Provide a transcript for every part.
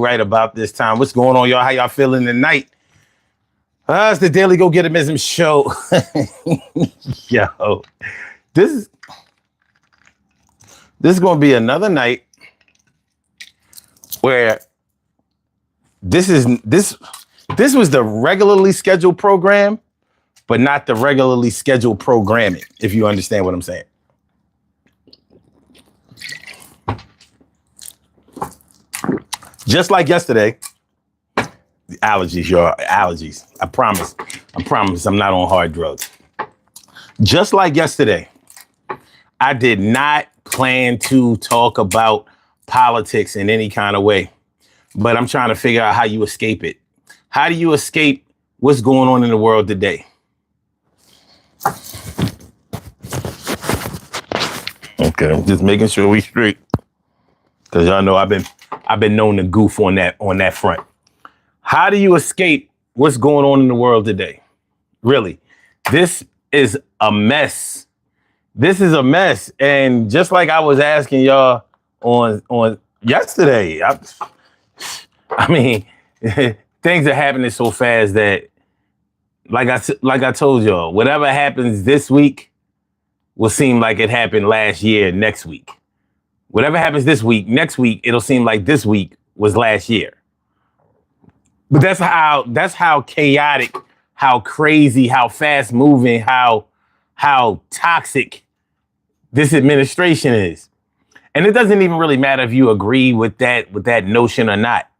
Right about this time. What's going on, y'all? How y'all feeling tonight? It's the Daily Go Getimism show. Yo, this is going to be another night where this was the regularly scheduled program, but not the regularly scheduled programming, if you understand what I'm saying. Just like yesterday, the allergies, y'all, allergies. I promise I'm not on hard drugs. Just like yesterday, I did not plan to talk about politics in any kind of way, but I'm trying to figure out how you escape it. How do you escape what's going on in the world today? Okay, I'm just making sure we straight. Because y'all know I've been known to goof on that front. How do you escape what's going on in the world today? Really, this is a mess. This is a mess. And just like I was asking y'all on yesterday, I mean, things are happening so fast that, like I told y'all, whatever happens this week will seem like it happened last year, next week. Whatever happens this week, next week, it'll seem like this week was last year. But that's how chaotic, how crazy, how fast moving, how toxic this administration is. And it doesn't even really matter if you agree with that notion or not.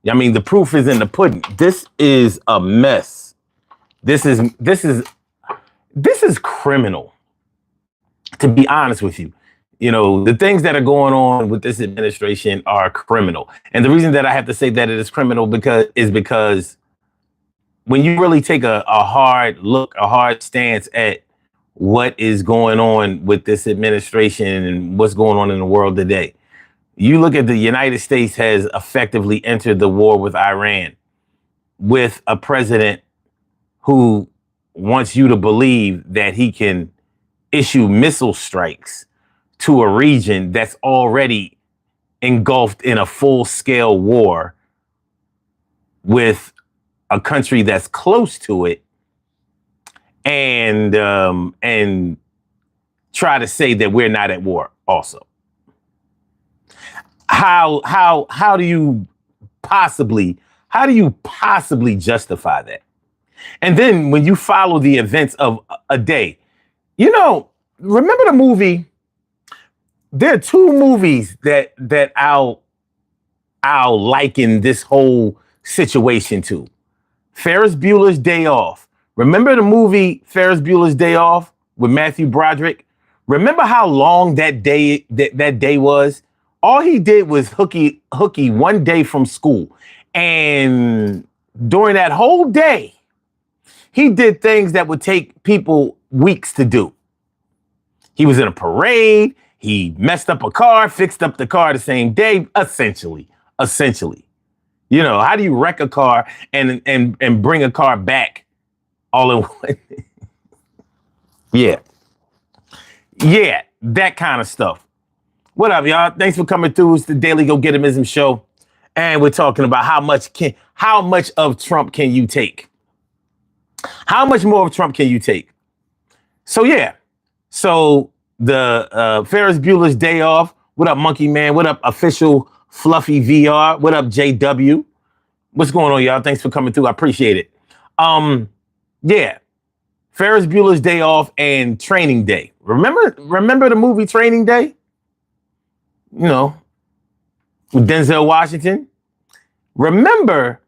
I mean, the proof is in the pudding. This is a mess. This is criminal, to be honest with you. You know, the things that are going on with this administration are criminal. And the reason that I have to say that it is criminal because when you really take a hard look, a hard stance at what is going on with this administration and what's going on in the world today, you look at the United States has effectively entered the war with Iran with a president who wants you to believe that he can issue missile strikes to a region that's already engulfed in a full-scale war with a country that's close to it, and try to say that we're not at war also. How do you possibly justify that? And then when you follow the events of a day, you know, remember the movie? There are two movies that I'll liken this whole situation to. Ferris Bueller's Day Off. Remember the movie Ferris Bueller's Day Off with Matthew Broderick? Remember how long that day was? All he did was hooky one day from school. And during that whole day, he did things that would take people weeks to do. He was in a parade. He messed up a car, fixed up the car the same day, essentially. You know, how do you wreck a car and bring a car back all in one? Yeah, that kind of stuff. What up, y'all? Thanks for coming through. It's the Daily Go Getimism show. And we're talking about how much of Trump can you take? How much more of Trump can you take? So, yeah. So the Ferris Bueller's Day Off. What up, Monkey Man? What up, Official Fluffy VR? What up, JW? What's going on, y'all? Thanks for coming through. I appreciate it. Yeah. Ferris Bueller's Day Off and Training Day. Remember the movie Training Day? You know, with Denzel Washington. Remember,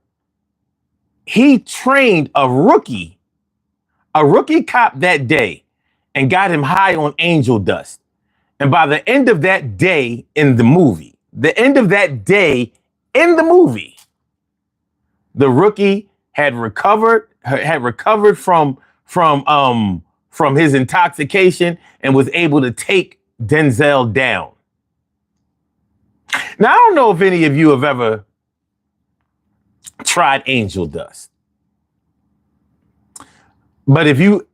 he trained a rookie cop that day and got him high on angel dust. And by the end of that day in the movie, the rookie had recovered from his intoxication and was able to take Denzel down. Now, I don't know if any of you have ever tried angel dust. But if you've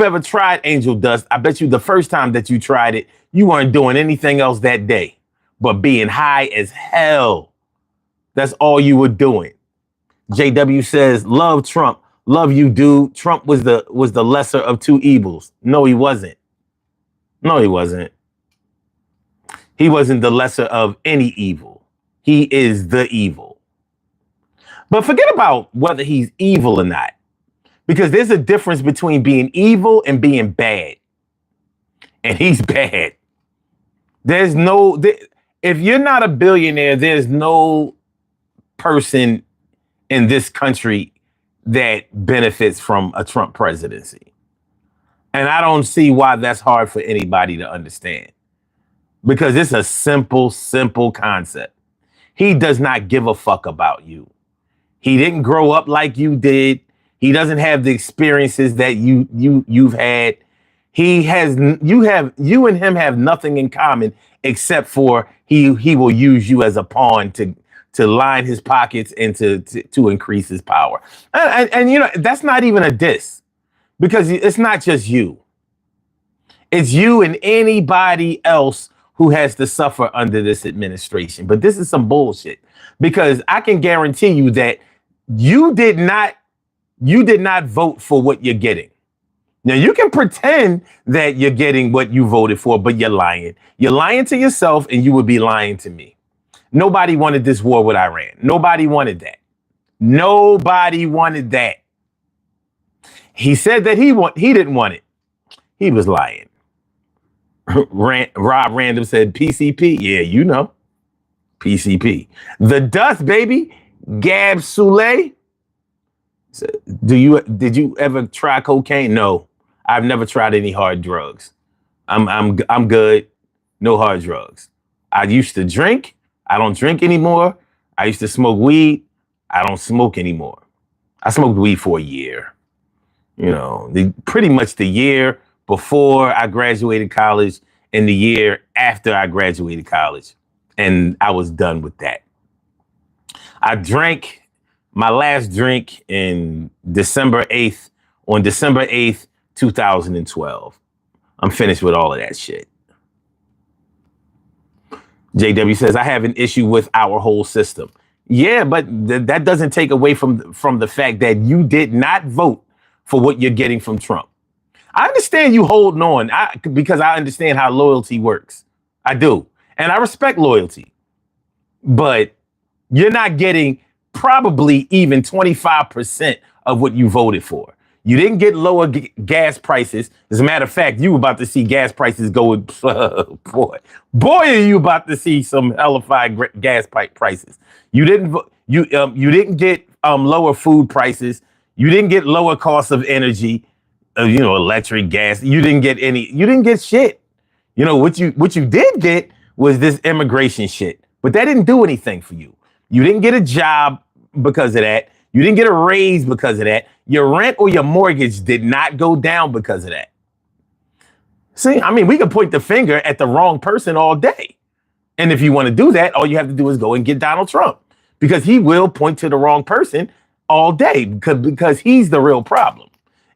ever tried angel dust, I bet you the first time that you tried it, you weren't doing anything else that day but being high as hell. That's all you were doing. JW says, love Trump. Love you, dude. Trump was the lesser of two evils. No, he wasn't. No, he wasn't. He wasn't the lesser of any evil. He is the evil. But forget about whether he's evil or not, because there's a difference between being evil and being bad. And he's bad. If you're not a billionaire, there's no person in this country that benefits from a Trump presidency. And I don't see why that's hard for anybody to understand, because it's a simple concept. He does not give a fuck about you. He didn't grow up like you did. He doesn't have the experiences that you've had. You and him have nothing in common except for he will use you as a pawn to line his pockets and to increase his power. And you know, that's not even a diss, because it's not just you. It's you and anybody else who has to suffer under this administration. But this is some bullshit, because I can guarantee you that you did not vote for what you're getting. Now, you can pretend that you're getting what you voted for, but you're lying. You're lying to yourself, and you would be lying to me. Nobody wanted this war with Iran. Nobody wanted that. Nobody wanted that. He said that he didn't want it. He was lying. Rob Random said PCP. Yeah, you know. PCP. The dust, baby. Gab Soule. Did you ever try cocaine? No. I've never tried any hard drugs. I'm good. No hard drugs. I used to drink. I don't drink anymore. I used to smoke weed. I don't smoke anymore. I smoked weed for a year. You know, pretty much the year before I graduated college and the year after I graduated college. And I was done with that. I drank my last drink on December 8th, 2012. I'm finished with all of that shit. JW says, I have an issue with our whole system. Yeah, but that doesn't take away from the fact that you did not vote for what you're getting from Trump. I understand you holding on because I understand how loyalty works. I do. And I respect loyalty. But you're not getting probably even 25% of what you voted for. You didn't get lower gas prices. As a matter of fact, you were about to see gas prices go, boy, are you about to see some hellified gas pipe prices. You didn't get lower food prices. You didn't get lower costs of energy, electric, gas. You didn't get shit. You know, what you did get was this immigration shit, but that didn't do anything for you. You didn't get a job because of that. You didn't get a raise because of that. Your rent or your mortgage did not go down because of that. See, I mean, we can point the finger at the wrong person all day. And if you want to do that, all you have to do is go and get Donald Trump, because he will point to the wrong person all day because he's the real problem.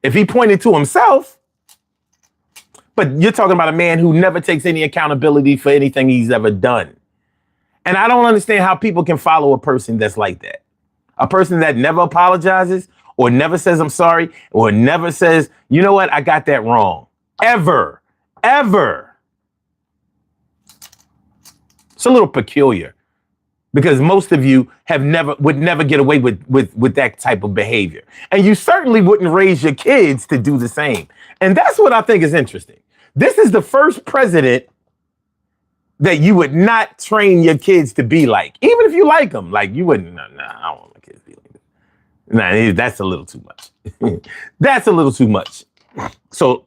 If he pointed to himself, but you're talking about a man who never takes any accountability for anything he's ever done. And I don't understand how people can follow a person that's like that. A person that never apologizes or never says, I'm sorry, or never says, you know what, I got that wrong. Ever. It's a little peculiar, because most of you would never get away with that type of behavior. And you certainly wouldn't raise your kids to do the same. And that's what I think is interesting. This is the first president that you would not train your kids to be like, even if you like them. Like, you wouldn't, I don't want my kids to be like that. Nah, that's a little too much. That's a little too much. So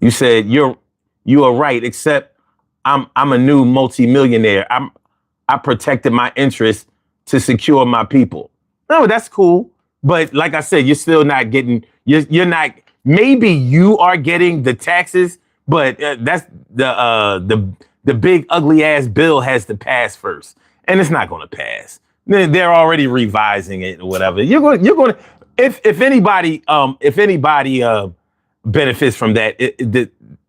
you said you are right, except I'm a new multimillionaire. I protected my interests to secure my people. No, that's cool. But like I said, you're still not getting, you're not, maybe you are getting the taxes, but that's the big ugly ass bill has to pass first, and it's not going to pass. They're already revising it or whatever. You're going to, if anybody benefits from that,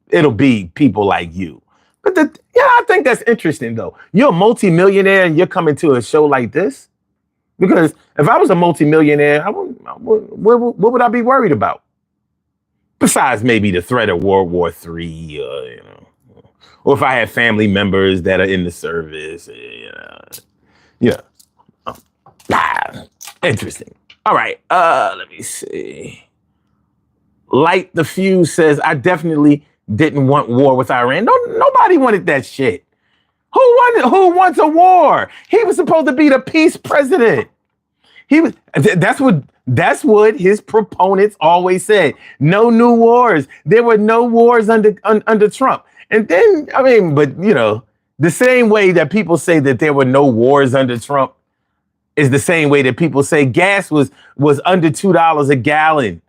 it'll be people like you. But Yeah, I think that's interesting though. You're a multimillionaire and you're coming to a show like this? Because if I was a multimillionaire, what would I be worried about? Besides maybe the threat of World War III, or if I had family members that are in the service, yeah. Interesting. All right, let me see. Light the Fuse says, I definitely didn't want war with Iran. No, nobody wanted that shit. Who wants a war? He was supposed to be the peace president. That's what his proponents always said. No new wars. There were no wars under Trump. And then, but the same way that people say that there were no wars under Trump is the same way that people say gas was under $2 a gallon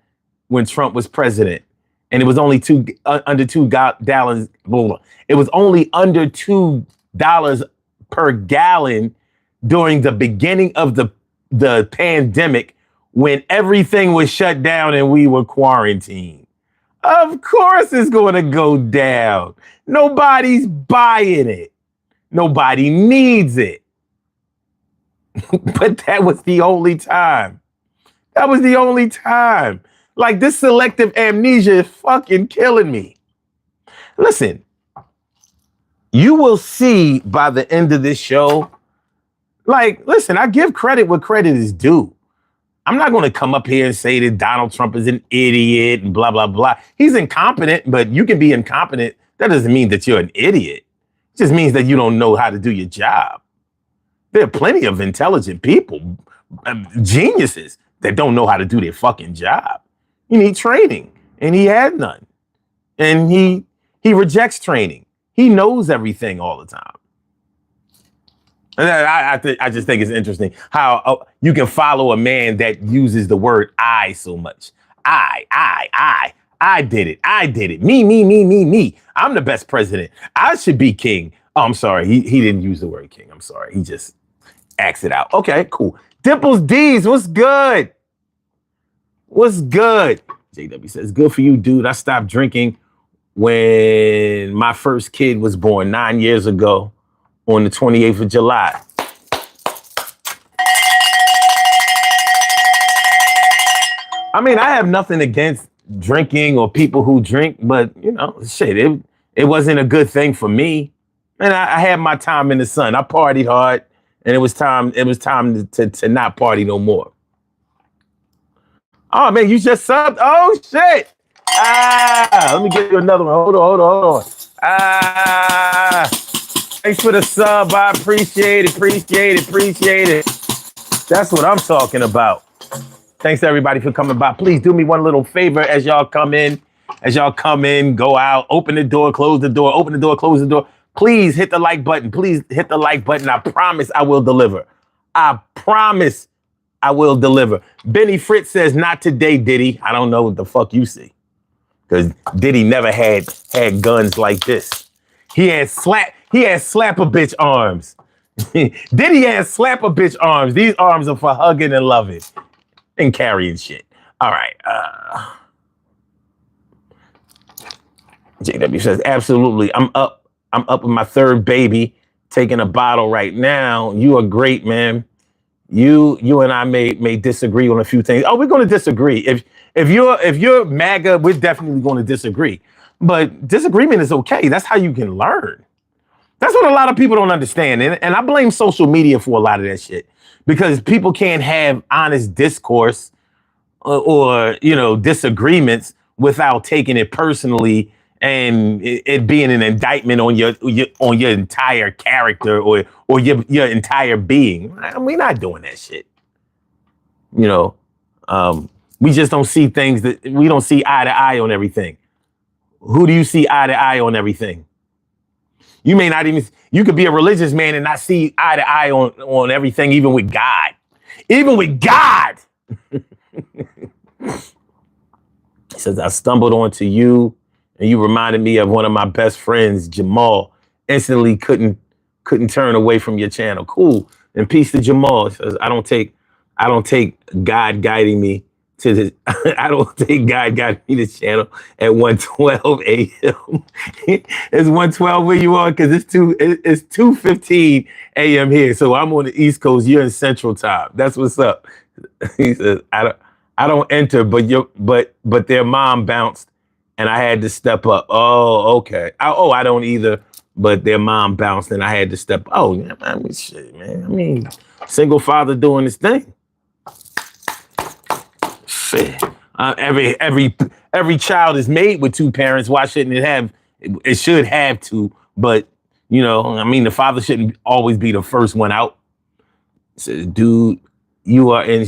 when Trump was president, and it was only under $2. It was only under $2 per gallon during the beginning of the pandemic when everything was shut down and we were quarantined. Of course, it's going to go down. Nobody's buying it. Nobody needs it. But that was the only time. That was the only time. Like, this selective amnesia is fucking killing me. Listen, you will see by the end of this show, listen, I give credit where credit is due. I'm not going to come up here and say that Donald Trump is an idiot and blah, blah, blah. He's incompetent, but you can be incompetent. That doesn't mean that you're an idiot. It just means that you don't know how to do your job. There are plenty of intelligent people, geniuses, that don't know how to do their fucking job. You need training, and he had none. And he rejects training. He knows everything all the time. And I just think it's interesting how you can follow a man that uses the word I so much. I did it. Me. I'm the best president. I should be king. Oh, I'm sorry. He didn't use the word king. I'm sorry. He just axed it out. Okay, cool. Dimples D's, what's good? What's good? JW says, good for you, dude. I stopped drinking when my first kid was born 9 years ago on the 28th of July. I have nothing against drinking or people who drink, but shit, it wasn't a good thing for me. And I had my time in the sun. I partied hard, and it was time to not party no more. Oh man, you just subbed? Oh shit! Let me give you another one. Hold on. Thanks for the sub. I appreciate it. That's what I'm talking about. Thanks everybody for coming by. Please do me one little favor as y'all come in, go out, open the door, close the door, open the door, close the door. Please hit the like button. I promise I will deliver. I promise I will deliver. Benny Fritz says, not today, Diddy. I don't know what the fuck you see. Because Diddy never had guns like this. He had slap a bitch arms. Diddy had slap a bitch arms. These arms are for hugging and loving and carrying shit. All right. JW says, absolutely. I'm up with my third baby, taking a bottle right now. You are great, man. You and I may disagree on a few things. Oh, we're going to disagree. If you're MAGA, we're definitely going to disagree. But disagreement is okay. That's how you can learn. That's what a lot of people don't understand. And I blame social media for a lot of that shit, because people can't have honest discourse or disagreements without taking it personally and it being an indictment on your entire character or your entire being. We're not doing that shit. We just don't see things that we don't see eye to eye on everything. Who do you see eye to eye on everything? You may not even, you could be a religious man and not see eye to eye on everything, even with God. Even with God. He says, I stumbled onto you and you reminded me of one of my best friends, Jamal. Instantly couldn't turn away from your channel. Cool. And peace to Jamal. He says, I don't take God guiding me to the, I don't think God got me the channel at 1:12 a.m. It's 1:12 where you are, because it's 2:15 a.m. here. So I'm on the East Coast. You're in Central Time. That's what's up. He says, I don't enter, but their mom bounced and I had to step up. Oh, okay. I don't either, but their mom bounced and I had to step up. Oh, I mean, shit, man. I mean, single father doing his thing. Shit. Every child is made with two parents. Why shouldn't it have? It should have two, but you know, I mean, the father shouldn't always be the first one out. Said, dude, you are in.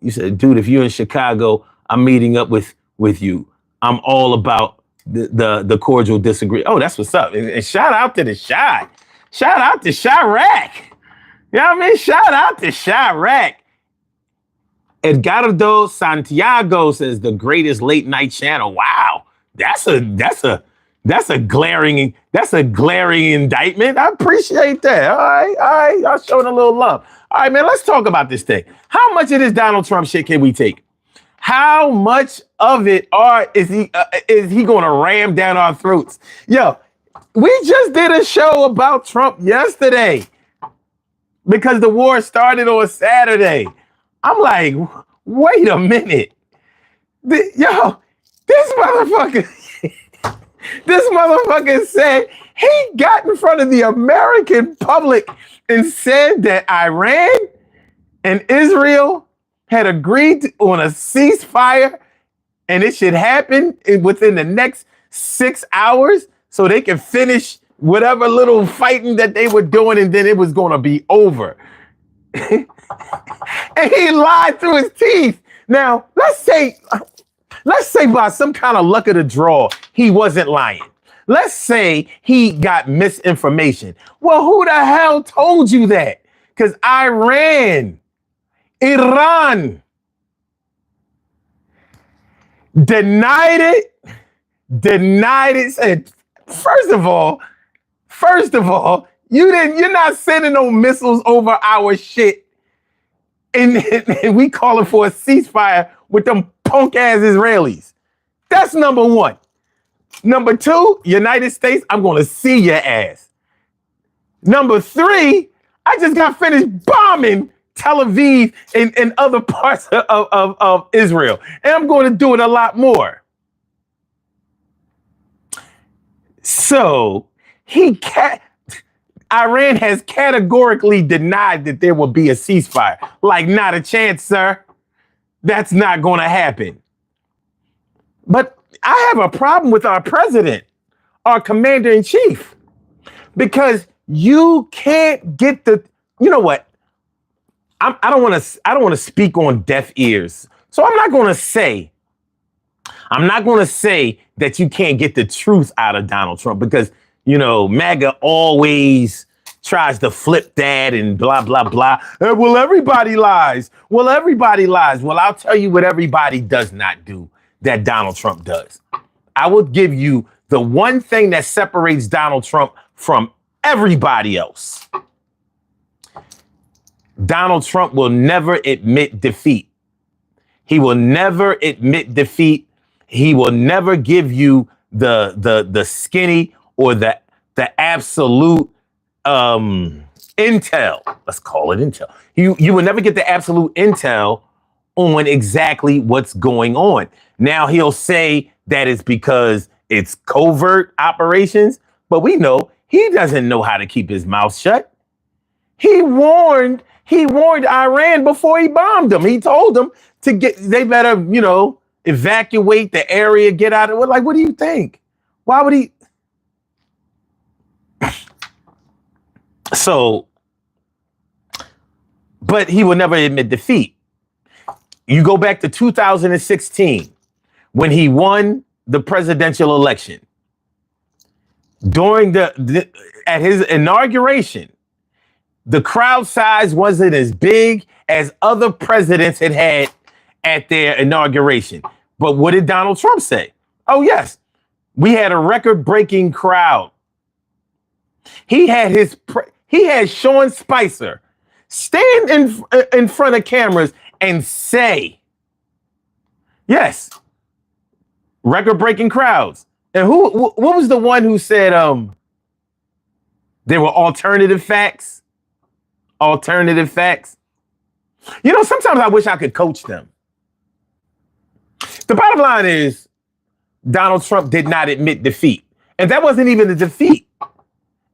You said, dude, if you're in Chicago, I'm meeting up with you. I'm all about the cordial disagree. Oh, that's what's up. And shout out to the Shy. Shout out to Chirac. You know what I mean? Shout out to Chirac. Edgardo Santiago says the greatest late night channel. Wow, that's a glaring indictment. I appreciate that. All right, y'all showing a little love. All right, man, let's talk about this thing. How much of this Donald Trump shit can we take? How much of it is he going to ram down our throats? Yo, we just did a show about Trump yesterday because the war started on Saturday. I'm like, wait a minute. This motherfucker said he got in front of the American public and said that Iran and Israel had agreed on a ceasefire and it should happen within the next 6 hours so they can finish whatever little fighting that they were doing, and then it was going to be over. And he lied through his teeth. Now, let's say by some kind of luck of the draw, he wasn't lying. Let's say he got misinformation. Well, who the hell told you that? Because Iran denied it, said, first of all, you're not sending no missiles over our shit. And we calling for a ceasefire with them punk ass Israelis. That's number one. Number two, United States, I'm going to see your ass. Number three, I just got finished bombing Tel Aviv and other parts of Israel. And I'm going to do it a lot more. So Iran has categorically denied that there will be a ceasefire. Like, not a chance, sir. That's not going to happen. But I have a problem with our president, our commander in chief, because you can't get you know what? I don't want to speak on deaf ears. So I'm not going to say that you can't get the truth out of Donald Trump, because, you know, MAGA always tries to flip that and blah, blah, blah. Well, everybody lies. Well, I'll tell you what everybody does not do that Donald Trump does. I will give you the one thing that separates Donald Trump from everybody else. Donald Trump will never admit defeat. He will never admit defeat. He will never give you the skinny or the absolute intel. Let's call it intel. You will never get the absolute intel on exactly what's going on. Now he'll say that it's because it's covert operations, but we know he doesn't know how to keep his mouth shut. He warned Iran before he bombed them. He told them they better, evacuate the area, get out of it. Like, what do you think? Why would he? So, but he will never admit defeat. You go back to 2016 when he won the presidential election. During at his inauguration, the crowd size wasn't as big as other presidents had at their inauguration. But what did Donald Trump say? Oh, yes, we had a record-breaking crowd. He had Sean Spicer stand in front of cameras and say Yes. Record-breaking crowds. And what was the one who said there were alternative facts? Alternative facts. You know, sometimes I wish I could coach them. The bottom line is Donald Trump did not admit defeat. And that wasn't even a defeat.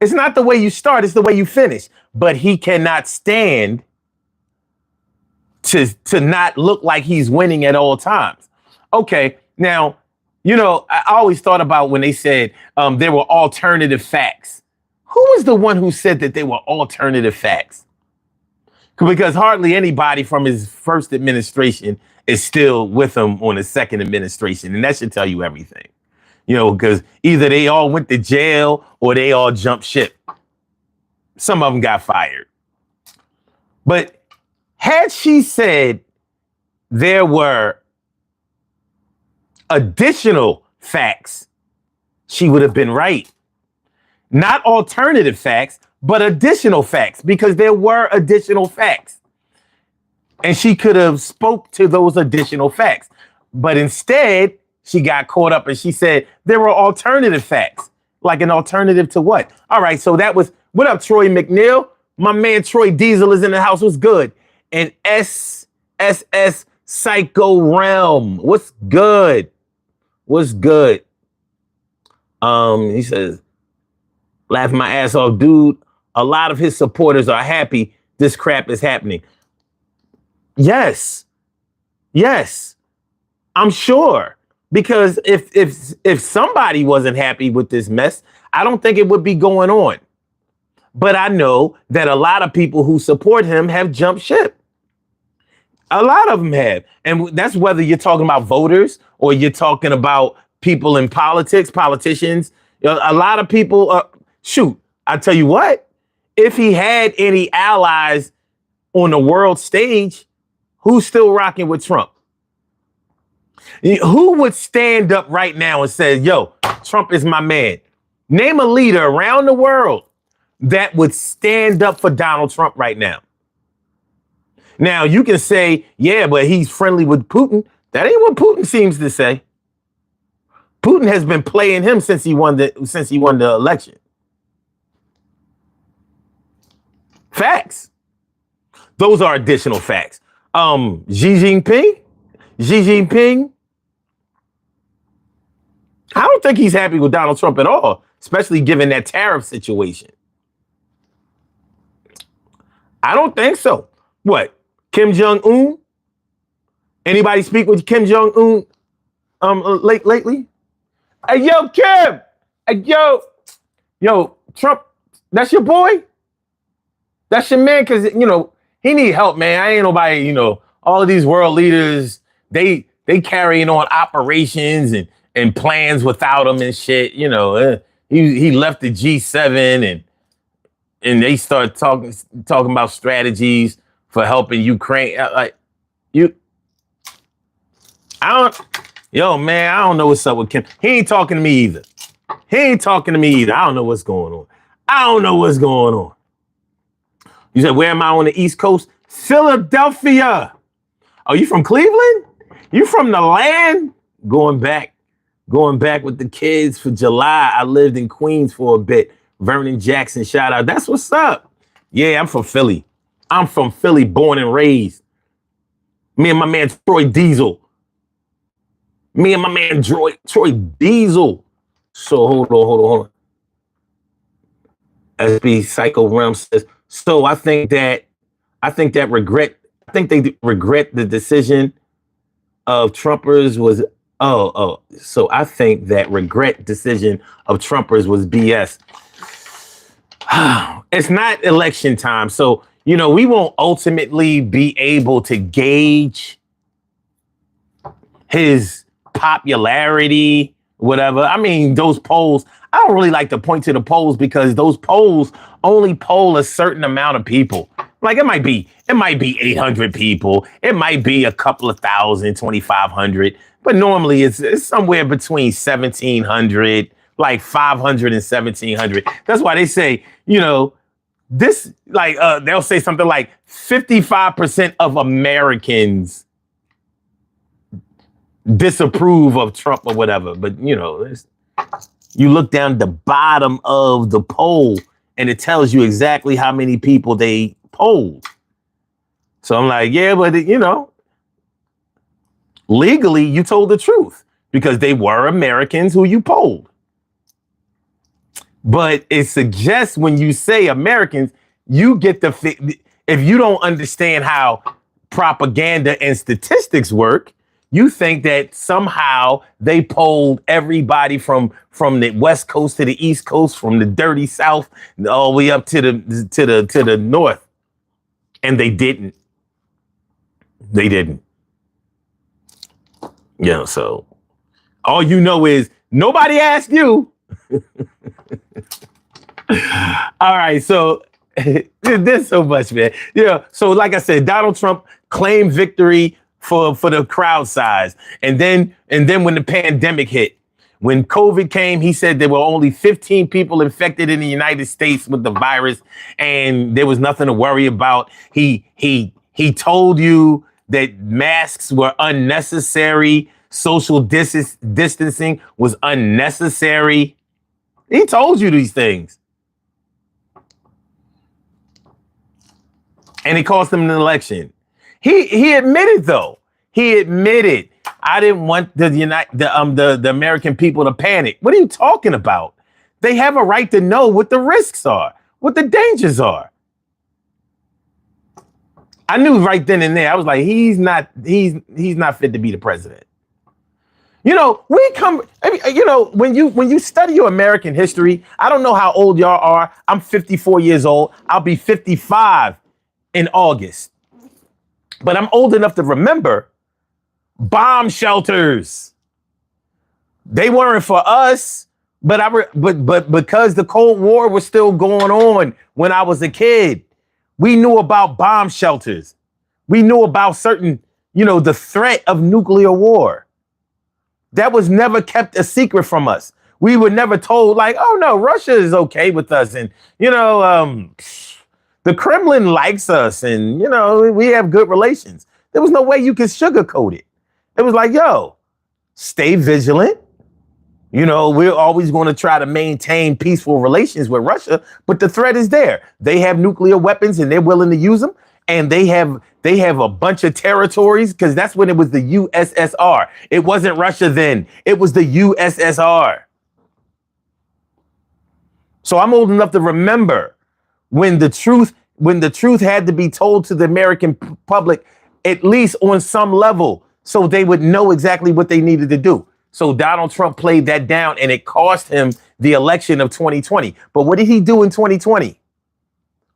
It's not the way you start, it's the way you finish. But he cannot stand to not look like he's winning at all times. Okay, now, you know, I always thought about when they said there were alternative facts. Who was the one who said that they were alternative facts? Because hardly anybody from his first administration is still with him on his second administration. And that should tell you everything. You know, because either they all went to jail or they all jumped ship. Some of them got fired. But had she said there were additional facts, she would have been right. Not alternative facts, but additional facts, because there were additional facts. And she could have spoke to those additional facts. But instead, she got caught up and she said there were alternative facts. Like an alternative to what? All right, so that was, what up, Troy McNeil? My man Troy Diesel is in the house. What's good? And SSS Psycho Realm. What's good? What's good? He says, laughing my ass off, dude. A lot of his supporters are happy this crap is happening. Yes. Yes. I'm sure. Because if somebody wasn't happy with this mess, I don't think it would be going on. But I know that a lot of people who support him have jumped ship. A lot of them have. And that's whether you're talking about voters or you're talking about people in politics, politicians. You know, a lot of people, shoot, I tell you what, if he had any allies on the world stage, who's still rocking with Trump? Who would stand up right now and say, yo, Trump is my man? Name a leader around the world that would stand up for Donald Trump right now. Now, you can say, yeah, but he's friendly with Putin. That ain't what Putin seems to say. Putin has been playing him since he won the election. Facts. Those are additional facts. Xi Jinping, I don't think he's happy with Donald Trump at all, especially given that tariff situation. I don't think so. What? Kim Jong-un? Anybody speak with Kim Jong-un lately? Hey, yo, Kim! Hey, yo, Trump, that's your boy? That's your man? Because, you know, he need help, man. I ain't nobody, you know, all of these world leaders, they carrying on operations and plans without him and shit. You know, he left the G7 and they start talking about strategies for helping Ukraine. Man, I don't know what's up with Kim. He ain't talking to me either. I don't know what's going on. You said, where am I on the East Coast? Philadelphia. Oh, you from Cleveland? You from the land? Going back with the kids for July. I lived in Queens for a bit. Vernon Jackson, shout out. That's what's up. Yeah, I'm from Philly. Born and raised. Me and my man Troy Diesel. Troy Diesel. So hold on. SB Psycho Realm says, so I think they regret the decision of Trumpers was so I think that regret decision of Trumpers was BS. It's not election time, so you know we won't ultimately be able to gauge his popularity, whatever. I mean, those polls, I don't really like to point to the polls because those polls only poll a certain amount of people. Like it might be 800 people. It might be a couple of thousand, 2,500. But normally it's somewhere between 1,700, like 500 and 1,700. That's why they say, you know, this, like, they'll say something like 55% of Americans disapprove of Trump or whatever. But, you look down the bottom of the poll and it tells you exactly how many people they polled. So I'm like, yeah, but, legally, you told the truth because they were Americans who you polled. But it suggests when you say Americans, you get if you don't understand how propaganda and statistics work, you think that somehow they polled everybody from the West Coast to the East Coast, from the dirty South all the way up to the North. And they didn't. They didn't. So all you know is nobody asked you. All right, so there's so much, man. So like I said, Donald Trump claimed victory for the crowd size. And then when the pandemic hit, when COVID came, he said there were only 15 people infected in the United States with the virus and there was nothing to worry about. He told you that masks were unnecessary, social distancing was unnecessary. He told you these things. And it cost him an election. He admitted, though. He admitted, I didn't want the American people to panic. What are you talking about? They have a right to know what the risks are, what the dangers are. I knew right then and there. I was like, he's not fit to be the president. When you study your American history, I don't know how old y'all are. I'm 54 years old. I'll be 55 in August. But I'm old enough to remember bomb shelters. They weren't for us, but because the Cold War was still going on when I was a kid, we knew about bomb shelters. We knew about certain, the threat of nuclear war. That was never kept a secret from us. We were never told like, oh no, Russia is okay with us. And, the Kremlin likes us and, we have good relations. There was no way you could sugarcoat it. It was like, yo, stay vigilant. We're always going to try to maintain peaceful relations with Russia, but the threat is there. They have nuclear weapons and they're willing to use them. And they have a bunch of territories because that's when it was the USSR. It wasn't Russia then. It was the USSR. So I'm old enough to remember when the truth had to be told to the American public, at least on some level, so they would know exactly what they needed to do. So Donald Trump played that down and it cost him the election of 2020. But what did he do in 2020?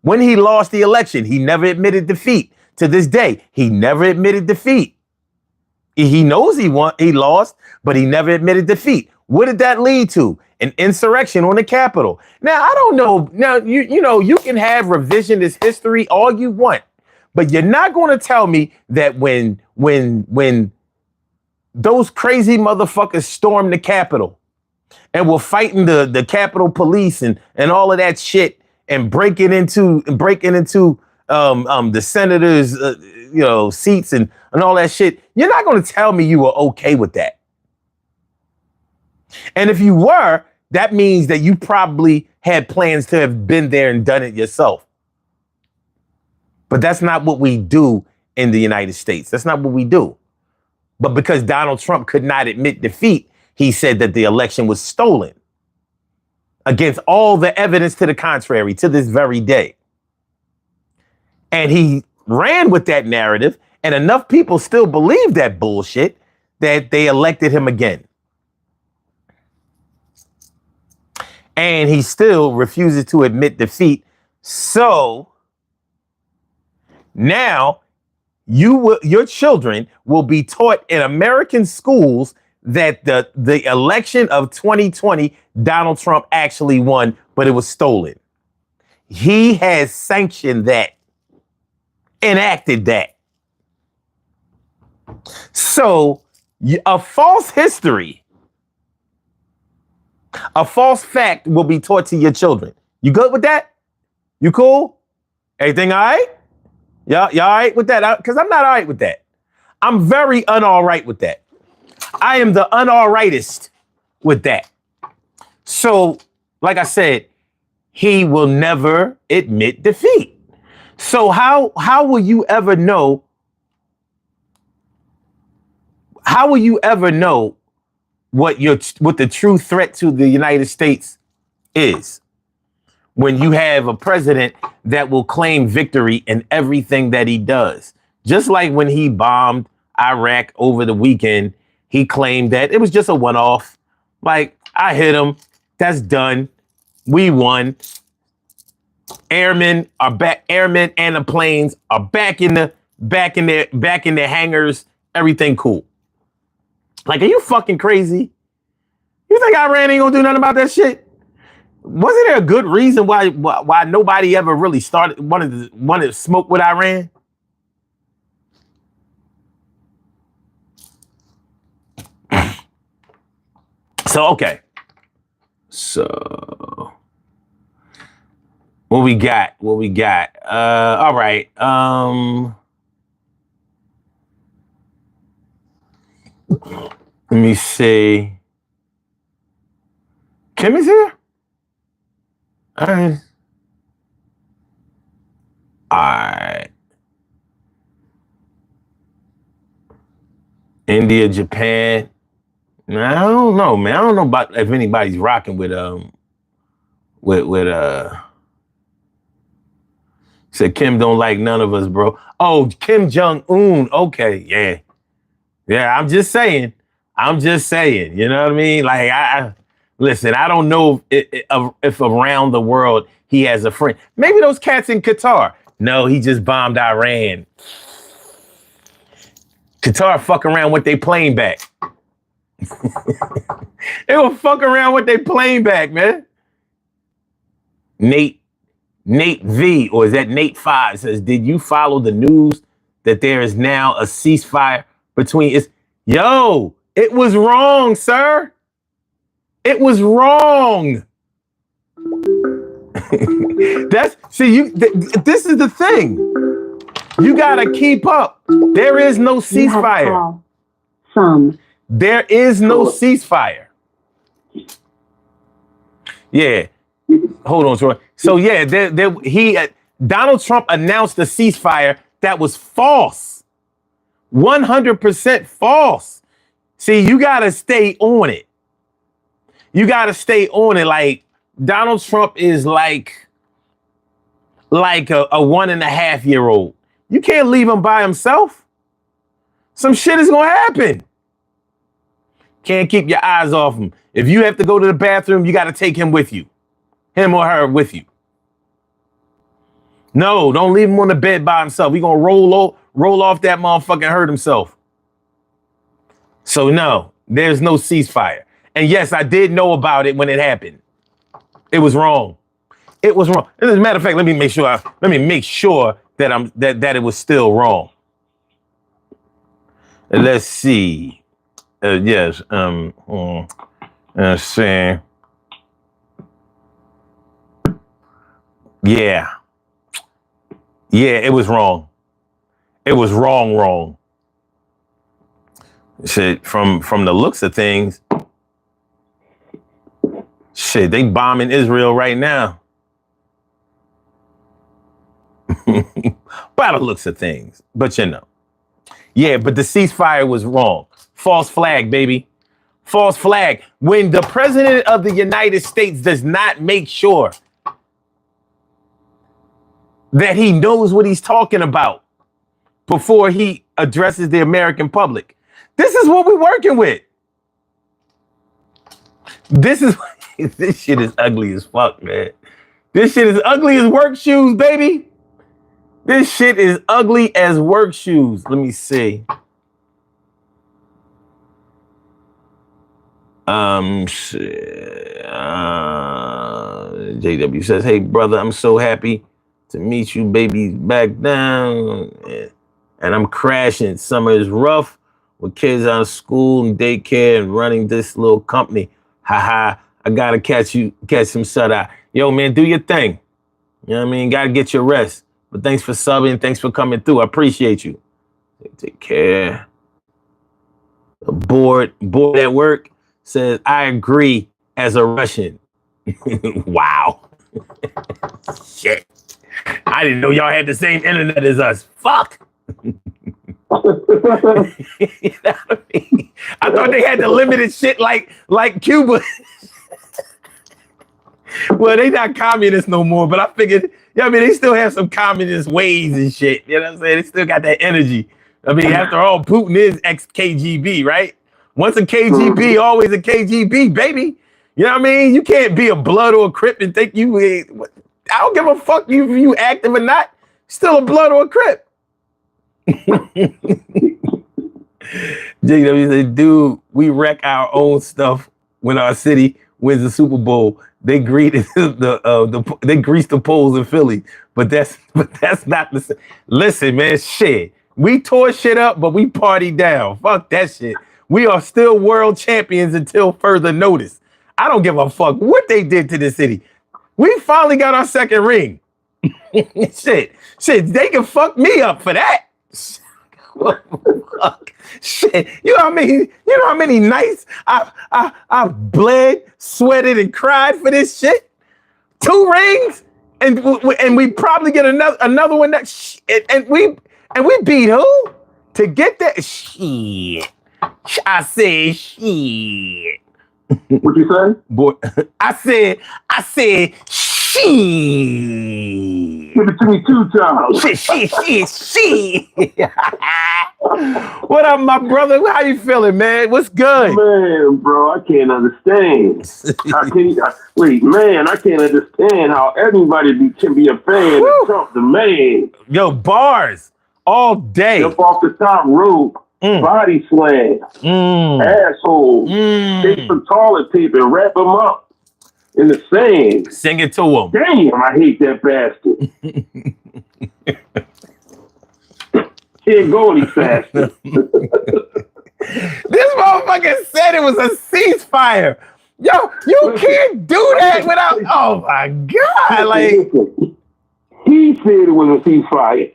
When he lost the election, he never admitted defeat. To this day, he never admitted defeat. He knows he lost, but he never admitted defeat. What did that lead to? An insurrection on the Capitol. Now, I don't know. Now, you can have revisionist history all you want, but you're not going to tell me that when those crazy motherfuckers stormed the Capitol and were fighting the Capitol Police and all of that shit and breaking into the senators' seats and all that shit, you're not going to tell me you were okay with that. And if you were, that means that you probably had plans to have been there and done it yourself. But that's not what we do in the United States. That's not what we do. But because Donald Trump could not admit defeat, he said that the election was stolen against all the evidence to the contrary to this very day. And he ran with that narrative, and enough people still believe that bullshit that they elected him again. And he still refuses to admit defeat. So now your children will be taught in American schools that the election of 2020, Donald Trump actually won, but it was stolen. He has sanctioned that, enacted that. So a false history, a false fact will be taught to your children. You good with that? You cool? Everything all right? Y'all all right with that? Because I'm not all right with that. I'm very unall right with that. I am the unalrightest with that. So, like I said, he will never admit defeat. So how will you ever know? How will you ever know what the true threat to the United States is when you have a president that will claim victory in everything that he does? Just like when he bombed Iraq over the weekend, he claimed that it was just a one-off. Like, I hit him. That's done. We won. Airmen are back. Airmen and the planes are back in their hangars. Everything cool. Like, are you fucking crazy? You think Iran ain't gonna do nothing about that shit? Wasn't there a good reason why nobody ever really wanted to smoke with Iran? So, okay. So, what we got? All right. Let me see. Kim is here? All right. India, Japan. I don't know, man. I don't know about if anybody's rocking with said Kim don't like none of us, bro. Oh, Kim Jong-un. Okay, yeah. Yeah, I'm just saying. You know what I mean? Like, I listen, I don't know if around the world he has a friend. Maybe those cats in Qatar. No, he just bombed Iran. Qatar fuck around with their plane back. They will fuck around with their plane back, man. Nate V, or is that Nate 5, says, did you follow the news that there is now a ceasefire between Yo, it was wrong, sir. It was wrong. This is the thing. You gotta keep up. There is no ceasefire. There is no ceasefire. Yeah. Hold on, Troy. So yeah, Donald Trump announced a ceasefire that was false. 100% false. See, you gotta stay on it. Like, Donald Trump is like a 1.5-year-old. You can't leave him by himself. Some shit is gonna happen. Can't keep your eyes off him. If you have to go to the bathroom, you gotta take him with you. Him or her with you. No, don't leave him on the bed by himself. He gonna roll off that motherfucker and hurt himself. So no, there's no ceasefire. And yes, I did know about it when it happened. It was wrong. It was wrong. As a matter of fact, let me make sure that that it was still wrong. Let's see. Yes. Let's see. Yeah. Yeah, it was wrong. It was wrong. Shit, from the looks of things, shit, they bombing Israel right now. By the looks of things. But you know. Yeah, but the ceasefire was wrong. False flag, baby. False flag. When the president of the United States does not make sure that he knows what he's talking about before he addresses the American public. This is what we're working with. This shit is ugly as fuck, man. This shit is ugly as work shoes, baby. This shit is ugly as work shoes. Let me see. JW says, hey, brother, I'm so happy to meet you, baby. Back down. And I'm crashing. Summer is rough with kids out of school and daycare and running this little company. Haha. I gotta catch some shut-eye. Yo, man, do your thing. You know what I mean? Gotta get your rest. But thanks for subbing. Thanks for coming through. I appreciate you. Take care. Bored at work says, I agree as a Russian. Wow. Shit. I didn't know y'all had the same internet as us. Fuck. You know what I mean? I thought they had the limited shit like Cuba. Well, they not communists no more, but I figured, I mean, they still have some communist ways and shit. You know what I'm saying? They still got that energy. I mean, after all, Putin is ex-KGB, right? Once a KGB, always a KGB, baby. You know what I mean? You can't be a blood or a Crip and think you, I don't give a fuck if you active or not. Still a blood or a Crip. JW said, dude, we wreck our own stuff when our city wins the Super Bowl. They grease the poles in Philly, but that's not the same. Listen, man, shit. We tore shit up, but we partied down. Fuck that shit. We are still world champions until further notice. I don't give a fuck what they did to this city. We finally got our second ring. Shit, they can fuck me up for that. Fuck. Shit, you know what I mean? You know how many nights I've bled, sweated, and cried for this shit? 2 rings, and we probably get another one and we beat who to get that shit? I said shit. What you say? Boy, I said shit. Give it to me 2 times. Shit. What up, my brother? How you feeling, man? What's good? Man, bro, I can't understand. I can't understand how everybody can be a fan of Trump, the man. Yo, bars all day. Jump off the top rope. Body slam, asshole, take some toilet paper and wrap him up in the sand. Sing it to him. Damn, I hate that bastard. Can't go any faster. This motherfucker said it was a ceasefire. Yo, you can't do that without. Oh my God! Like he said it was a ceasefire.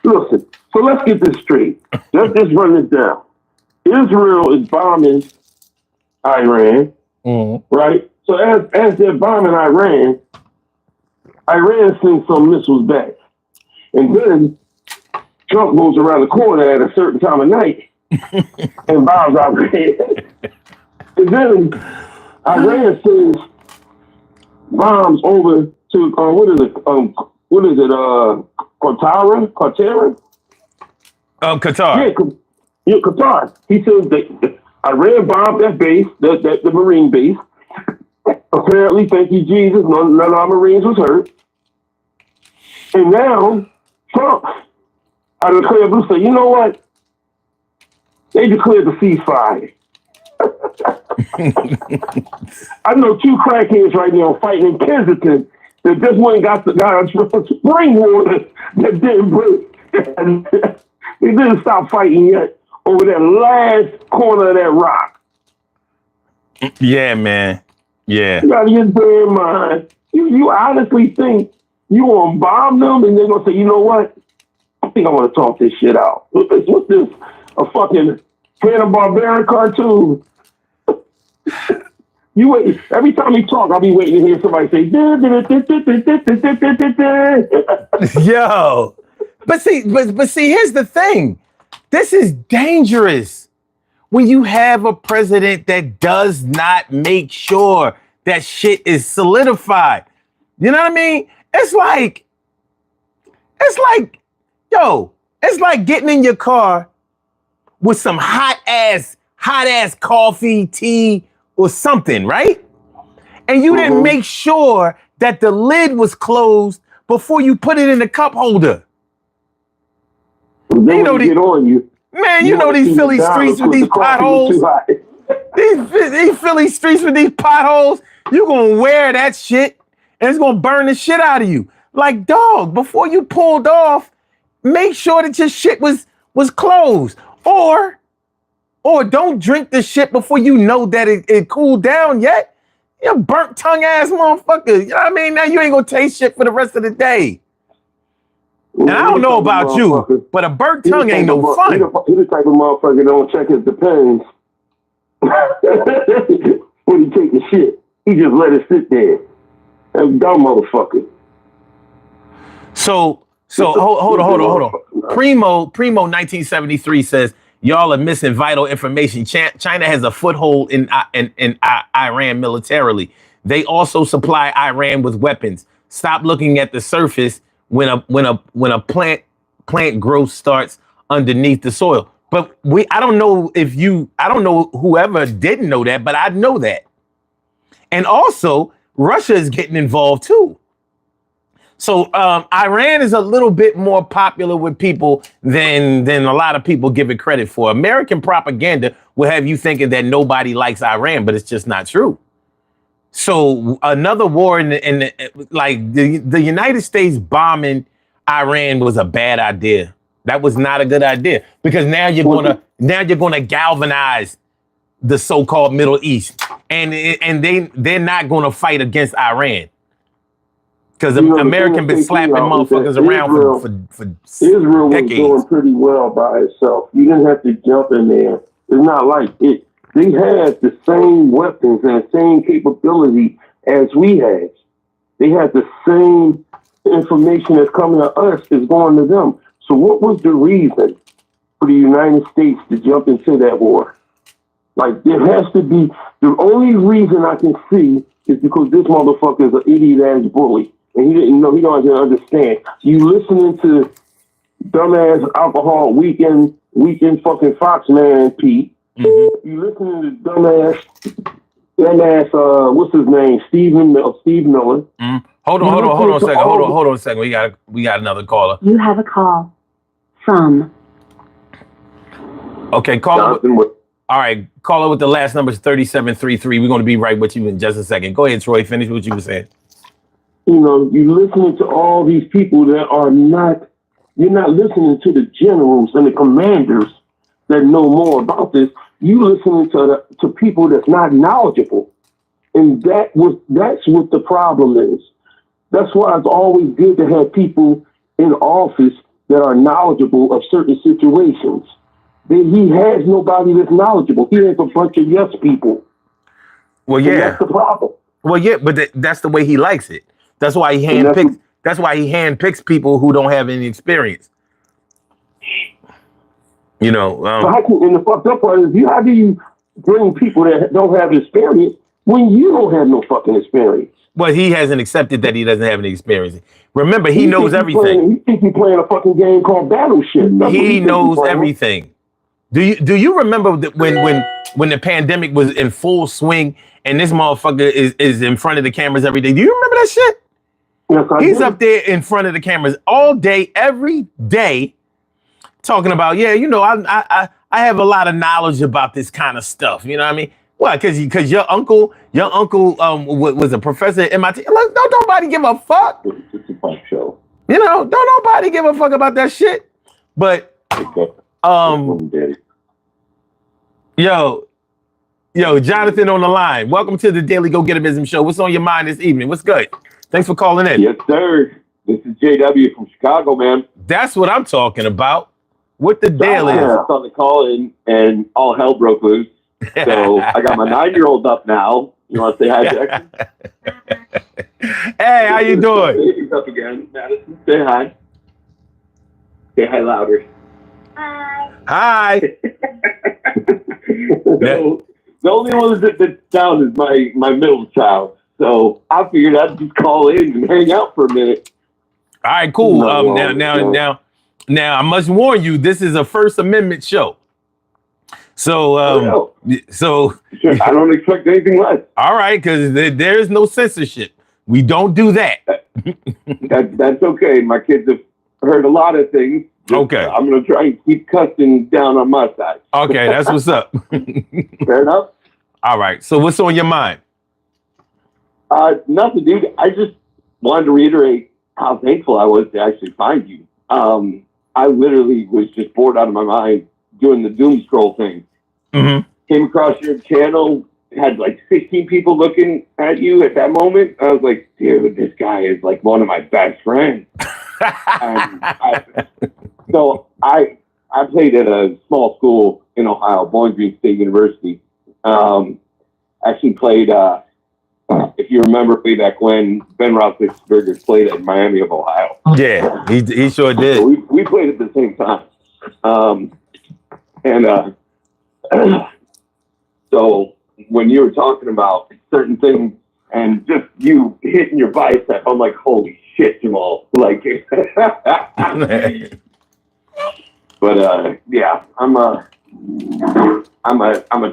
Listen. So let's get this straight. Let's just run this down. Israel is bombing Iran, right? So as they're bombing Iran sends some missiles back. And then Trump goes around the corner at a certain time of night and bombs Iran. And then Iran sends bombs over to, Qatar? Qatar. Yeah, Qatar. He says that Iran bombed that base, the Marine base. Apparently, thank you, Jesus, none of our Marines was hurt. And now, Trump, out of the clear blue, said, you know what? They declared the ceasefire. I know 2 crackheads right now fighting in Kensington that just went and got a spring water that didn't break. They didn't stop fighting yet over that last corner of that rock. Yeah, man. Yeah. You gotta get their mind. You honestly think you gonna bomb them and they're gonna say, you know what? I think I want to talk this shit out. What's this? A fucking Hanna-Barbera cartoon? You wait. Every time you talk, I'll be waiting to hear somebody say, yo. But see, here's the thing. This is dangerous when you have a president that does not make sure that shit is solidified. You know what I mean? It's like, getting in your car with some hot ass coffee, tea, or something, right? And you didn't make sure that the lid was closed before you put it in the cup holder. You know get on you. Man, you know these Philly streets with these potholes. These Philly streets with these potholes, you gonna wear that shit and it's gonna burn the shit out of you. Like, dog, before you pulled off, make sure that your shit was closed. Or don't drink the shit before you know that it cooled down yet. You burnt tongue ass motherfucker. You know what I mean? Now you ain't gonna taste shit for the rest of the day. And I don't know about you, but a burnt tongue ain't no fun. He the type of motherfucker that don't check his depends when he take the shit. He just let it sit there. That's dumb motherfucker. So hold on. Primo 1973 says y'all are missing vital information. China has a foothold in Iran militarily. They also supply Iran with weapons. Stop looking at the surface when a plant growth starts underneath the soil. But I don't know whoever didn't know that, but I know that. And also Russia is getting involved too. So Iran is a little bit more popular with people than a lot of people give it credit for. American propaganda will have you thinking that nobody likes Iran, but it's just not true. So another war in the United States bombing Iran was a bad idea. That was not a good idea because now you're gonna galvanize the so-called Middle East, and they're not gonna fight against Iran. Because American been slapping motherfuckers around for Israel decades. was doing pretty well by itself. You didn't have to jump in there. It's not like it. They had the same weapons and the same capability as we had. They had the same information that's coming to us is going to them. So what was the reason for the United States to jump into that war? Like, there has to be, the only reason I can see is because this motherfucker is an idiot-ass bully. And he didn't know, he don't understand. You listening to dumbass alcohol weekend fucking Fox man, Pete. Mm-hmm. You listening to dumbass, what's his name? Steve Miller. Mm-hmm. Hold on a second. We got another caller. You have a call from. Okay, caller. All right, caller with the last number is 3733. We're going to be right with you in just a second. Go ahead, Troy. Finish what you were saying. You know, you're listening to all these people that are not, you're not listening to the generals and the commanders that know more about this. You listening to people that's not knowledgeable. And that's what the problem is. That's why it's always good to have people in office that are knowledgeable of certain situations. He has nobody that's knowledgeable. He has a bunch of yes people. Well, yeah. And that's the problem. Well, yeah, but that's the way he likes it. That's why he handpicks. That's why he handpicks people who don't have any experience. You know. And the fucked up part is, how do you bring people that don't have experience when you don't have no fucking experience? Well, he hasn't accepted that he doesn't have any experime. Remember, he knows everything. You think he's playing a fucking game called Battleship? He knows everything. Do you remember when the pandemic was in full swing and this motherfucker is in front of the cameras every day? Do you remember that shit? Yes, He's up there in front of the cameras all day, every day, talking about, yeah, you know, I have a lot of knowledge about this kind of stuff. You know what I mean? Why? Because your uncle was a professor at MIT. Look, don't nobody give a fuck. It's a fun show. You know, don't nobody give a fuck about that shit. But yo, Jonathan on the line. Welcome to the Daily Go Getivism Show. What's on your mind this evening? What's good? Thanks for calling in. Yes, sir. This is JW from Chicago, man. That's what I'm talking about. What the deal is? I saw the call in and all hell broke loose. So I got my 9-year-old up now. You want to say hi, Jackson? Hey, how you doing? He's up again. Madison, say hi. Say hi louder. Hi. So, the only one that's down is my middle child. So I figured I'd just call in and hang out for a minute. All right, cool. Now, I must warn you, this is a First Amendment show. So, I don't expect anything less. All right, because there is no censorship. We don't do that. That's okay. My kids have heard a lot of things. Okay. I'm going to try and keep cussing down on my side. Okay, that's what's up. Fair enough. All right. So what's on your mind? Nothing, dude. I just wanted to reiterate how thankful I was to actually find you. I literally was just bored out of my mind doing the doom scroll thing. Mm-hmm. Came across your channel, had like 16 people looking at you at that moment. I was like, dude, this guy is like one of my best friends. So I played at a small school in Ohio, Bowling Green State University. Actually played, if you remember way back when, Ben Roethlisberger played at Miami of Ohio. Yeah, he sure did. So we played at the same time. So when you were talking about certain things and just you hitting your bicep, I'm like, holy shit, Jamal. Like, but yeah, I'm a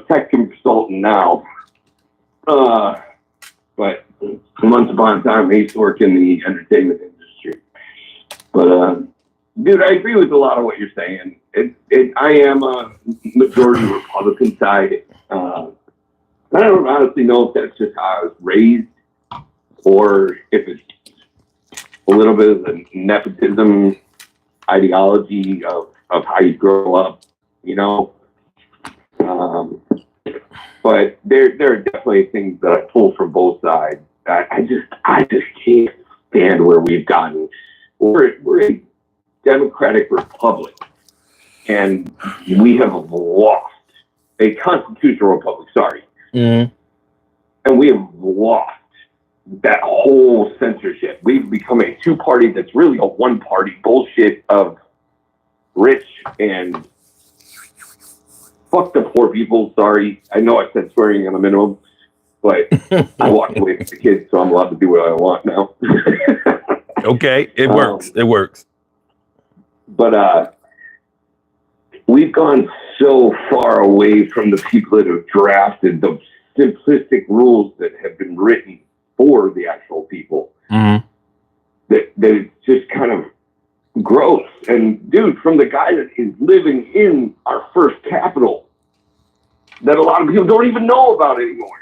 tech consultant now. But once upon a time, I used to work in the entertainment industry. But dude, I agree with a lot of what you're saying. I am a majority Republican side. I don't honestly know if that's just how I was raised, or if it's a little bit of the nepotism ideology of how you grow up, you know. But there are definitely things that I pull from both sides. I just can't stand where we've gotten. We're a democratic republic, and we have lost a constitutional republic. Sorry, and we have lost that whole censorship. We've become a two-party that's really a one-party bullshit of rich and fuck the poor people. Sorry, I know I said swearing on a minimum, but I walked away from the kids, so I'm allowed to do what I want now. Okay, it works. It works. But we've gone so far away from the people that have drafted the simplistic rules that have been written for the actual people. That it's just kind of gross. And dude, from the guy that is living in our first capital, that a lot of people don't even know about anymore.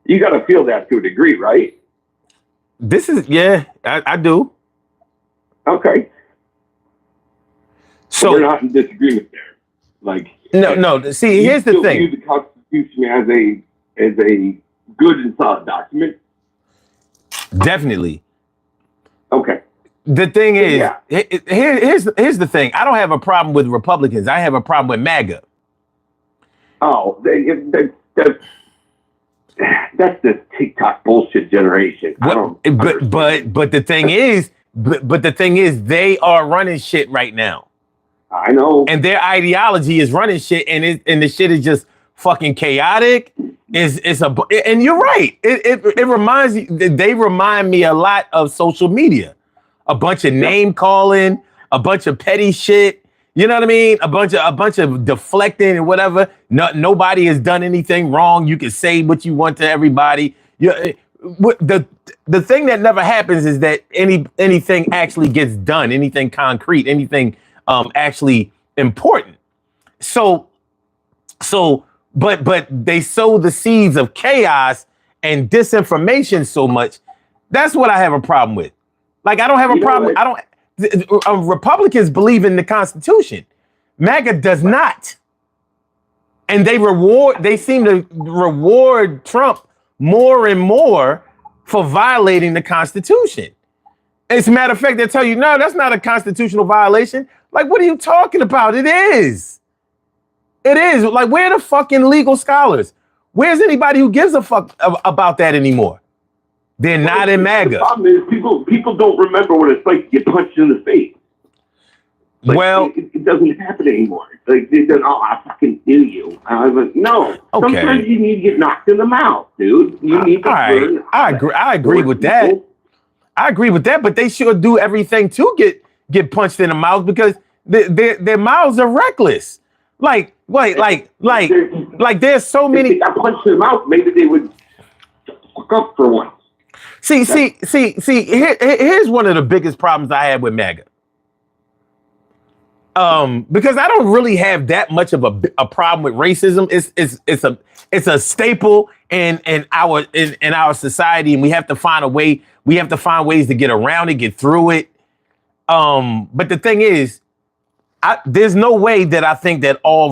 You got to feel that to a degree, right? This is, yeah, I do. Okay. So we're not in disagreement there. Like, no. See, here's the thing. You view the Constitution as a good and solid document. Definitely. Okay. The thing is, here's the thing. I don't have a problem with Republicans. I have a problem with MAGA. Oh, that's the TikTok bullshit generation. But the thing is, they are running shit right now. I know. And their ideology is running shit, and the shit is just fucking chaotic. And you're right. It reminds you. They remind me a lot of social media. A bunch of name calling, a bunch of petty shit. You know what I mean? A bunch of deflecting and whatever. Nobody has done anything wrong. You can say what you want to everybody. The thing that never happens is that anything actually gets done, anything concrete, anything actually important. But they sow the seeds of chaos and disinformation so much. That's what I have a problem with. Like, I don't have a problem. Republicans believe in the Constitution. MAGA does not. And they seem to reward Trump more and more for violating the Constitution. As a matter of fact, they tell you, no, that's not a constitutional violation. Like, what are you talking about? It is. It is. Like, where are the fucking legal scholars? Where's anybody who gives a fuck about that anymore? They're not in MAGA. The problem is people don't remember what it's like to get punched in the face. Like, well, it doesn't happen anymore. Like, they don't, I fucking knew you. I was like, no. Okay. Sometimes you need to get knocked in the mouth, dude. You need to learn. I agree with that. I agree with that, but they should do everything to get punched in the mouth, because their mouths are reckless. Like there's so many. If they got punched in the mouth, maybe they would fuck up for once. See. Here's one of the biggest problems I have with MAGA. Because I don't really have that much of a problem with racism. It's a staple in our society, and we have to find a way. We have to find ways to get around it, get through it. But the thing is, there's no way that I think that all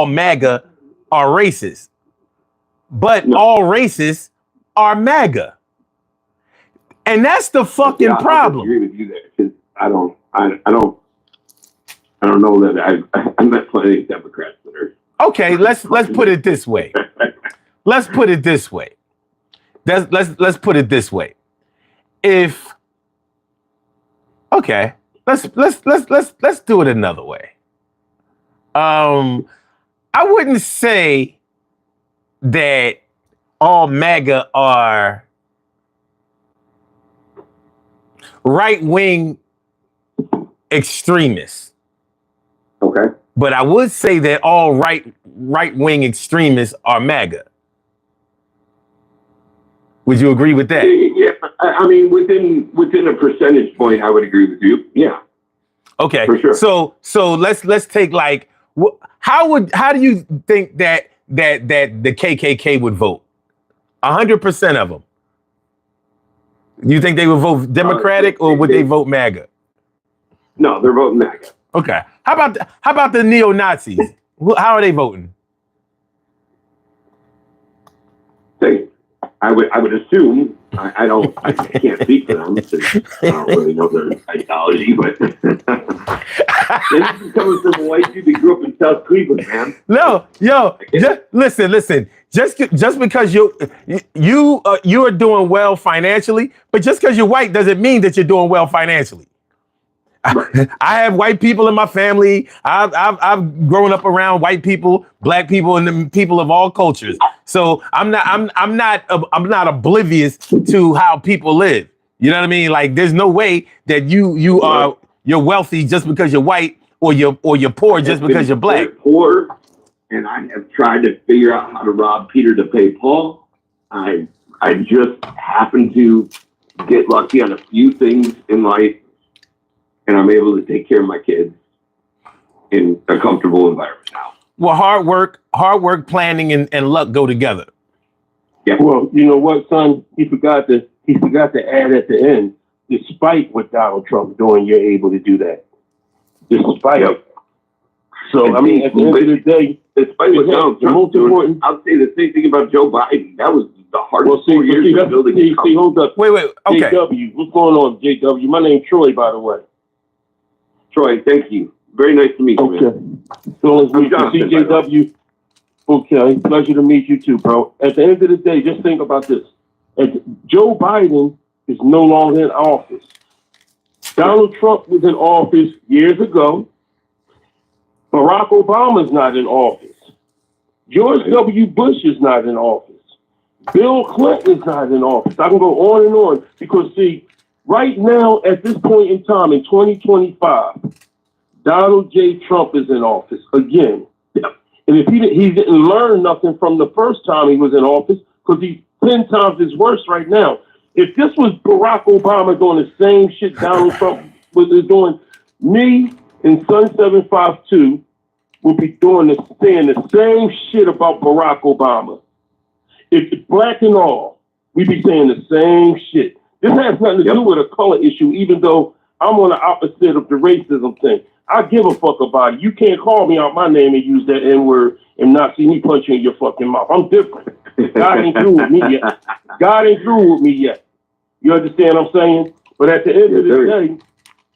MAGA are racist. But all racists are MAGA. And that's the fucking problem. I agree with you there, because I don't know that I met plenty of Democrats that are. Okay, let's put it this way. Let's put it this way. Let's put it this way. Let's do it another way. I wouldn't say that all MAGA are right-wing extremists. Okay. But I would say that all right-wing extremists are MAGA. Would you agree with that? Yeah, I mean, within a percentage point, I would agree with you. Yeah. Okay. For sure. So let's take like, how do you think that the KKK would vote? 100% of them. You think they would vote Democratic or would they vote MAGA? No, they're voting MAGA. Okay. How about the neo-Nazis? How are they voting? I would assume. I can't speak for them. I don't really know their ideology, but this is coming from a white dude that grew up in South Cleveland, man. No, just listen. Just because you are doing well financially, but just because you're white doesn't mean that you're doing well financially. I have white people in my family. I've grown up around white people, black people, and people of all cultures. So I'm not oblivious to how people live. You know what I mean? Like, there's no way that you're wealthy just because you're white, or you're poor just because you're black. Poor, and I have tried to figure out how to rob Peter to pay Paul. I just happen to get lucky on a few things in life, and I'm able to take care of my kids in a comfortable environment now. Well, hard work, planning, and luck go together. Yeah. Well, you know what, son? He forgot to add at the end. Despite what Donald Trump's doing, you're able to do that. Despite. Yep. So I mean, at the end of the day, despite what Donald Trump's doing, I'll say the same thing about Joe Biden. That was the hardest 4 years of building. See, hold up. Wait. Okay. JW, what's going on, JW? My name's Troy, by the way. Troy, thank you. Very nice to meet you, man. So let's meet CJW. Okay, pleasure to meet you too, bro. At the end of the day, just think about this. Joe Biden is no longer in office. Donald Trump was in office years ago. Barack Obama's not in office. George W. Bush is not in office. Bill Clinton's not in office. I can go on and on because, see, right now, at this point in time, in 2025, Donald J. Trump is in office again. And if he didn't learn nothing from the first time he was in office, because he's 10 times as worse right now. If this was Barack Obama doing the same shit Donald Trump was doing, me and Sun 752 would be saying the same shit about Barack Obama. If it's black and all, we'd be saying the same shit. This has nothing to do with a color issue, even though I'm on the opposite of the racism thing. I give a fuck about it. You can't call me out my name and use that N-word and not see me punch you in your fucking mouth. I'm different. God ain't through with me yet. God ain't through with me yet. You understand what I'm saying? But at the end of the day,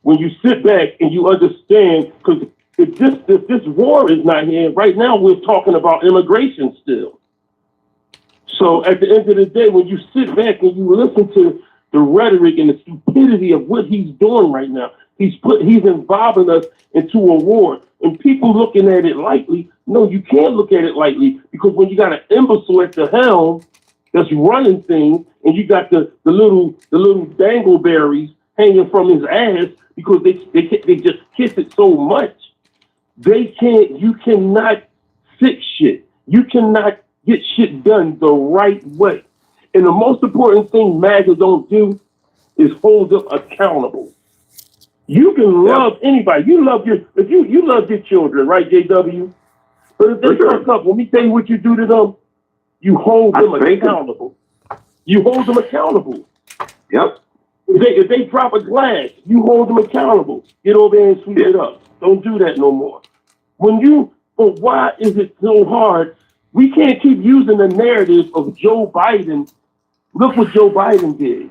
when you sit back and you understand, because if this war is not here, right now we're talking about immigration still. So at the end of the day, when you sit back and you listen to the rhetoric and the stupidity of what he's doing right now, he's involving us into a war, and people looking at it lightly. No, you can't look at it lightly, because when you got an imbecile at the helm that's running things, and you got the little dangleberries hanging from his ass because they just kiss it so much, you cannot fix shit. You cannot get shit done the right way. And the most important thing MAGA don't do is hold them accountable. You can love anybody. You love your children, right, JW? But if they fuck up, let me tell you what you do to them. You hold them accountable. You hold them accountable. Yep. If they drop a glass, you hold them accountable. Get over there and sweep it up. Don't do that no more. But why is it so hard? We can't keep using the narrative of Joe Biden. Look what Joe Biden did.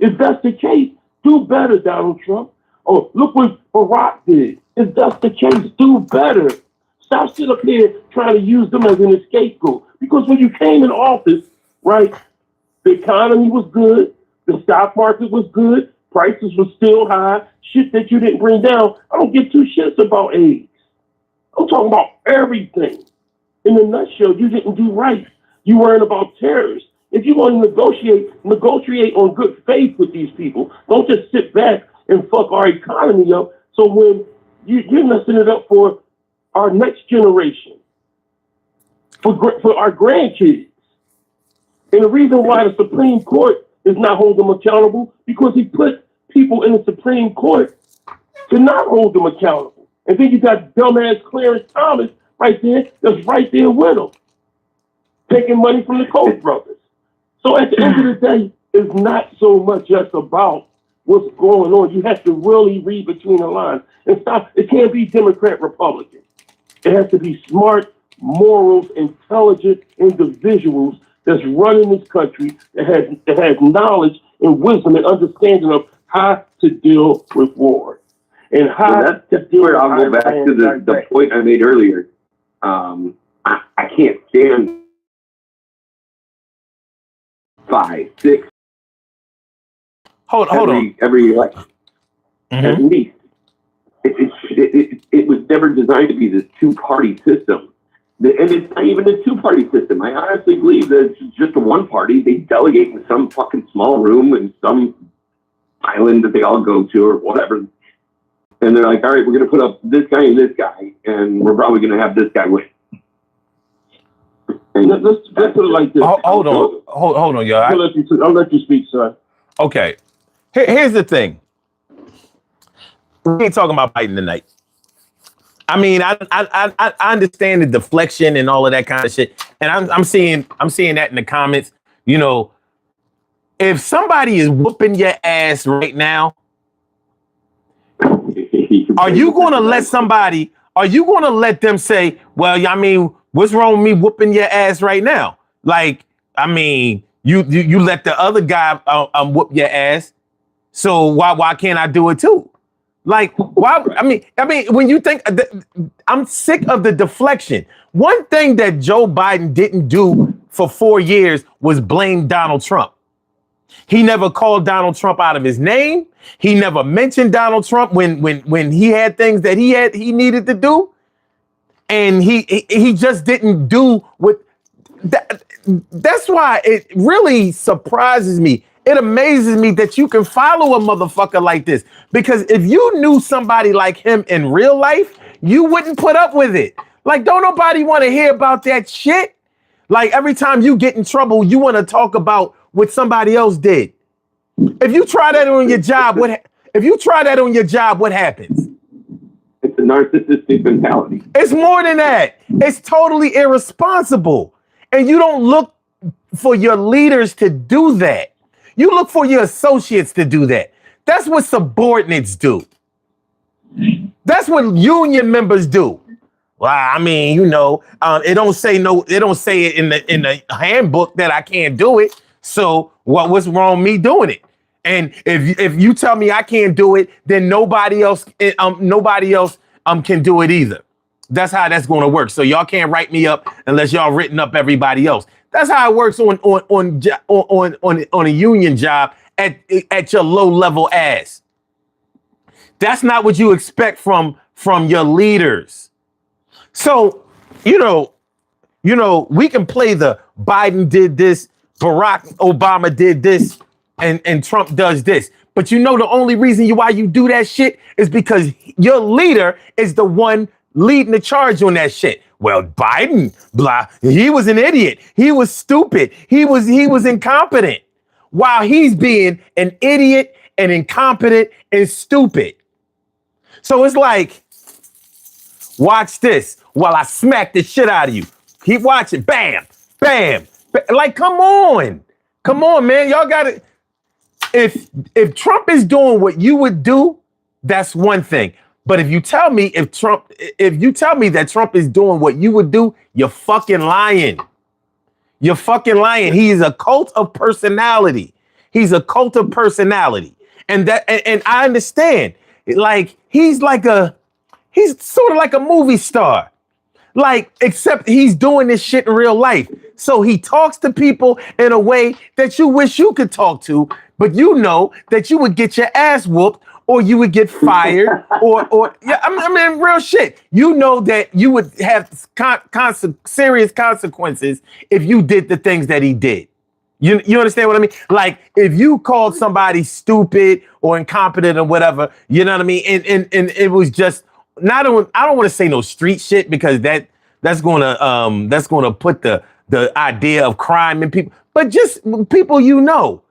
If that's the case, do better, Donald Trump. Oh, look what Barack did. If that's the case, do better. Stop sitting up here trying to use them as an scapegoat. Because when you came in office, right, the economy was good, the stock market was good, prices were still high, shit that you didn't bring down. I don't give two shits about AIDS. I'm talking about everything. In a nutshell, you didn't do right. You worrying about terrorists. If you want to negotiate on good faith with these people. Don't just sit back and fuck our economy up. So when you're messing it up for our next generation, for our grandkids. And the reason why the Supreme Court is not holding them accountable, because he put people in the Supreme Court to not hold them accountable. And then you got dumbass Clarence Thomas right there, that's right there with him, taking money from the Koch brothers. So at the end of the day, it's not so much just about what's going on. You have to really read between the lines and stop. It can't be Democrat, Republican. It has to be smart, morals, intelligent individuals that's running this country that has knowledge and wisdom and understanding of how to deal with war and how to deal with. I'll go back to the point I made earlier. I can't stand 5, 6. Hold on. Every election. At least. It was never designed to be this two-party system. And it's not even a two-party system. I honestly believe that it's just a one party. They delegate in some fucking small room in some island that they all go to or whatever. And they're like, all right, we're going to put up this guy and this guy, and we're probably going to have this guy win. And let's put it like this. Hold on, y'all. I'll let you speak, son. Okay. Here's the thing. We ain't talking about Biden tonight. I mean, I understand the deflection and all of that kind of shit, and I'm seeing that in the comments. You know, if somebody is whooping your ass right now, are you going to let somebody? Are you going to let them say, "Well, I mean, what's wrong with me whooping your ass right now?" Like, I mean, you let the other guy whoop your ass, so why can't I do it too? Like, why? I mean, when you think, I'm sick of the deflection. One thing that Joe Biden didn't do for 4 years was blame Donald Trump. He never called Donald Trump out of his name. He never mentioned Donald Trump when he had things that he needed to do, and he just didn't do what. That's why it really surprises me. It amazes me that you can follow a motherfucker like this, because if you knew somebody like him in real life, you wouldn't put up with it. Like, don't nobody want to hear about that shit. Like, every time you get in trouble, you want to talk about what somebody else did. If you try that on your job, what happens? It's a narcissistic mentality. It's more than that. It's totally irresponsible. And you don't look for your leaders to do that. You look for your associates to do that. That's what subordinates do. That's what union members do. Well, I mean, you know, it don't say it in the handbook that I can't do it. So what's wrong with me doing it? And if you tell me I can't do it, then nobody else can do it either. That's how that's going to work. So y'all can't write me up unless y'all written up everybody else. That's how it works on a union job at your low level ass. That's not what you expect from your leaders. So, you know, we can play the Biden did this, Barack Obama did this, and Trump does this. But you know the only reason why you do that shit is because your leader is the one leading the charge on that shit. Well, Biden, blah, he was an idiot. He was stupid. He was incompetent. While he's being an idiot and incompetent and stupid. So it's like, watch this while I smack the shit out of you. Keep watching. Bam, bam. Like, come on, man. Y'all got it. If Trump is doing what you would do, that's one thing. But if you tell me that Trump is doing what you would do, you're fucking lying. You're fucking lying. He is a cult of personality. He's a cult of personality. And I understand. Like, he's sort of like a movie star. Like, except he's doing this shit in real life. So he talks to people in a way that you wish you could talk to, but you know that you would get your ass whooped or you would get fired or yeah, I mean, real shit. You know that you would have serious consequences if you did the things that he did. You understand what I mean? Like, if you called somebody stupid or incompetent or whatever, you know what I mean? And it was just, I don't want to say no street shit because that's gonna put the idea of crime in people, but just people you know.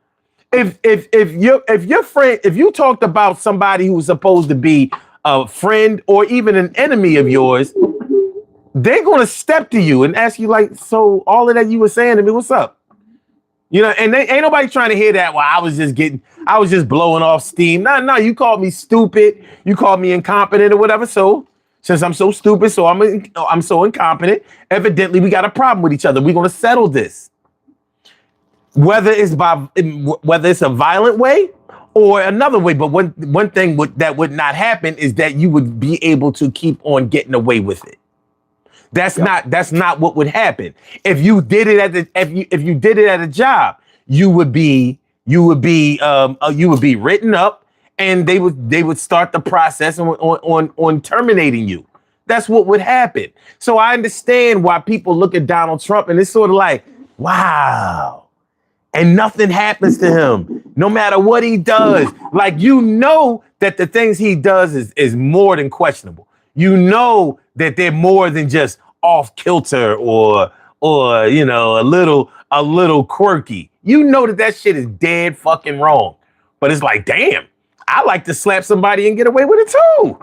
If your friend, if you talked about somebody who was supposed to be a friend or even an enemy of yours, they're gonna step to you and ask you like, so all of that you were saying to me, what's up? You know, and ain't nobody trying to hear that. Well, I was just blowing off steam. No, you called me stupid. You called me incompetent or whatever. So since I'm so stupid, so I'm so incompetent, evidently we got a problem with each other. We're going to settle this. Whether it's a violent way or another way. But one thing that would not happen is that you would be able to keep on getting away with it. That's not what would happen. If you did it if you did it at a job, you would be written up, and they would start the process on terminating you. That's what would happen. So I understand why people look at Donald Trump and it's sort of like, wow, and nothing happens to him, no matter what he does. Like, you know that the things he does is more than questionable. You know that they're more than just off kilter or you know, a little quirky. You know that shit is dead fucking wrong. But it's like, damn, I like to slap somebody and get away with it too.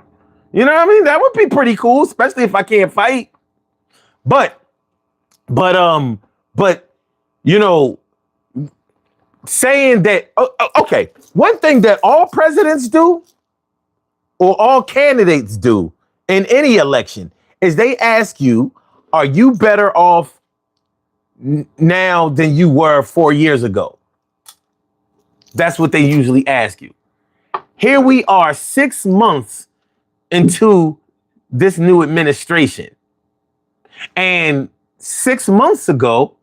You know what I mean? That would be pretty cool, especially if I can't fight. But you know, saying that, okay, one thing that all presidents do or all candidates do in any election is they ask you, are you better off now than you were 4 years ago? That's what they usually ask you. Here we are 6 months into this new administration. And 6 months ago,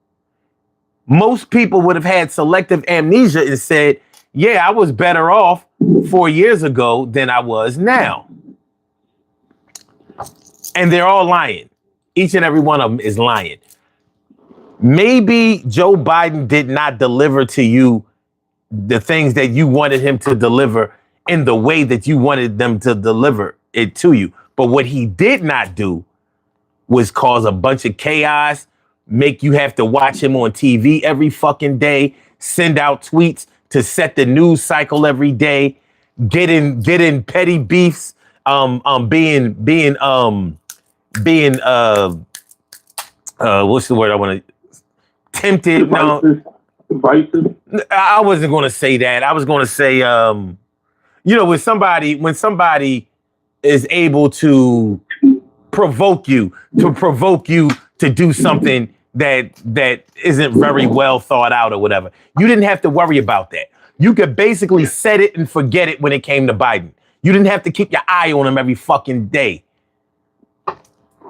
most people would have had selective amnesia and said, yeah, I was better off 4 years ago than I was now. And they're all lying. Each and every one of them is lying. Maybe Joe Biden did not deliver to you the things that you wanted him to deliver in the way that you wanted them to deliver it to you. But what he did not do was cause a bunch of chaos, make you have to watch him on TV every fucking day, send out tweets to set the news cycle every day, get in petty beefs, being what's the word I want to tempted. Divisive. I wasn't going to say that. I was going to say, you know, when somebody is able to provoke you to do something that isn't very well thought out or whatever, you didn't have to worry about that. You could basically set it and forget it when it came to Biden. You didn't have to keep your eye on him every fucking day.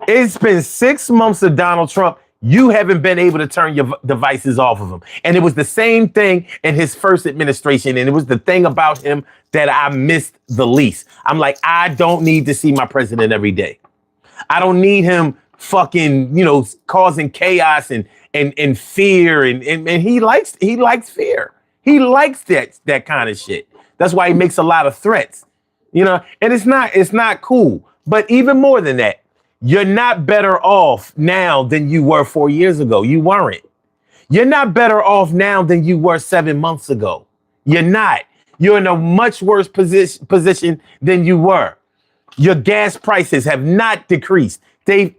It's been 6 months of Donald Trump. You haven't been able to turn your devices off of him. And it was the same thing in his first administration. And it was the thing about him that I missed the least. I'm like, I don't need to see my president every day. I don't need him fucking, you know, causing chaos and fear. And he likes fear. He likes that kind of shit. That's why he makes a lot of threats, you know, and it's not cool. But even more than that, you're not better off now than you were 4 years ago. You weren't. You're not better off now than you were 7 months ago. You're not. You're in a much worse position than you were. Your gas prices have not decreased. They've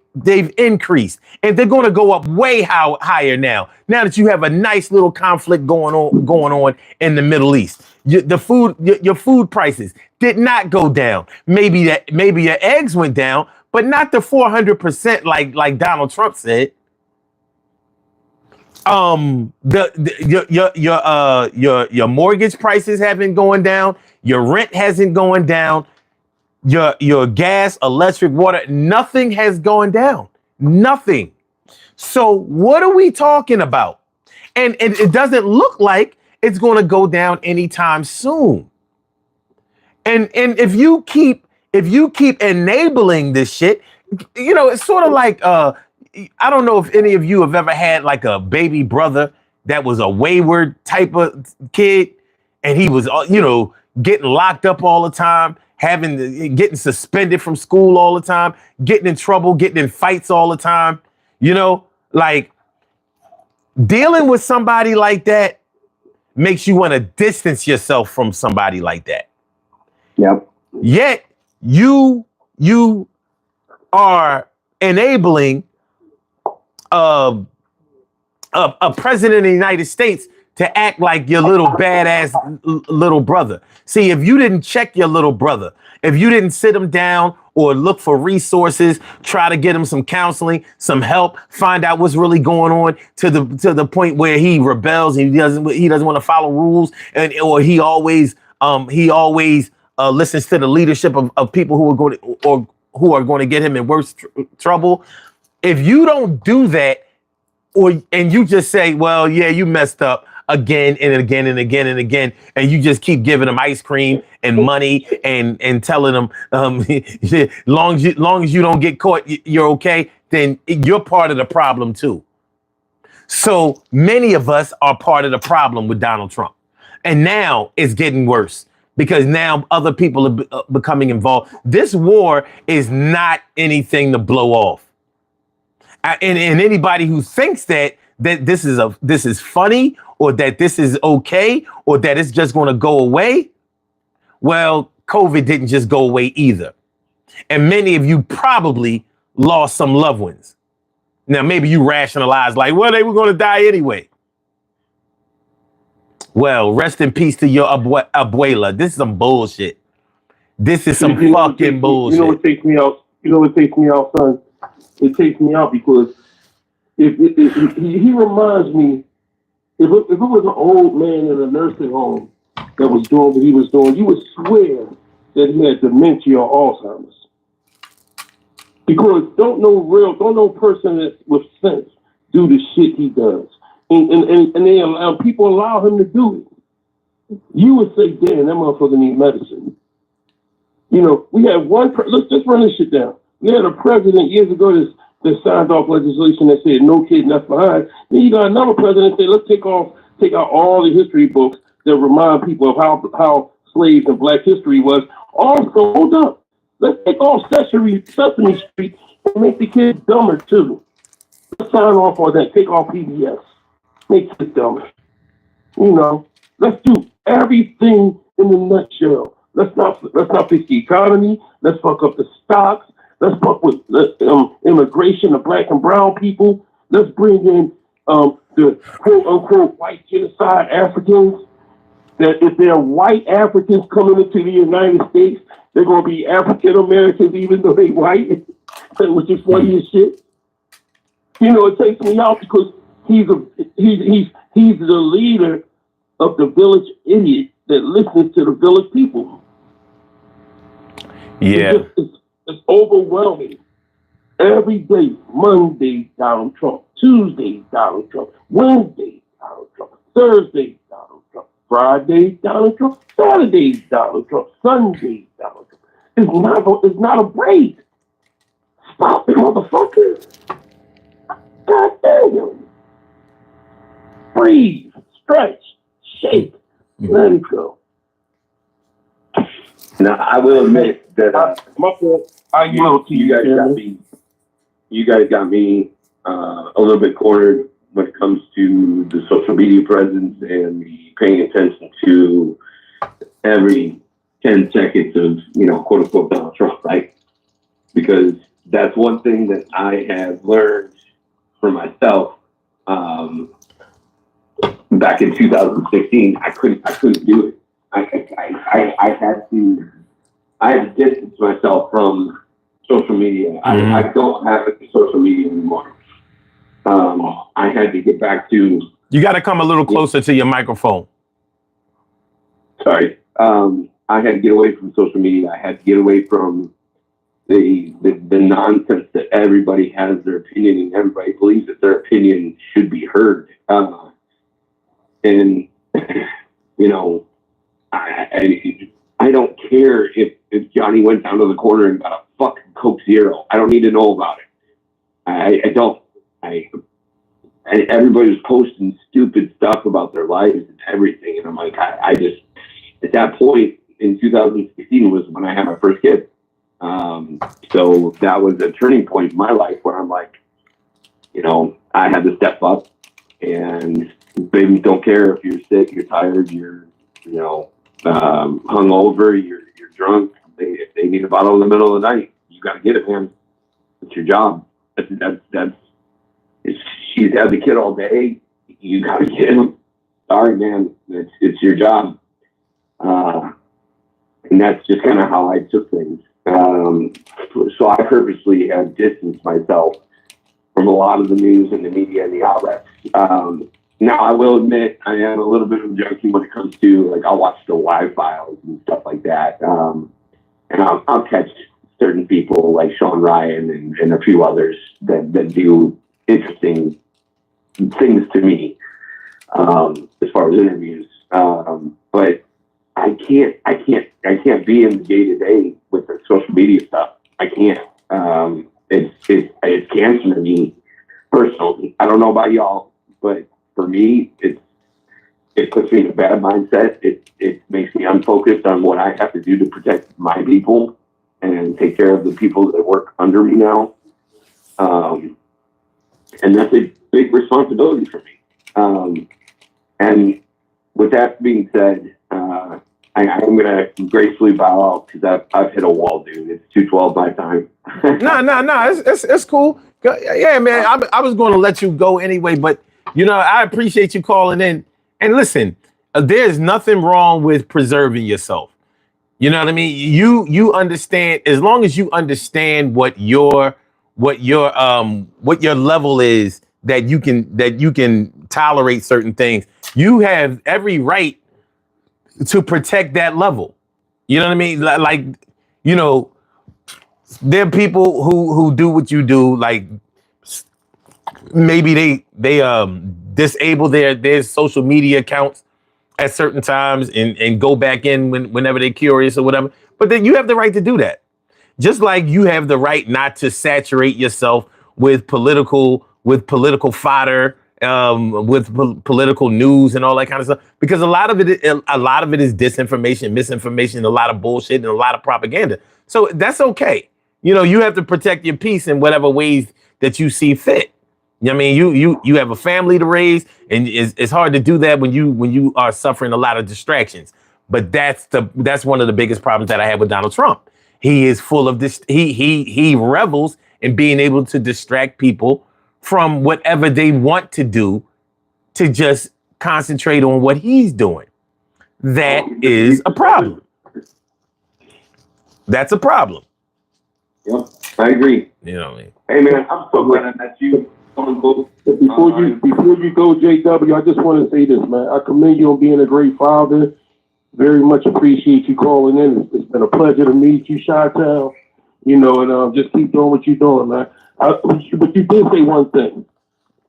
increased, and they're going to go up way higher now. Now that you have a nice little conflict going on in the Middle East, your food prices did not go down. Maybe your eggs went down, but not the 400% like Donald Trump said. Your mortgage prices have been going down. Your rent hasn't going down. Your gas, electric, water, nothing has gone down. Nothing. So what are we talking about? And it doesn't look like it's going to go down anytime soon. And if you keep enabling this shit, it's sort of like I don't know if any of you have ever had like a baby brother that was a wayward type of kid, and he was getting locked up all the time, getting suspended from school all the time, getting in trouble, getting in fights all the time. Like dealing with somebody like that makes you want to distance yourself from somebody like that. Yep. Yet you are enabling a president of the United States to act like your little badass little brother. See, if you didn't check your little brother, if you didn't sit him down or look for resources, try to get him some counseling, some help, find out what's really going on to the point where he rebels and he doesn't want to follow rules, or he always listens to the leadership of people who are going to get him in worse trouble. If you don't do that, and you just say, well, yeah, you messed up again and again and again and again, and you just keep giving them ice cream and money and telling them, long as you don't get caught, you're okay, then you're part of the problem too. So many of us are part of the problem with Donald Trump. And now it's getting worse because now other people are becoming involved. This war is not anything to blow off. And anybody who thinks that this is funny or that this is okay or that it's just going to go away, well, COVID didn't just go away either. And many of you probably lost some loved ones. Now, maybe you rationalize like, well, they were going to die anyway. Well, rest in peace to your abuela. This is some bullshit. This is some fucking bullshit. You know what takes me out, son? It takes me out because if he reminds me, if it was an old man in a nursing home that was doing what he was doing, you would swear that he had dementia or Alzheimer's. Because don't no person that's with sense do the shit he does. And people allow him to do it. You would say, damn, that motherfucker need medicine. We had let's just run this shit down. We had a president years ago that signed off legislation that said no kid left behind. Then you got another president that said, let's take out all the history books that remind people of how slaves and black history was. Also, hold up. Let's take off Sesame Street and make the kids dumber too. Let's sign off on that. Take off PBS. Make kids dumber. Let's do everything in a nutshell. Let's not fix the economy. Let's fuck up the stocks. Let's fuck with immigration of black and brown people. Let's bring in the quote-unquote white genocide Africans. That if they're white Africans coming into the United States, they're going to be African Americans even though they white, which is funny as shit. It takes me out because he's the leader of the village idiot that listens to the village people. Yeah. It's overwhelming. Every day, Monday, Donald Trump. Tuesday, Donald Trump. Wednesday, Donald Trump. Thursday, Donald Trump. Friday, Donald Trump. Saturday, Donald Trump. Sunday, Donald Trump. It's not a break. Stop it, motherfucker. God damn. Breathe, stretch, shake, let it go. Now, I will admit that you guys got me a little bit cornered when it comes to the social media presence and the paying attention to every 10 seconds of, quote unquote, Donald Trump, right? Because that's one thing that I have learned for myself. Back in 2016, I couldn't do it. I had to distance myself from social media. I don't have social media anymore. I had to get back to. You got to come a little closer to your microphone. Sorry. I had to get away from social media. I had to get away from the nonsense that everybody has their opinion and everybody believes that their opinion should be heard. And you know, I don't care if Johnny went down to the corner and got a fucking Coke Zero. I don't need to know about it. I don't. Everybody's posting stupid stuff about their lives and everything, and I'm like, I just at that point in 2016 was when I had my first kid. So that was a turning point in my life where I'm like, you know, I had to step up, and babies don't care if you're sick, you're tired, you're, you know, hungover, you're drunk. If they need a bottle in the middle of the night, you got to get it, man. It's your job. She's had the kid all day. You got to get him. Sorry, man. It's your job. And that's just kind of how I took things. So I purposely have distanced myself from a lot of the news and the media and the outlets. Now, I will admit I am a little bit of a junkie when it comes to, like, I'll watch the live files and stuff like that. And I'll catch certain people like Sean Ryan and a few others that do interesting things to me as far as interviews. But I can't be in the day to day with the social media stuff. I can't. It's cancer to me personally. I don't know about y'all, but for me, it puts me in a bad mindset. It makes me unfocused on what I have to do to protect my people and take care of the people that work under me now. And that's a big responsibility for me. And with that being said, I'm going to gracefully bow out because I've hit a wall, dude. It's 2:12 my time. No. It's cool. Yeah, man. I was going to let you go anyway, but you know, I appreciate you calling in. And listen, there's nothing wrong with preserving yourself. You know what I mean? You understand, as long as you understand what your level is, that you can tolerate certain things. You have every right to protect that level. You know what I mean? Like, you know, there are people who do what you do, like maybe they disable their social media accounts at certain times and go back in whenever they're curious or whatever. But then you have the right to do that. Just like you have the right not to saturate yourself with political fodder, with political news and all that kind of stuff, because a lot of it is disinformation, misinformation, a lot of bullshit and a lot of propaganda. So that's okay. You know, you have to protect your peace in whatever ways that you see fit. I mean, you have a family to raise, and it's hard to do that when you are suffering a lot of distractions. But that's one of the biggest problems that I have with Donald Trump. He is full of this. He revels in being able to distract people from whatever they want to do to just concentrate on what he's doing. That is a problem. That's a problem. Yep, I agree. You know what I mean? Hey, man, I'm so glad I met you. Before you go, JW, I just want to say this, man. I commend you on being a great father. Very much appreciate you calling in. It's been a pleasure to meet you, Chi-Town. You know, and just keep doing what you're doing, man. But you did say one thing.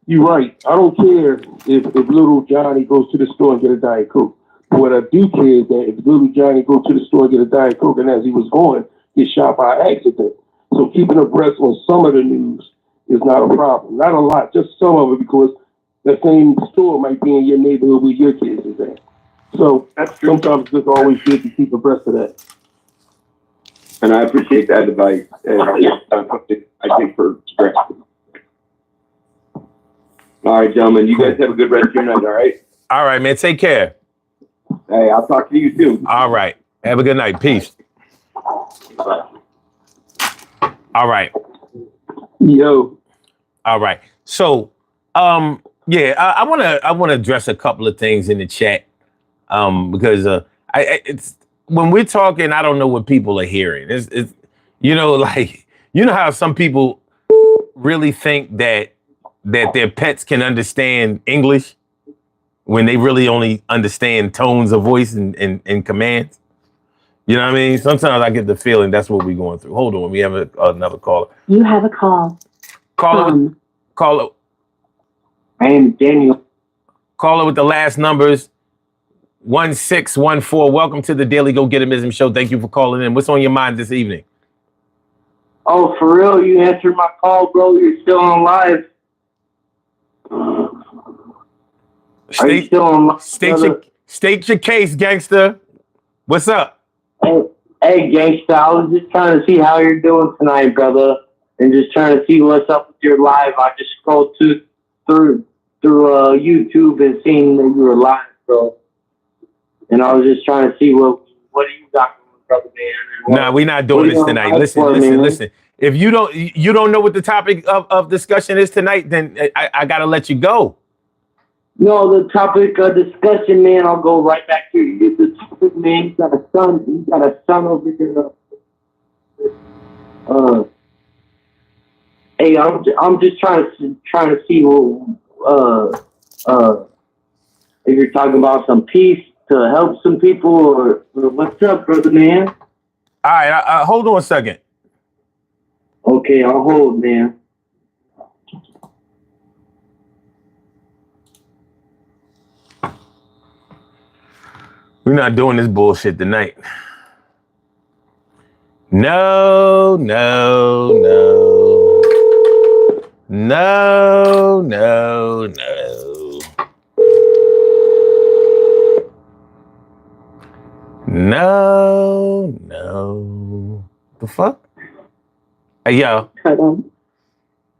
You're right. I don't care if little Johnny goes to the store and get a Diet Coke. But what I do care is that if little Johnny goes to the store and get a Diet Coke, and as he was going, get shot by accident. So keeping abreast on some of the news is not a problem. Not a lot, just some of it, because the same store might be in your neighborhood where your kids is at. So that's sometimes it's just always good to keep abreast of that. And I appreciate that advice. And I take for granted. All right, gentlemen, you guys have a good rest of your night, all right? All right, man. Take care. Hey, I'll talk to you soon. All right. Have a good night. Peace. Bye. All right. Yo. All right. So, yeah, I want to address a couple of things in the chat, because it's when we're talking, I don't know what people are hearing. It's you know, like, you know how some people really think that that their pets can understand English when they really only understand tones of voice and commands. You know what I mean? Sometimes I get the feeling that's what we're going through. Hold on, we have another caller. You have a call. Caller. I am Daniel. Caller with the last numbers 1614. Welcome to the Daily Go Getimism Show. Thank you for calling in. What's on your mind this evening? Oh, for real? You answered my call, bro. You're still on live. Are you still on live? State your case, gangster. What's up? Hey, gangsta. I was just trying to see how you're doing tonight, brother, and just trying to see what's up with your live. I just scrolled through YouTube and seen that you were live, bro. And I was just trying to see what do you got going, brother, man? Nah, we're not doing this tonight. Listen. If you don't know what the topic of discussion is tonight, then I gotta let you go. No, the topic of discussion, man. I'll go right back to you. The topic, man. You got a son. You got a son over there. Hey, I'm just trying to see if you're talking about some peace to help some people or what's up, brother, man. All right, hold on a second. Okay, I'll hold, man. We're not doing this bullshit tonight. No. The fuck? Hey, yo.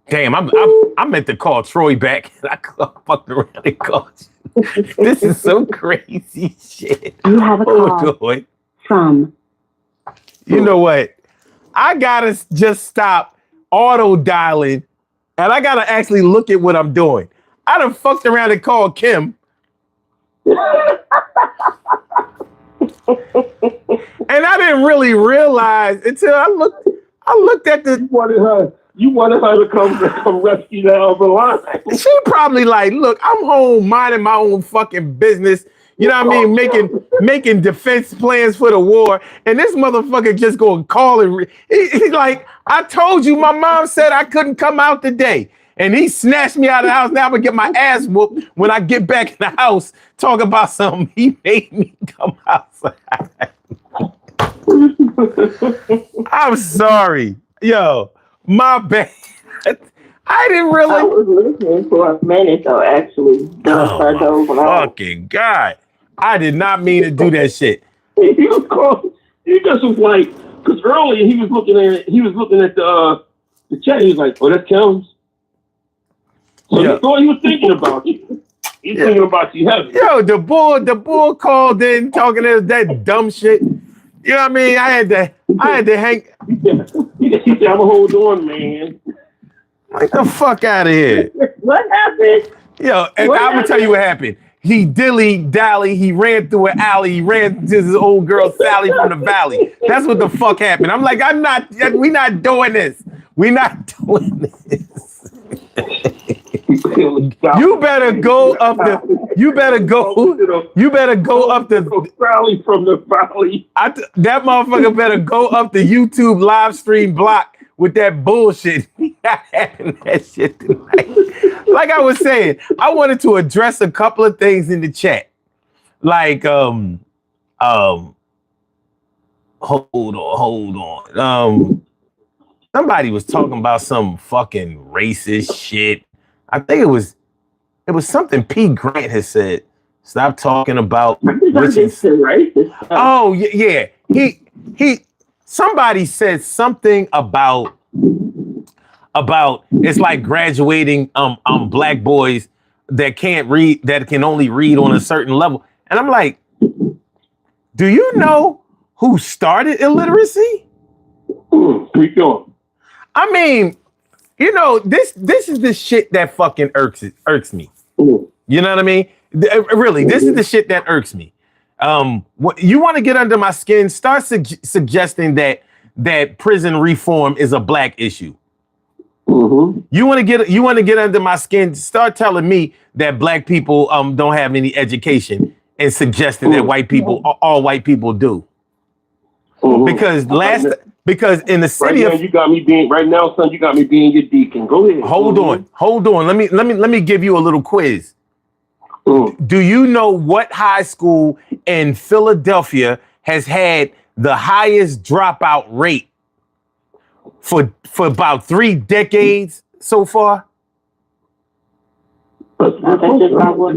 Damn, I meant to call Troy back. I fucked around and called you. This is so crazy shit. You have a call from. You know what? I gotta just stop auto dialing, and I gotta actually look at what I'm doing. I done fucked around and called Kim. And I didn't really realize until I looked at the. You wanted her to come rescue that other line. She probably like, look, I'm home minding my own fucking business. You know what I mean? Making defense plans for the war. And this motherfucker just gonna call and he's like, I told you my mom said I couldn't come out today. And he snatched me out of the house. Now I'm gonna get my ass whooped when I get back in the house. Talk about something. He made me come outside. I'm sorry. Yo, my bad. I didn't really. I was listening for a minute, though, actually. Oh, my fucking God. I did not mean to do that shit. He was called. He just was like, because earlier he was looking at the chat. He was like, "Oh, that's Kelly's." So he thought he was thinking about you. He's thinking about you heavy. Yo, the bull called in talking that dumb shit. You know what I mean? I had to hang. He said, "I'm gonna hold on, man." Get the fuck out of here. What happened? Yo, and I'm gonna tell you what happened. He dilly-dally, he ran through an alley, he ran to his old girl Sally from the valley. That's what the fuck happened. I'm like, we not doing this. We not doing this. You better go up the Sally from the valley. That motherfucker better go up the YouTube live stream block with that bullshit. We not having that shit tonight. Like I was saying, I wanted to address a couple of things in the chat. Like, hold on. Somebody was talking about some fucking racist shit. I think it was something P. Grant has said. Stop talking about racist. Oh yeah. Somebody said something about it's like graduating black boys that can't read, that can only read on a certain level. And I'm like, do you know who started illiteracy? Keep going. I mean, you know, this is the shit that fucking irks me. You know what I mean? Really, this is the shit that irks me. You want to get under my skin? Start suggesting that prison reform is a black issue. Mm-hmm. You want to get under my skin? Start telling me that black people don't have any education and suggesting that all white people do. Mm-hmm. Because in the city son, you got me being your deacon. Go ahead. Hold on. Let me give you a little quiz. Do you know what high school in Philadelphia has had the highest dropout rate for about 3 decades so far? That's just about what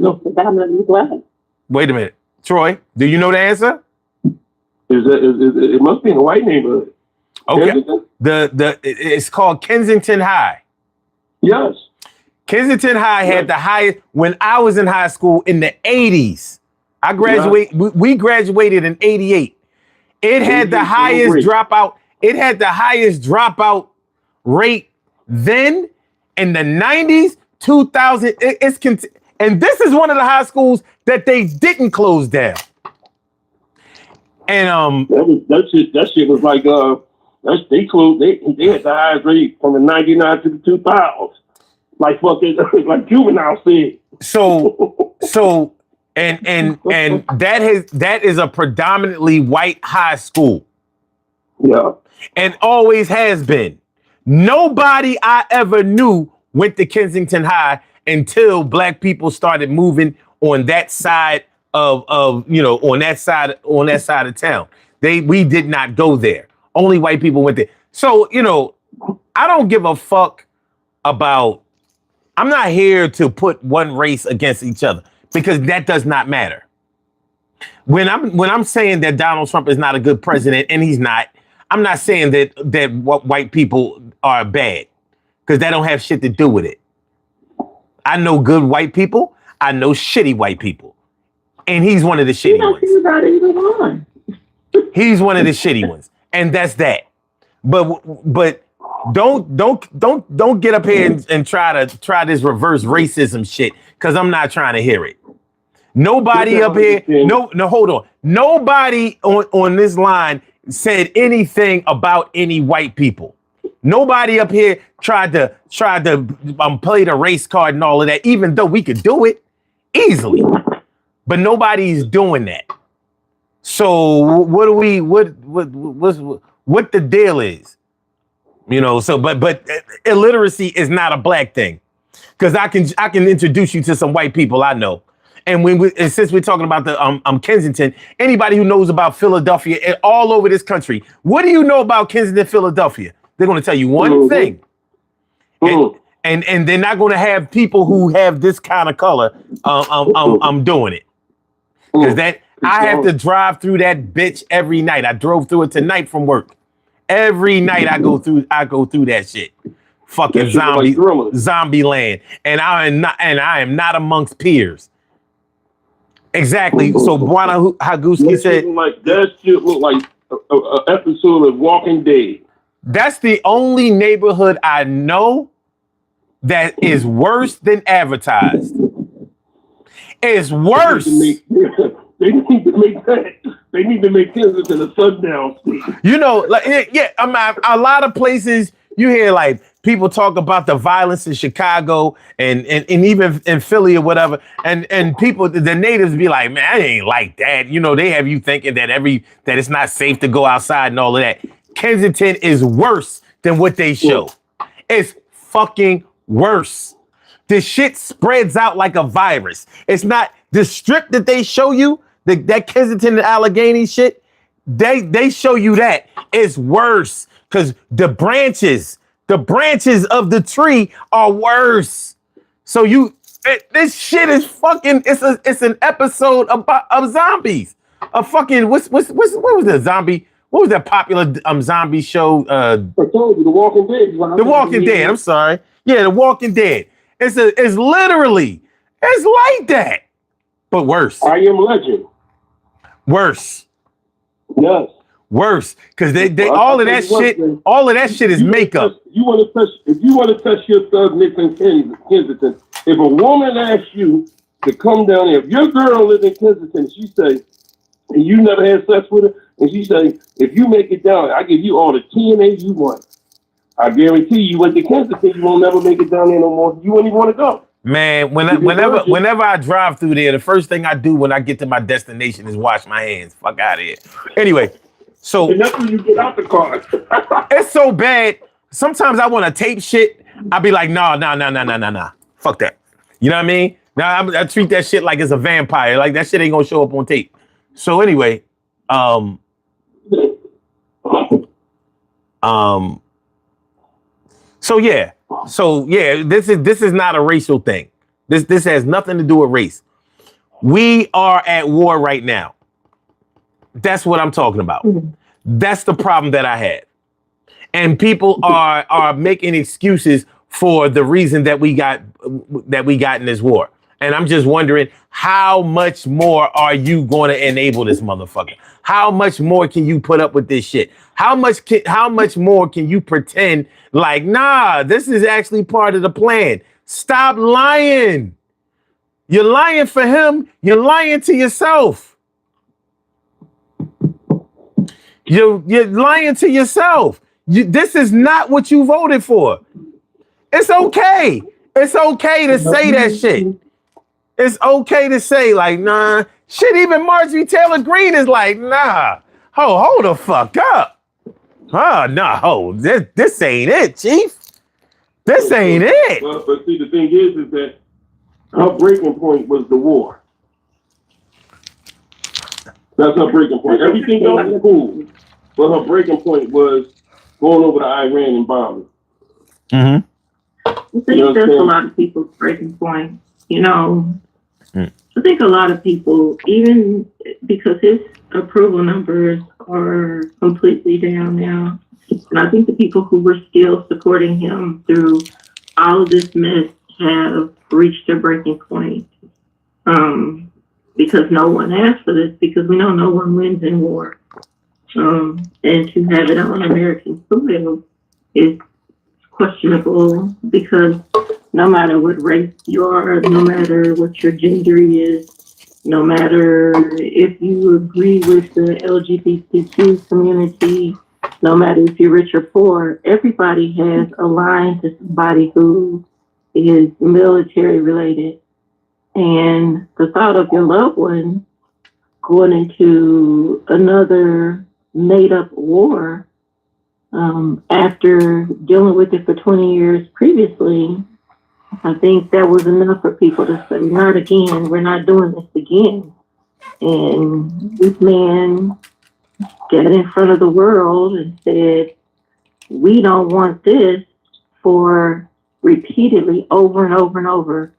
Wait a minute, Troy. Do you know the answer? It must be in a white neighborhood. Okay. It's called Kensington High. Yes. Kensington High had the highest when I was in high school in the 80s. I graduated. Yeah. We graduated in 88. It had the highest dropout. It had the highest dropout rate then in the 90s, 2000. And this is one of the high schools that they didn't close down. And that shit was like they closed. They had the highest rate from the 99 to the 2000s. Like fucking like Juvenile said. So and that is a predominantly white high school. Yeah. And always has been. Nobody I ever knew went to Kensington High until black people started moving on that side of on that side of town. We did not go there. Only white people went there. So, I don't give a fuck about. I'm not here to put one race against each other because that does not matter. When I'm saying that Donald Trump is not a good president, and he's not, I'm not saying that white people are bad because that don't have shit to do with it. I know good white people. I know shitty white people, and he's one of the shitty ones. He's one of the shitty ones, and that's that. But don't get up here and try this reverse racism shit because I'm not trying to hear it. Nobody up here, hold on. Nobody on this line said anything about any white people. Nobody up here tried to play the race card and all of that, even though we could do it easily. But nobody's doing that. So what the deal is? But illiteracy is not a black thing, because I can introduce you to some white people I know, and since we're talking about the Kensington, anybody who knows about Philadelphia and all over this country, what do you know about Kensington, Philadelphia? They're going to tell you one thing, and they're not going to have people who have this kind of color doing it, because I have to drive through that bitch every night. I drove through it tonight from work. Every night I go through that shit. Fucking zombie land. And I am not amongst peers. Exactly. So Bwana Haguski said that shit look like an episode of Walking Dead. That's the only neighborhood I know that is worse than advertised. It's worse. They need to make that. They need to make Kensington a sundown state. A lot of places you hear like people talk about the violence in Chicago and even in Philly or whatever, and people, the natives be like, man, I ain't like that. They have you thinking that it's not safe to go outside and all of that. Kensington is worse than what they show. It's fucking worse. This shit spreads out like a virus. It's not the strip that they show you. That Kensington and Allegheny shit, they show you that it's worse because the branches of the tree are worse. So this shit is fucking. It's an episode of zombies. A fucking what was the zombie? What was that popular zombie show? I told you, The Walking Dead. The Walking Dead. I'm sorry. Yeah, The Walking Dead. It's literally like that, but worse. I Am Legend. Worse. Yes. Worse, because they all of that shit is makeup. If you want to test your thugness in Kensington, if a woman asks you to come down here, if your girl lives in Kensington, she say, and you never had sex with her, and she say, if you make it down, I give you all the TNA you want. I guarantee you went to Kansas City, you won't never make it down there no more. You wouldn't even want to go. Man, whenever I drive through there, the first thing I do when I get to my destination is wash my hands. Fuck out of here. Anyway, so And that's when you get out the car. it's so bad. Sometimes I want to tape shit. I be like, nah. Fuck that. You know what I mean? Now I treat that shit like it's a vampire. Like that shit ain't gonna show up on tape. So anyway, So yeah, this is not a racial thing. This has nothing to do with race. We are at war right now. That's what I'm talking about. That's the problem that I had. And people are making excuses for the reason that we got in this war. And I'm just wondering, how much more are you going to enable this motherfucker? How much more can you put up with this shit? How much more can you pretend like, nah, this is actually part of the plan? Stop lying. You're lying for him. You're lying to yourself. You're lying to yourself. This is not what you voted for. It's okay. It's okay to say that shit. It's okay to say, like, nah. Shit, even Marjorie Taylor Greene is like, nah. Hold the fuck up. No. This ain't it, Chief. This ain't it. But see, the thing is that her breaking point was the war. That's her breaking point. Everything else is cool. But her breaking point was going over to Iran and bombing. Mm-hmm. I think that's a lot of people's breaking point. You know, I think a lot of people, even because his approval numbers are completely down now, and I think the people who were still supporting him through all of this mess have reached their breaking point. Because no one asked for this, because we know no one wins in war. And to have it on American soil is questionable, because no matter what race you are, no matter what your gender is, no matter if you agree with the LGBTQ community, no matter if you're rich or poor, everybody has a line to somebody who is military related. And the thought of your loved one going into another made up war after dealing with it for 20 years previously, I think that was enough for people to say, not again, we're not doing this again. And this man got in front of the world and said, we don't want this, for repeatedly over and over and over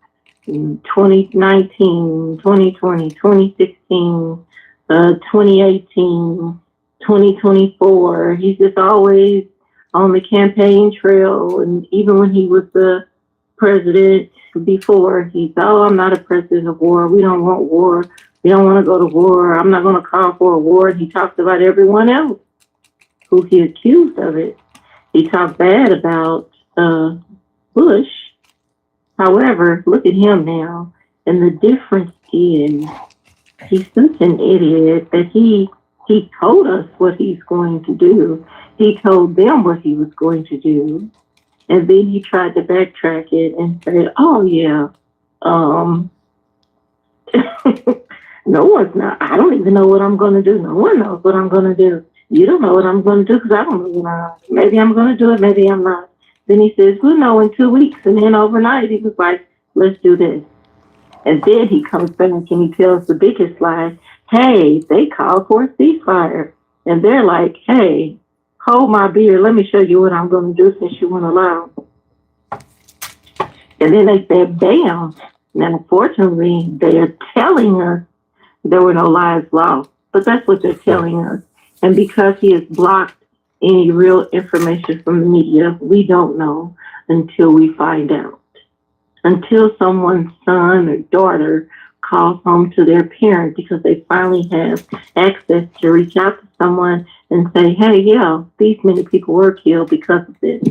in 2019, 2020, 2016, 2018, 2024. He's just always on the campaign trail. And even when he was the president before, he's, I'm not a president of war. We don't want war. We don't want to go to war. I'm not going to call for a war. And he talks about everyone else who he accused of it. He talked bad about Bush. However, look at him now. And the difference is, he's such an idiot that he told us what he's going to do. He told them what he was going to do. And then he tried to backtrack it and say, oh, yeah, no one's not. I don't even know what I'm going to do. No one knows what I'm going to do. You don't know what I'm going to do, because I don't know what I'm. Maybe I'm going to do it. Maybe I'm not. Then he says, we'll know in 2 weeks. And then overnight, he was like, let's do this. And then he comes back and he tells the biggest lie. Hey, they called for a ceasefire. And they're like, hey, hold my beer. Let me show you what I'm going to do since you won't allow. And then they said, bam. Now, unfortunately, they're telling us there were no lives lost. But that's what they're telling us. And because he has blocked any real information from the media, we don't know until we find out. Until someone's son or daughter calls home to their parent because they finally have access to reach out to someone and say, hey, yeah, these many people were killed because of this.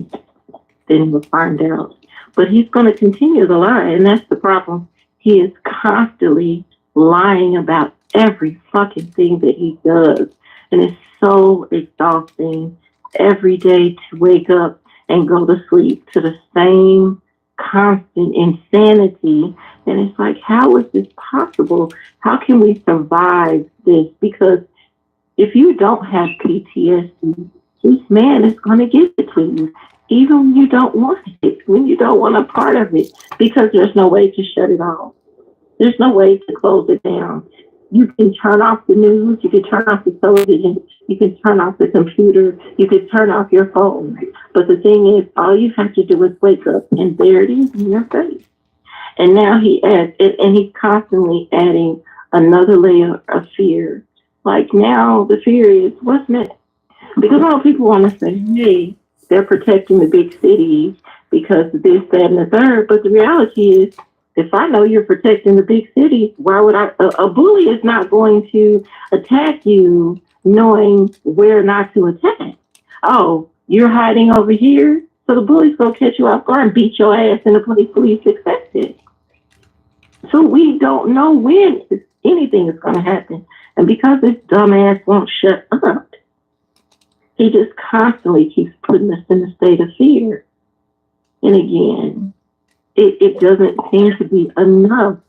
Then we'll find out. But he's going to continue to lie, and that's the problem. He is constantly lying about every fucking thing that he does. And it's so exhausting every day to wake up and go to sleep to the same constant insanity. And it's like, how is this possible? How can we survive this? Because if you don't have PTSD, this man is going to give it to you, even when you don't want it, when you don't want a part of it, because there's no way to shut it off. There's no way to close it down. You can turn off the news, you can turn off the television, you can turn off the computer, you can turn off your phone. But the thing is, all you have to do is wake up, and there it is in your face. And now he adds, and he's constantly adding another layer of fear. Like now, the fear is what's next? Because all people want to say, hey, they're protecting the big cities because of this, that, and the third. But the reality is, if I know you're protecting the big cities, why would I? A bully is not going to attack you knowing where not to attack. Oh, you're hiding over here, so the bully's going to catch you off guard and beat your ass, and the police expect it. So we don't know when anything is going to happen. And because this dumbass won't shut up, he just constantly keeps putting us in a state of fear. And again, it doesn't seem to be enough.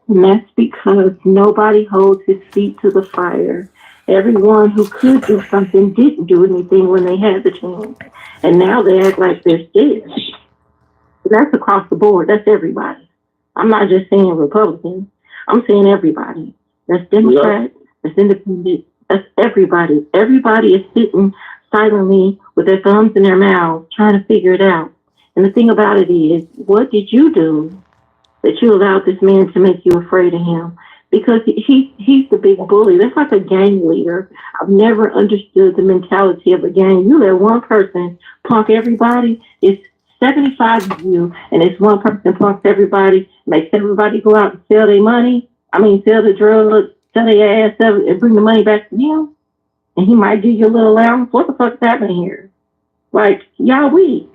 And that's because nobody holds his feet to the fire. Everyone who could do something didn't do anything when they had the chance. And now they act like they're scared. That's across the board. That's everybody. I'm not just saying Republicans. I'm saying everybody. That's Democrats. That's independent. That's everybody. Everybody is sitting silently with their thumbs in their mouths trying to figure it out. And the thing about it is, what did you do that you allowed this man to make you afraid of him? Because he's the big bully. That's like a gang leader. I've never understood the mentality of a gang. You let one person punk everybody. It's 75 of you, and it's one person punks everybody, makes everybody go out and sell their money. Sell the drugs, sell their ass up, and bring the money back to him. And he might give you a little allowance. What the fuck is happening here? Like, y'all weak.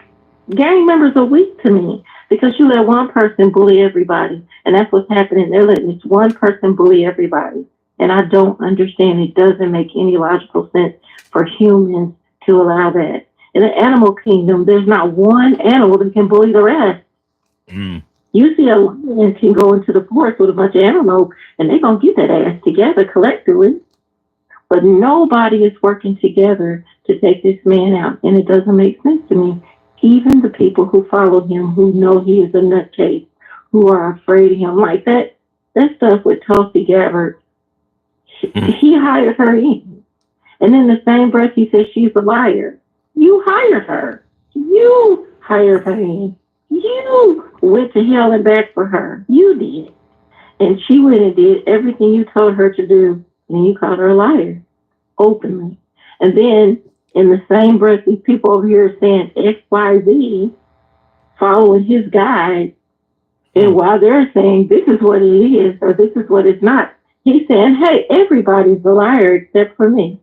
Gang members are weak to me because you let one person bully everybody. And that's what's happening. They're letting this one person bully everybody. And I don't understand. It doesn't make any logical sense for humans to allow that. In the animal kingdom, there's not one animal that can bully the rest. Mm. You see a lion can go into the forest with a bunch of animals and they're going to get that ass together collectively. But nobody is working together to take this man out. And it doesn't make sense to me. Even the people who follow him, who know he is a nutcase, who are afraid of him, like that stuff with Tulsi Gabbard, he hired her in. And in the same breath, he says she's a liar. You hired her. You hired her in. You went to hell and back for her. You did. And she went and did everything you told her to do, and you called her a liar, openly. And then, in the same breath, these people over here are saying X, Y, Z, following his guide. And while they're saying this is what it is or this is what it's not, he's saying, hey, everybody's a liar except for me.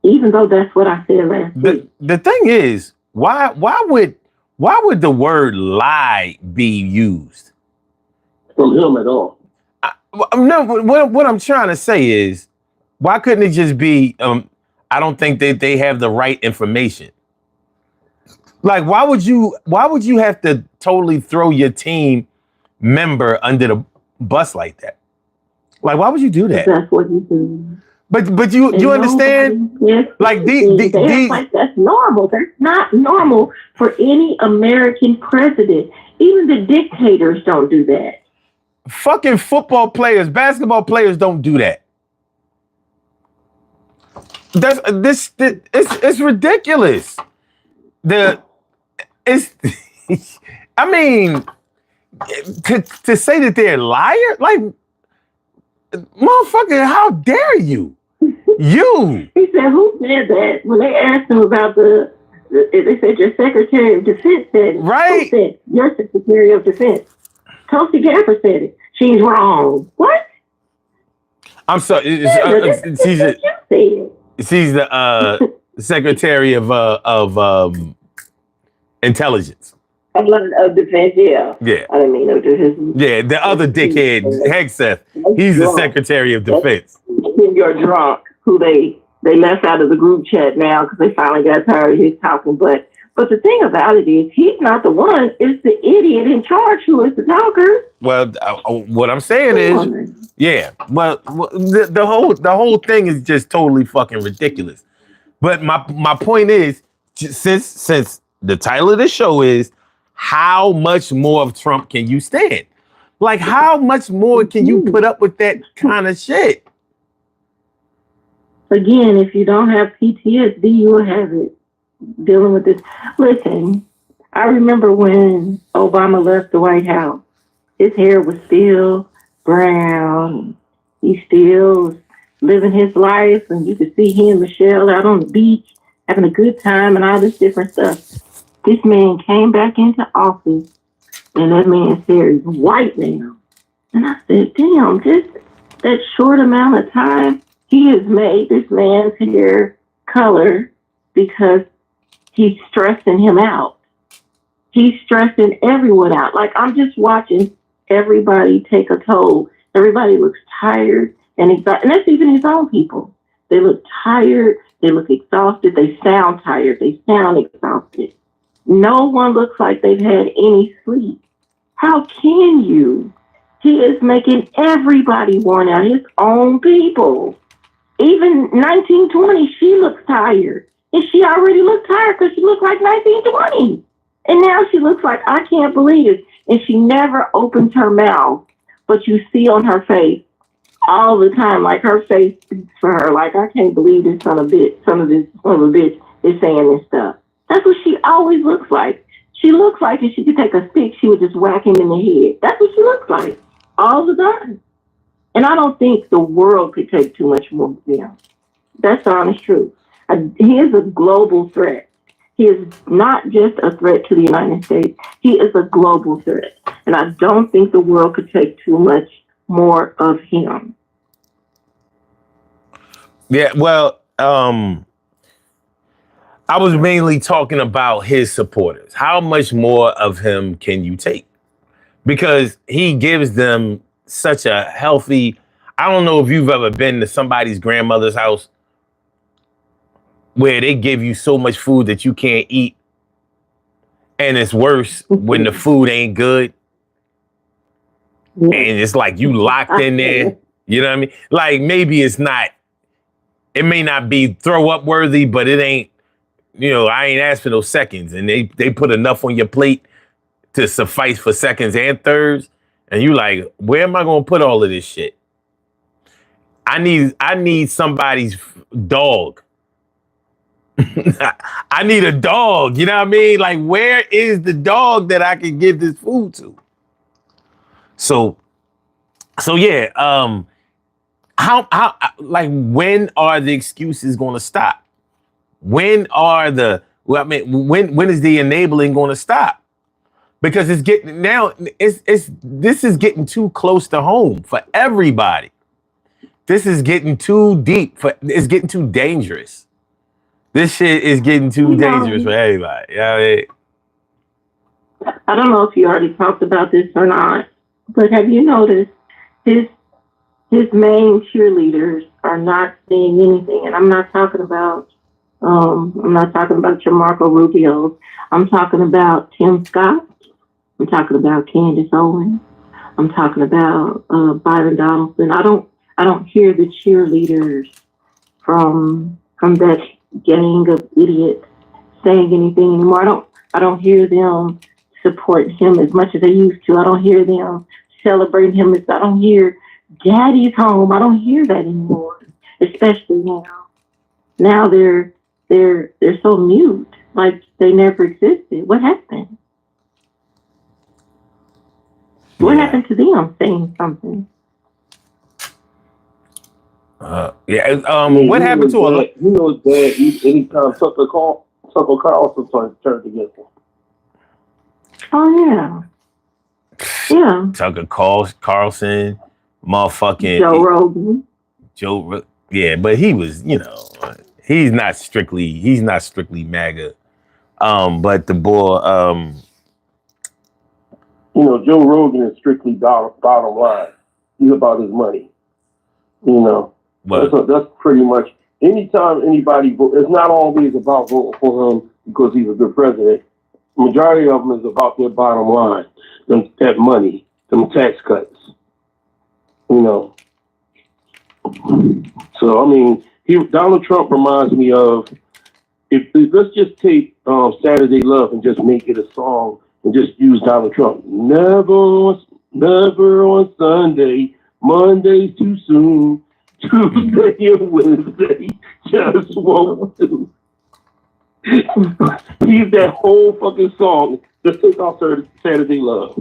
Even though that's what I said last week. The thing is, why would the word lie be used? From him at all. No, what I'm trying to say is, why couldn't it just be, I don't think that they have the right information. Like, why would you have to totally throw your team member under the bus like that? Like, why would you do that? That's what he did. But you understand? Like these like that's normal. That's not normal for any American president. Even the dictators don't do that. Fucking football players, basketball players don't do that. It's ridiculous. I mean, to say that they're liars, like, motherfucker, how dare you? You. He said, who said that? When they asked him about they said your Secretary of Defense said it. Right. Who said your Secretary of Defense? Tulsi Gabbard said it. She's wrong. What? I'm sorry. She's the Secretary of Intelligence. Of Defense, yeah. Yeah. I didn't mean no defense. Yeah, the other dickhead, Hegseth, he's the Secretary of Defense. You're drunk, who they left out of the group chat now because they finally got tired of his talking. But But the thing about it is, he's not the one. It's the idiot in charge who is the talker. Well, what I'm saying is, yeah. Well, the whole thing is just totally fucking ridiculous. But my point is, since the title of the show is, how much more of Trump can you stand? Like, how much more can you put up with that kind of shit? Again, if you don't have PTSD, you will have it dealing with this. Listen, I remember when Obama left the White House, his hair was still brown. He still was living his life, and you could see he and Michelle out on the beach having a good time and all this different stuff. This man came back into office, and that man's hair is white now. And I said, damn, just that short amount of time, he has made this man's hair color because he's stressing him out. He's stressing everyone out. Like, I'm just watching everybody take a toll. Everybody looks tired and exhausted. And that's even his own people. They look tired. They look exhausted. They sound tired. They sound exhausted. No one looks like they've had any sleep. How can you? He is making everybody worn out, his own people. Even 1920, she looks tired. And she already looked tired because she looked like 1920. And now she looks like, I can't believe it. And she never opens her mouth, but you see on her face all the time, like her face speaks for her. Like, I can't believe this son of a bitch is saying this stuff. That's what she always looks like. She looks like if she could take a stick, she would just whack him in the head. That's what she looks like all the time. And I don't think the world could take too much more of him. That's the honest truth. He is a global threat. He is not just a threat to the United States. He is a global threat. And I don't think the world could take too much more of him. Yeah, well, I was mainly talking about his supporters. How much more of him can you take? Because he gives them such a healthy, I don't know if you've ever been to somebody's grandmother's house where they give you so much food that you can't eat. And it's worse when the food ain't good. And it's like you locked in there. You know what I mean? Like, maybe it may not be throw up worthy, but it ain't, I ain't asked for those seconds. And they put enough on your plate to suffice for seconds and thirds. And you like, where am I going to put all of this shit? I need somebody's dog. I need a dog. You know what I mean? Like, where is the dog that I can give this food to? So yeah. How like, when are the excuses going to stop? When is the enabling going to stop? Because this is getting too close to home for everybody. This is getting too deep it's getting too dangerous. This shit is getting too dangerous for everybody. You know what I mean? I don't know if you already talked about this or not, but have you noticed his main cheerleaders are not saying anything? And I'm not talking about your Marco Rubio. I'm talking about Tim Scott. I'm talking about Candace Owens. I'm talking about Byron Donaldson. I don't hear the cheerleaders from that gang of idiots saying anything anymore. I don't hear them support him as much as they used to. I don't hear them celebrating him. I don't hear Daddy's home. I don't hear that anymore, especially now. Now they're so mute, like they never existed. What happened? What happened to them saying something? What happened to him? He was bad anytime Tucker Carlson turned against him. Oh, yeah. Yeah. Tucker Carlson, motherfucking Joe Rogan. Yeah, but he was, he's not strictly MAGA. But the boy, Joe Rogan is strictly bottom line. He's about his money. That's pretty much, anytime anybody vote, it's not always about voting for him. because he's a good president. The majority of them is about their bottom line, that money, them tax cuts. You know. So I mean, Donald Trump reminds me of let's just take Saturday Love and just make it a song and just use Donald Trump. Never on Sunday, Monday's too soon, Tuesday and Wednesday just won't do. Use that whole fucking song. Just take off Saturday Love.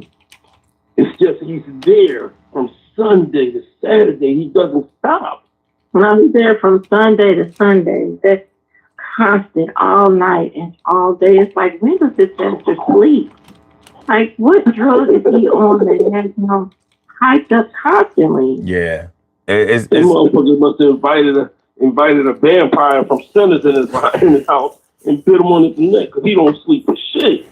It's just he's there from Sunday to Saturday. He doesn't stop. No, he's there from Sunday to Sunday. That's constant, all night and all day. It's like, when does this bastard sleep? Like, what drug is he on that has him hyped up constantly? Yeah. This motherfucker must have invited a vampire from Sinners in his house and bit him on his neck because he don't sleep for shit.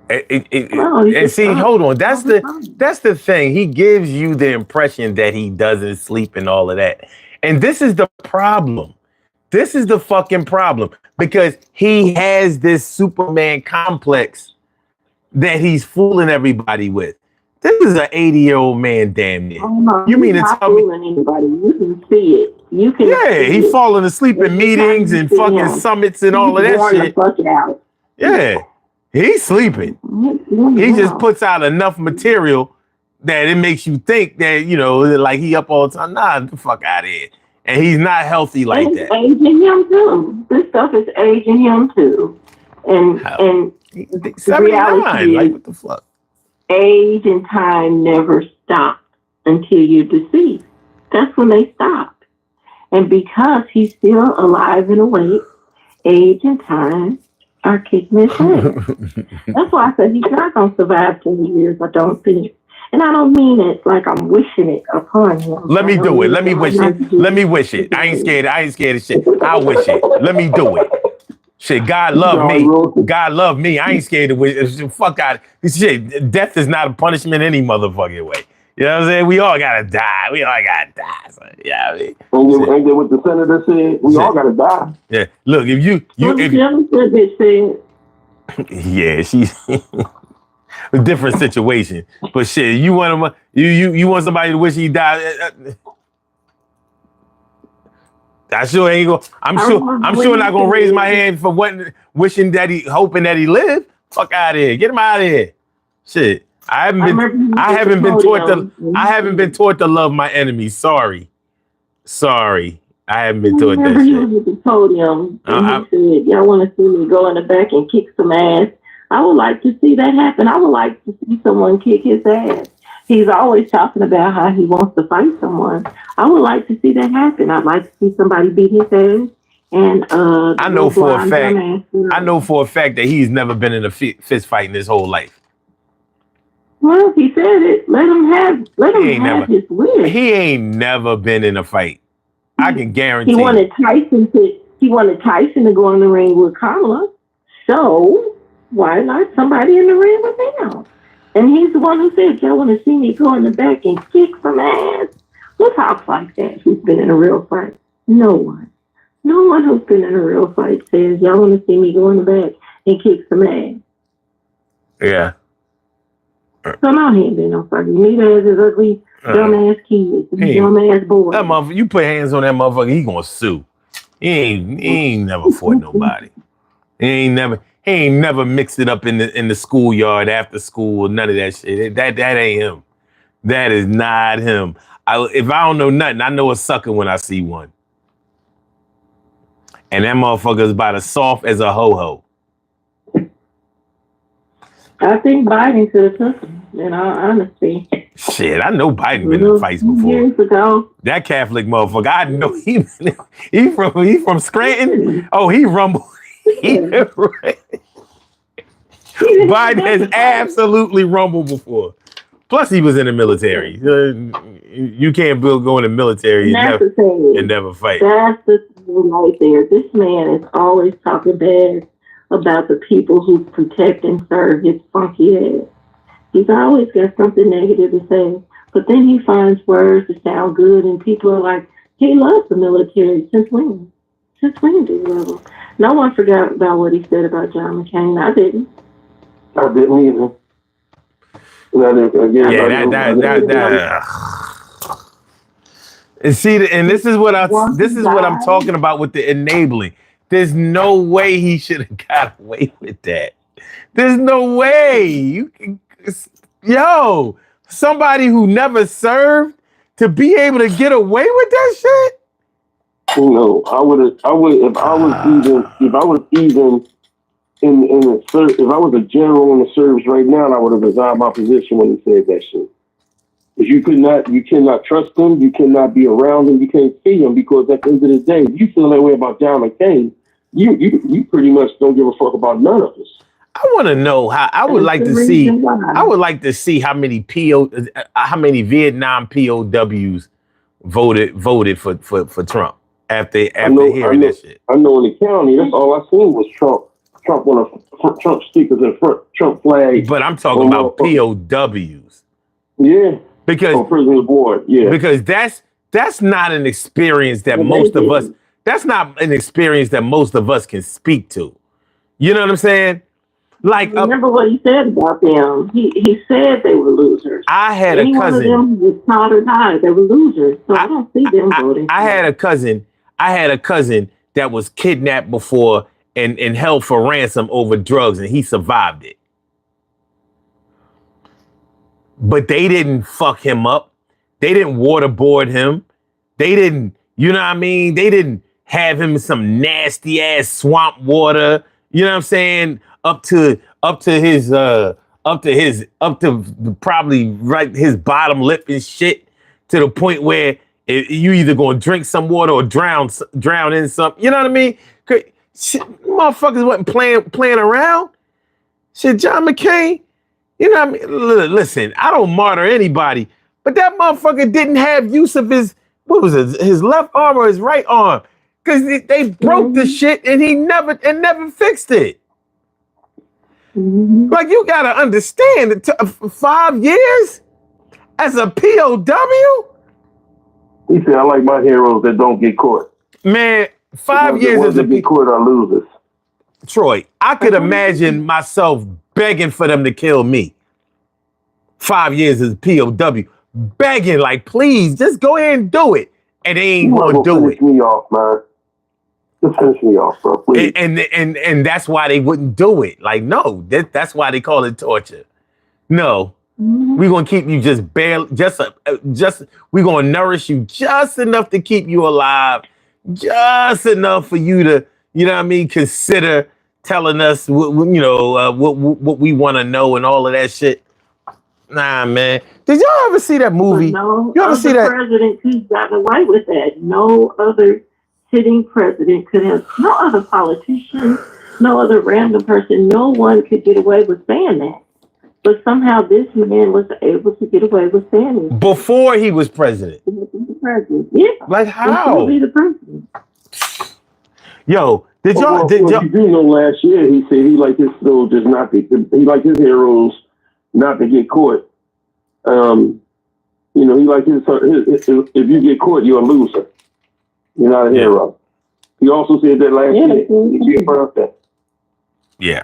And see, hold on. That's the thing. He gives you the impression that he doesn't sleep and all of that. And this is the problem. This is the fucking problem, because he has this Superman complex that he's fooling everybody with. This is an 80-year-old man, damn near. Oh, no, you mean to tell me? Anybody. You can see it. You can. Yeah, he's falling asleep in meetings and fucking summits and all of that shit. Out. Yeah, he's sleeping. He just puts out enough material that it makes you think that, you know, like he up all the time. Nah, get the fuck out of here. And he's not healthy like that. Aging him too. This stuff is aging him too. And the reality is, like, what the fuck? Age and time never stop until you're deceased. That's when they stop. And because he's still alive and awake, age and time are kicking his ass. That's why I said he's not going to survive 20 years, I don't think. And I don't mean it like I'm wishing it upon him. Let me do it. Let me wish it. Let me wish it. I ain't scared. I ain't scared of shit. I wish it. Let me do it. Shit, God love me. God love me. I ain't scared of wish. Fuck out. Shit, death is not a punishment any motherfucking way. You know what I'm saying? We all gotta die. We all gotta die. So, yeah, I mean, ain't that what the senator said? We all gotta die. Yeah. Look, if you yeah, she's a different situation. But shit, you want somebody to wish he died. I sure ain't gonna. I'm sure not gonna raise my hand for hoping that he lived. Fuck out of here. Get him out of here. Shit. I haven't been taught to love my enemies. Sorry. I haven't been taught that shit. He was at the podium and he said, y'all want to see me go in the back and kick some ass? I would like to see that happen. I would like to see someone kick his ass. He's always talking about how he wants to fight someone. I would like to see that happen. I'd like to see somebody beat his ass. And I know for a fact that he's never been in a fist fight in his whole life. Well, he said it. Let him have his wish. He ain't never been in a fight. I can guarantee. He wanted Tyson to go in the ring with Kamala. So why not somebody in the ring with him? And he's the one who said, y'all want to see me go in the back and kick some ass? Who talks like that? Who's been in a real fight? No one. No one who's been in a real fight says, y'all want to see me go in the back and kick some ass. Yeah. So no, he ain't been no fight. Neither is his ugly, dumbass kids, dumbass boy. That motherfucker, you put hands on that motherfucker, he gonna sue. He ain't never fought nobody. He ain't never mixed it up in the schoolyard after school, none of that shit. That ain't him. That is not him. If I don't know nothing, I know a sucker when I see one. And that motherfucker is about as soft as a ho-ho. I think Biden could have took him, in all honesty. Shit, I know Biden been in fights before. Years ago. That Catholic motherfucker, I know he from Scranton. Oh, he rumbled. Biden has absolutely rumbled before. Plus, he was in the military. You can't go in the military and never fight. That's the thing right there. This man is always talking bad about the people who protect and serve his funky ass. He's always got something negative to say, but then he finds words that sound good, and people are like, he loves the military. Since when? Since when do level? No one forgot about what he said about John McCain. I didn't. I didn't either. And see, and this is what I'm talking about with the enabling. There's no way he should have got away with that. There's no way you can, somebody who never served to be able to get away with that shit. No, I would if I was even in the service, if I was a general in the service right now, I would have resigned my position when he said that shit. Because you cannot trust him, you cannot be around him, you can't see him, because at the end of the day, if you feel that way about John McCain, you pretty much don't give a fuck about none of us. I want to know how. I would like to see how many Vietnam POWs voted for Trump after hearing that shit. I know in the county, that's all I seen was Trump on Trump stickers and Trump flag. But I'm talking about POWs. Yeah. Because prisoner of war. Yeah. Because that's not an experience that most of us. That's not an experience that most of us can speak to. You know what I'm saying? Like, remember what he said about them. He said they were losers. I had a cousin. One of them was taught or died. They were losers. So I don't see them voting. I had a cousin that was kidnapped before and held for ransom over drugs, and he survived it. But they didn't fuck him up. They didn't waterboard him. They didn't, you know what I mean? They didn't have him in some nasty ass swamp water. You know what I'm saying? Up to probably right his bottom lip and shit, to the point where you either gonna drink some water or drown in something. You know what I mean? Shit, motherfuckers wasn't playing around. Shit, John McCain. You know what I mean? Listen, I don't martyr anybody, but that motherfucker didn't have use of his left arm or his right arm, because they broke the shit and he never fixed it. Mm-hmm. Like, you gotta understand that 5 years as a POW. He said, "I like my heroes that don't get caught." Man, 5 years as a get caught are losers. Troy, I could imagine myself begging for them to kill me. 5 years as a POW, begging, like, please, just go ahead and do it. And they ain't gonna do it. Finish me off, man. Just finish me off, bro. Please. And that's why they wouldn't do it. Like, no, that's why they call it torture. No, we're gonna keep you just we're gonna nourish you just enough to keep you alive, just enough for you to, you know what I mean, consider telling us what we want to know and all of that shit. Nah, man. Did y'all ever see that movie? No, you ever see that? President could have gotten away with that. No other sitting president could have. No other politician. No other random person. No one could get away with saying that. But somehow this man was able to get away with saying it before he was president. Yeah. Like how? Be the president. Yo, did y'all? You do know last year he said he liked his soldiers not to. He liked his heroes not to get caught. He liked his. If you get caught, you're a loser. You're not a hero. He also said that last year. He confirmed that. Yeah.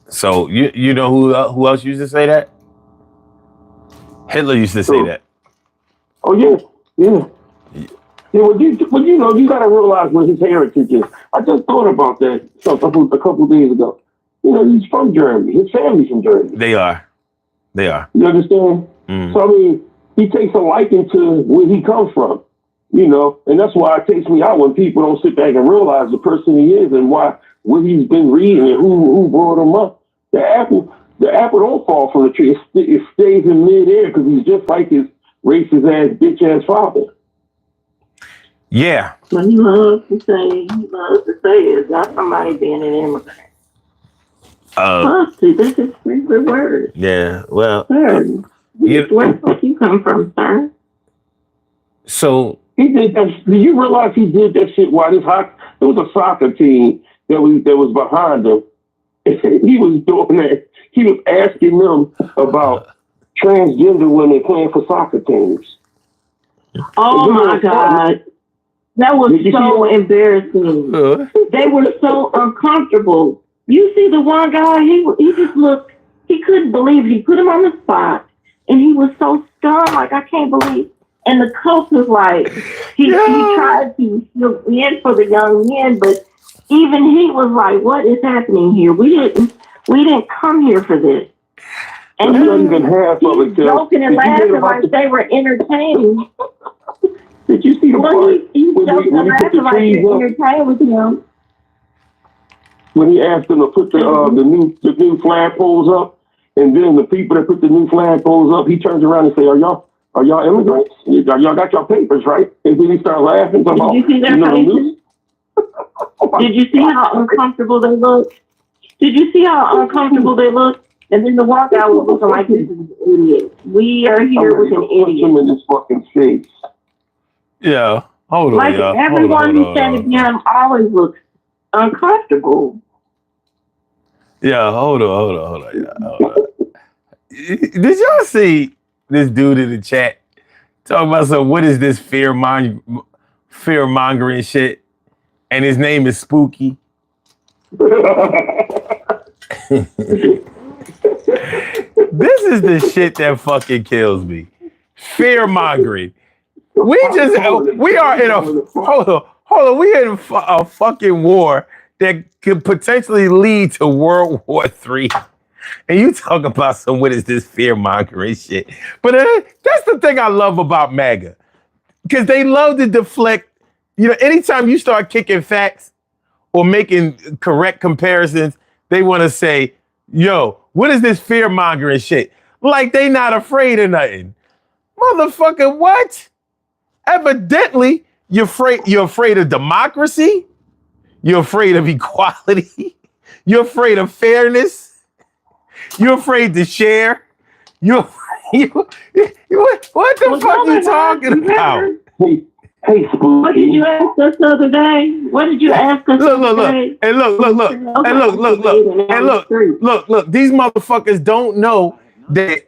So you know who else used to say that? Hitler used to say that. Oh yeah. Yeah, well, you got to realize what his heritage is. I just thought about that a couple of days ago. He's from Germany. His family's from Germany. They are. You understand? Mm. So, I mean, he takes a liking to where he comes from, and that's why it takes me out when people don't sit back and realize the person he is and what he's been reading and who brought him up. The apple don't fall from the tree. It stays in midair because he's just like his racist ass, bitch ass father. Yeah. What he loves to say is not somebody being an immigrant. That's his favorite word. Yeah, well. Sir, where the fuck you come from, sir? So he did that. Do you realize he did that shit while there was a soccer team that was behind him? He was doing that. He was asking them about transgender women playing for soccer teams. Oh my God. That was Did you so see embarrassing. They were so uncomfortable. You see the one guy, he just looked, he couldn't believe it. He put him on the spot, and he was so stunned, like, I can't believe. And the coach was like, he tried to look in for the young men, but even he was like, what is happening here? We didn't come here for this. And That's not even half of it, joking and laughing like they were entertaining. Did you see the part He joking and laughing like they were entertained with him? When he asked them to put the new flagpoles up, and then the people that put the new flagpoles up, he turns around and say, "Are y'all immigrants? Y'all got your papers, right?" And then he started laughing. Did you see their faces? Did you see how uncomfortable they looked? Did you see how uncomfortable they looked? And then the one guy was looking like this is an idiot. We are here with an idiot. Him in his fucking face. Yeah, hold on, like y'all. everyone who's standing behind him always looks uncomfortable. Yeah, hold on, y'all. Hold on. Did y'all see this dude in the chat talking about what is this fear mongering shit? And his name is Spooky. This is the shit that fucking kills me. Fear mongering. We are in a fucking war that could potentially lead to World War III. And you talk about what is this fear mongering shit? But that's the thing I love about MAGA, because they love to deflect. You know, anytime you start kicking facts or making correct comparisons, they want to say, "Yo, what is this fear mongering shit?" Like they not afraid of nothing, motherfucker. What? Evidently, you're afraid of democracy. You're afraid of equality. You're afraid of fairness. You're afraid to share. What the fuck are you talking about? Hey, Spooky. What did you ask us the other day? What did you ask us the other day? And look. These motherfuckers don't know that.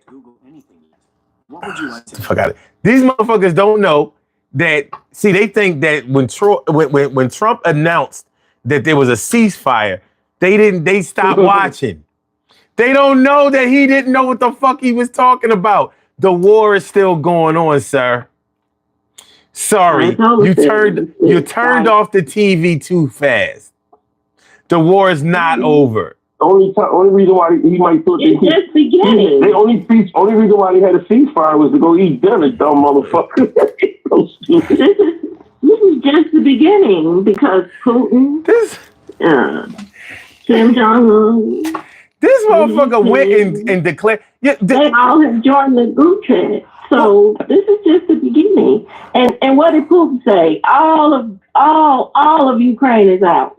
Fuck out of it. These motherfuckers don't know that. See, they think that when Trump announced that there was a ceasefire, they stopped watching. They don't know that he didn't know what the fuck he was talking about. The war is still going on, sir. Sorry, you turned off the TV too fast. The war is not over. Only reason why he might thought it's just beginning. The only reason why they had a ceasefire was to go eat dinner, dumb motherfucker. This is just the beginning, because Putin, Kim Jong-un, this motherfucker went and declared. Yeah, they all have joined the group chat. So this is just the beginning. And what did Putin say? All of Ukraine is ours.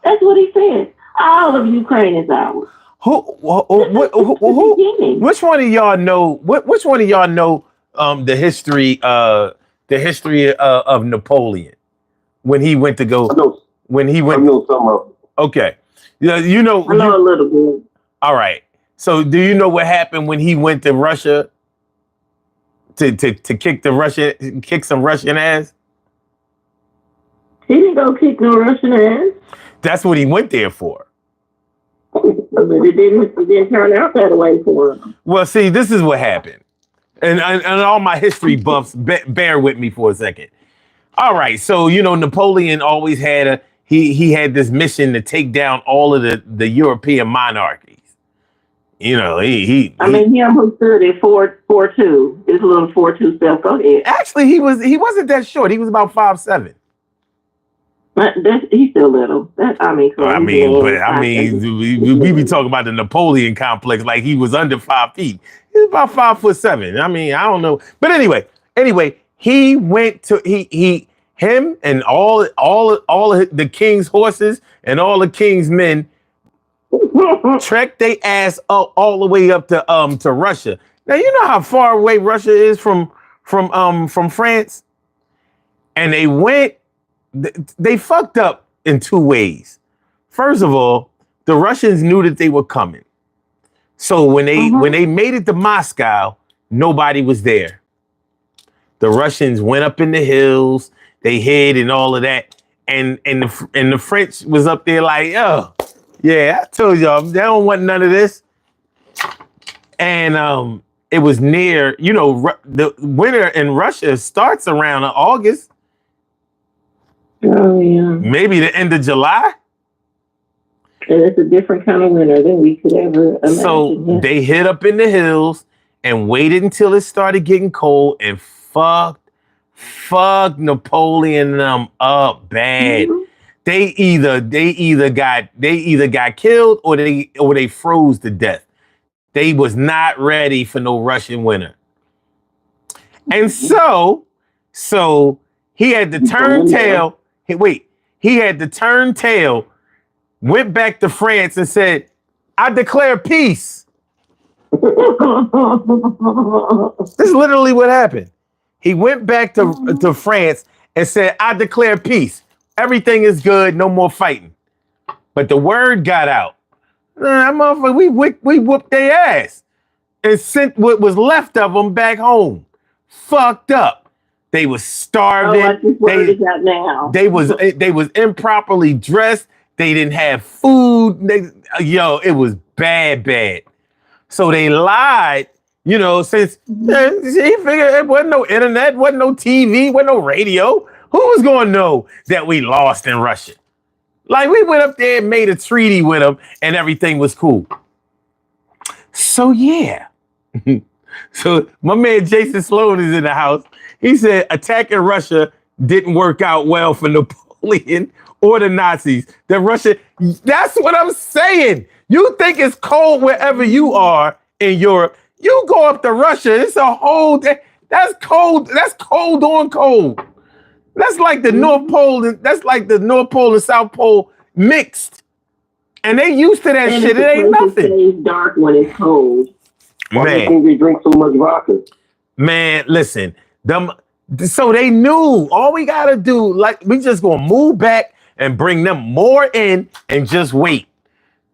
That's what he said. All of Ukraine is ours. Which one of y'all know? Which one of y'all know the history of Napoleon when he went to go? I know some of it. Okay, yeah, you know. I know a little bit. All right. So do you know what happened when he went to Russia to kick some Russian ass? He didn't go kick no Russian ass. That's what he went there for. But it didn't turn out that way for him. Well, see, this is what happened. And all my history buffs, bear with me for a second. All right, so you know Napoleon always had he had this mission to take down all of the European monarchies. You know, him who stood at 4'2", his little 4'2" self. Go ahead. Actually, he wasn't that short. He was about 5'7". He's still little. We be talking about the Napoleon complex like he was under 5 feet. He's about 5'7". I mean, I don't know, but anyway, he went to him and all of the king's horses and all the king's men trekked their ass up all the way up to Russia. Now you know how far away Russia is from France, and they fucked up in two ways. First of all, the Russians knew that they were coming, so when they made it to Moscow, nobody was there. The Russians went up in the hills. they hid and all of that. And the French was up there like, oh, yeah, I told y'all, they don't want none of this. And it was near, the winter in Russia starts around August. Oh, yeah. Maybe the end of July. And it's a different kind of winter than we could ever imagine. So they hid up in the hills and waited until it started getting cold and fucked Napoleon and them up bad. Mm-hmm. They either got killed or they froze to death. They was not ready for no Russian winter. And so he had to turn tail. He had to turn tail, went back to France and said, I declare peace. This is literally what happened. He went back to France and said, I declare peace. Everything is good. No more fighting. But the word got out. We whooped their ass and sent what was left of them back home. Fucked up. They was starving. They was improperly dressed. They didn't have food. It was bad. So they lied, since he figured it wasn't no internet, wasn't no TV, wasn't no radio. Who was going to know that we lost in Russia? Like, we went up there and made a treaty with them and everything was cool. So, yeah. So my man Jason Sloan is in the house. He said attacking Russia didn't work out well for Napoleon or the Nazis. That's what I'm saying. You think it's cold wherever you are in Europe. You go up to Russia, it's a whole day. That's cold. That's cold on cold. That's like the North Pole. That's like the North Pole and South Pole mixed. And they used to that shit. It ain't nothing. It's dark when it's cold. Why do you think they drink so much vodka? Man, listen. So they knew all we gotta do, like, we just gonna move back and bring them more in and just wait.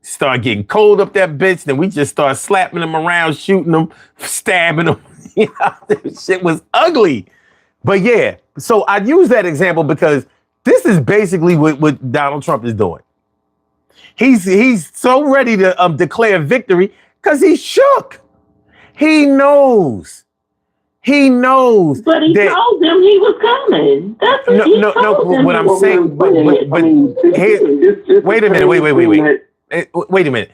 Start getting cold up that bitch, then we just start slapping them around, shooting them, stabbing them. That shit was ugly. But yeah, so I use that example because this is basically what Donald Trump is doing. He's so ready to declare victory because he's shook. He knows. But he told them he was coming. That's what he told them. What I'm saying, wait a minute. Wait a minute.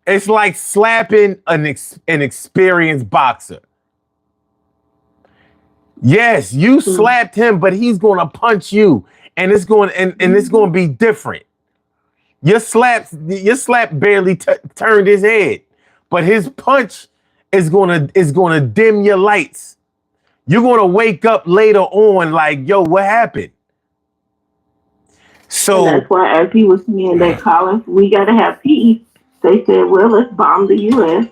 It's like slapping an experienced boxer. Yes, you slapped him, but he's going to punch you, and it's going to be different. Your slap barely turned his head, but his punch is going to dim your lights. You're going to wake up later on like, yo, what happened? So and that's why, as he was saying that, Colin, we got to have peace. They said, well, let's bomb the U.S.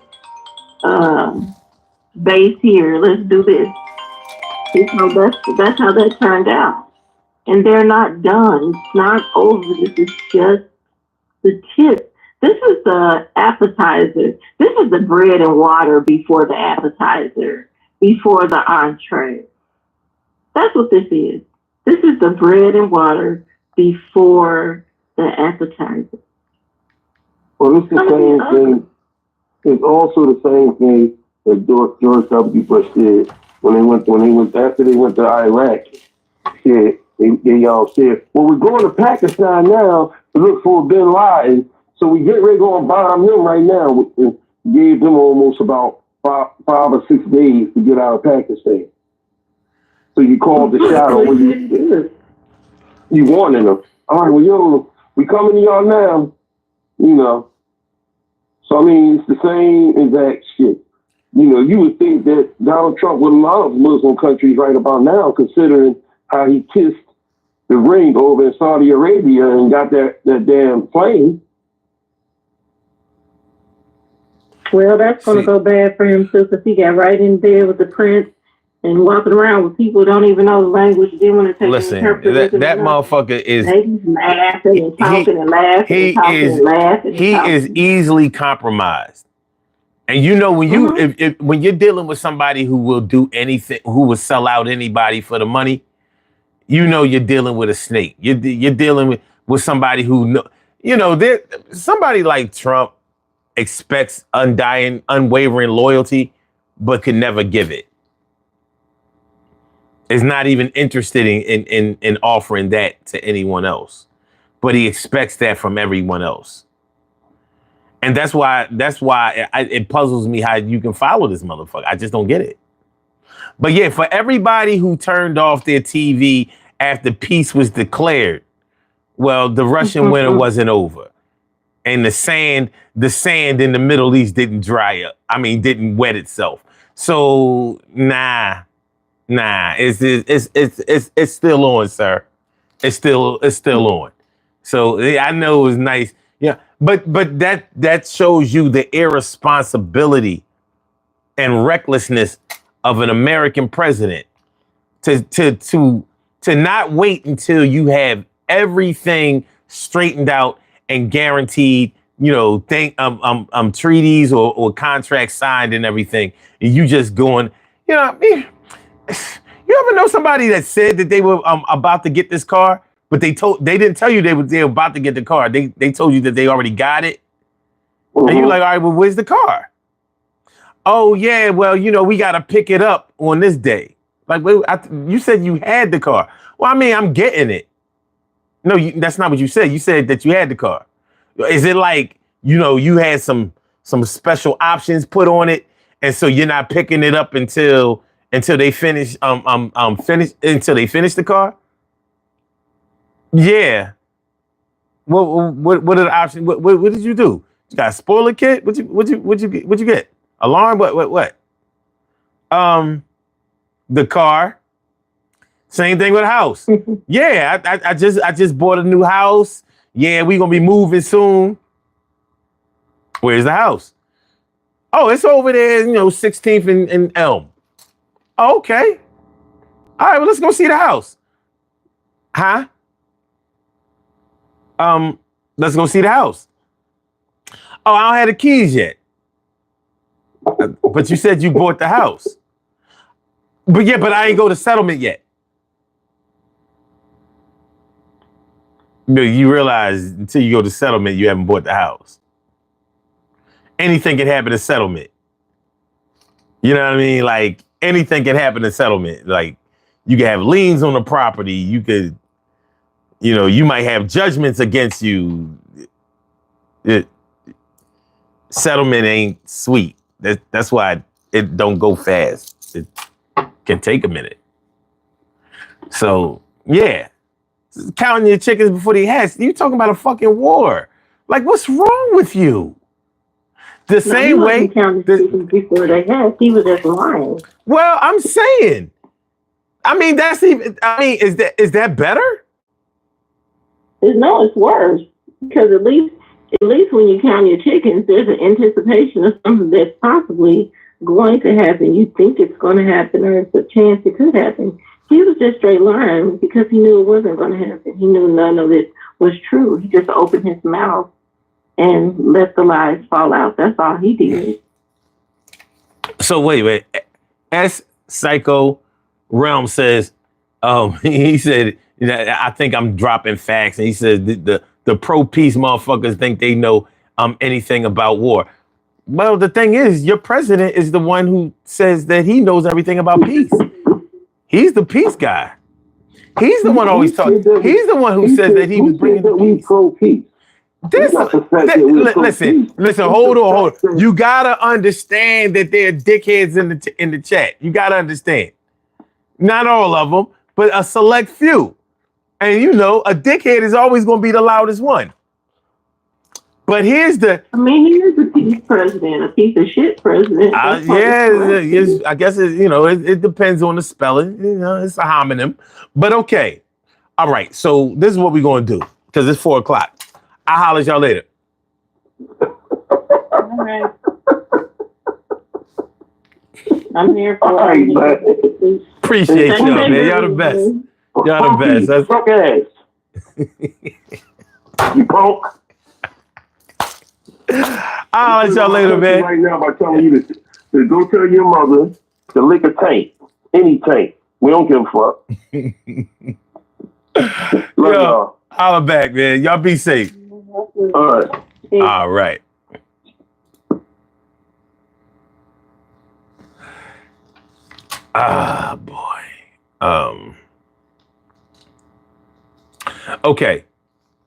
Base here. Let's do this. So that's how that turned out. And they're not done. It's not over. This is just the tip. This is the appetizer. This is the bread and water before the appetizer, before the entree. That's what this is. This is the bread and water before the appetizer. Well, it's the same thing. It's also the same thing that George W. Bush did after they went to Iraq. They all said, well, we're going to Pakistan now to look for bin Laden, so we get ready to go and bomb him right now. And gave them almost about five or 6 days to get out of Pakistan. So you called the shot on you warning them. All right, well, yo, we coming to y'all now. So, I mean, it's the same exact shit. You would think that Donald Trump would love Muslim countries right about now, considering how he kissed the ring over in Saudi Arabia and got that damn plane. Well, that's going to go bad for him, too, because he got right in there with the prince and walking around with people who don't even know the language. They want to take that motherfucker is... He's laughing and talking and laughing and laughing. He is easily compromised. And when you're dealing with somebody who will do anything, who will sell out anybody for the money, you know you're dealing with a snake. You're dealing with somebody who know, you know, somebody like Trump expects undying, unwavering loyalty, but can never give it. Is not even interested in offering that to anyone else, but he expects that from everyone else. And that's why it puzzles me how you can follow this motherfucker. I just don't get it. But yeah, for everybody who turned off their TV after peace was declared, well, the Russian winter wasn't over. And the sand in the Middle East didn't dry up. I mean, didn't wet itself. So nah, it's still on, sir. It's still on. So I know it was nice. Yeah, but that shows you the irresponsibility and recklessness of an American president to not wait until you have everything straightened out and guaranteed, you know, treaties or contracts signed and everything. And you just going, you know, you ever know somebody that said that they were about to get this car, but they didn't tell you they were about to get the car. They told you that they already got it. Mm-hmm. And you're like, all right, well, where's the car? Oh yeah, well, you know, we got to pick it up on this day. Like, you said you had the car. Well, I mean, I'm getting it. No, that's not what you said. You said that you had the car. Is it like, you know, you had some special options put on it, and so you're not picking it up until they finish until they finish the car? Yeah. What are the options? What did you do? You got a spoiler kit? What you get? Alarm? What? The car. Same thing with a house. Yeah, I just bought a new house. Yeah, we gonna be moving soon. Where's the house? Oh, it's over there, you know, 16th and Elm. Oh, okay. All right, well, let's go see the house. Huh? Let's go see the house. Oh, I don't have the keys yet. But you said you bought the house. But I ain't go to settlement yet. No, you realize until you go to settlement, you haven't bought the house. Anything can happen in settlement. You know what I mean? Like, anything can happen in settlement. Like, you can have liens on the property. You could, you know, you might have judgments against you. Settlement ain't sweet. That's why it don't go fast. It can take a minute. So, yeah. Counting your chickens before they hatch. You talking about a fucking war. Like, what's wrong with you? The same way. Counting chickens before they hatch. He was just lying. Well, I'm saying. I mean, is that better? No, it's worse. Because at least when you count your chickens, there's an anticipation of something that's possibly going to happen. You think it's going to happen, or it's a chance it could happen. He was just straight lying because he knew it wasn't going to happen. He knew none of it was true. He just opened his mouth and let the lies fall out. That's all he did. So wait. S Psycho Realm says, he said, I think I'm dropping facts. And he says the pro-peace motherfuckers think they know anything about war. Well, the thing is, your president is the one who says that he knows everything about peace. He's the peace guy. He's the one always talking. He's the one who says that he was bringing the peace. Pro-peace. Listen, hold on. You gotta understand that there are dickheads in the chat. You gotta understand. Not all of them, but a select few. And you know, a dickhead is always gonna be the loudest one. But here's the. I mean, he is a peace president, a piece of shit president. Yeah, I guess it depends on the spelling. You know, it's a homonym. But okay, all right. So this is what we're gonna do because it's 4:00. I'll holler at y'all later. All right. I'm here for it. Appreciate y'all, man. Y'all the best. Y'all the best. Fuck ass. You punk. I'll let y'all later, man. Right now by telling you to go tell your mother to lick a tank. Any tank. We don't give a fuck. Love Yo, y'all. I'm back, man. Y'all be safe. All right. All right. Ah, boy. Okay.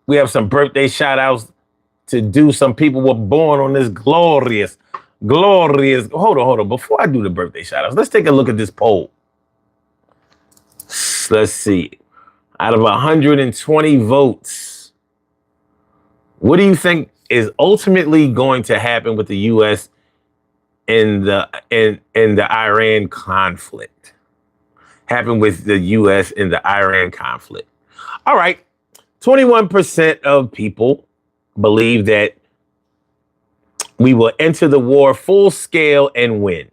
We have some birthday shout outs to do. Some people were born on this glorious. Hold on. Before I do the birthday shout outs, let's take a look at this poll. Let's see. Out of 120 votes, what do you think is ultimately going to happen with the U.S. in the Iran conflict? Happen with the U.S. in the Iran conflict. All right. 21% of people believe that we will enter the war full scale and win.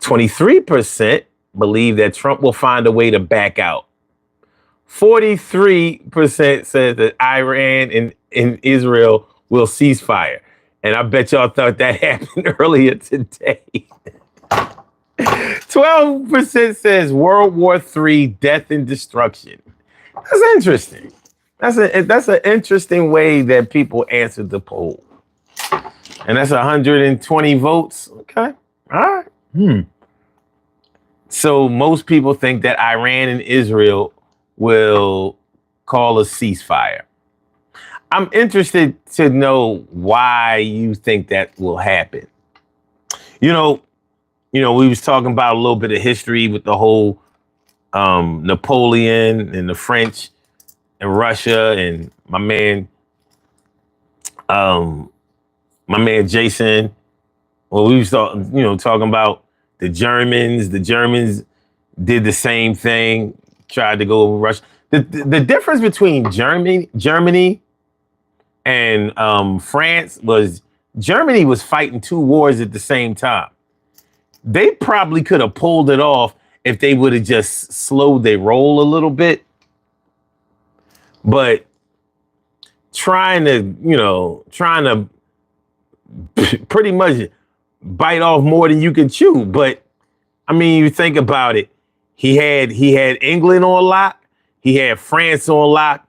23% believe that Trump will find a way to back out. 43% says that Iran and Israel will ceasefire. And I bet y'all thought that happened earlier today. 12% says World War III, death and destruction. That's interesting. That's an interesting way that people answered the poll. And that's 120 votes. Okay. All right. So most people think that Iran and Israel will call a ceasefire. I'm interested to know why you think that will happen. You know, we was talking about a little bit of history with the whole Napoleon and the French and Russia and my man Jason. Well, we was talking about the Germans. The Germans did the same thing, tried to go over Russia. The difference between Germany and France was Germany was fighting two wars at the same time. They probably could have pulled it off if they would have just slowed their roll a little bit. But trying to pretty much bite off more than you can chew. But I mean, you think about it. He had England on lock. He had France on lock.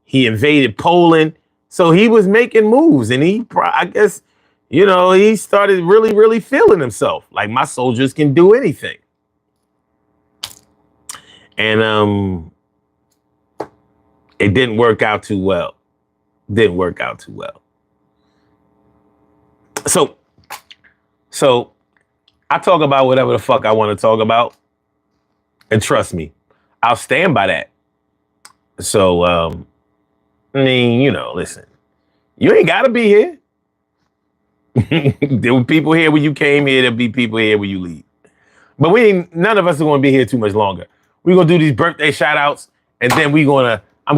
He invaded Poland. So he was making moves, and I guess, he started really, really feeling himself. Like, my soldiers can do anything. And it didn't work out too well. So I talk about whatever the fuck I want to talk about. And trust me, I'll stand by that. So, listen, you ain't got to be here. There were people here when you came here. There'll be people here when you leave. But none of us are going to be here too much longer. We're going to do these birthday shout outs. And then I'm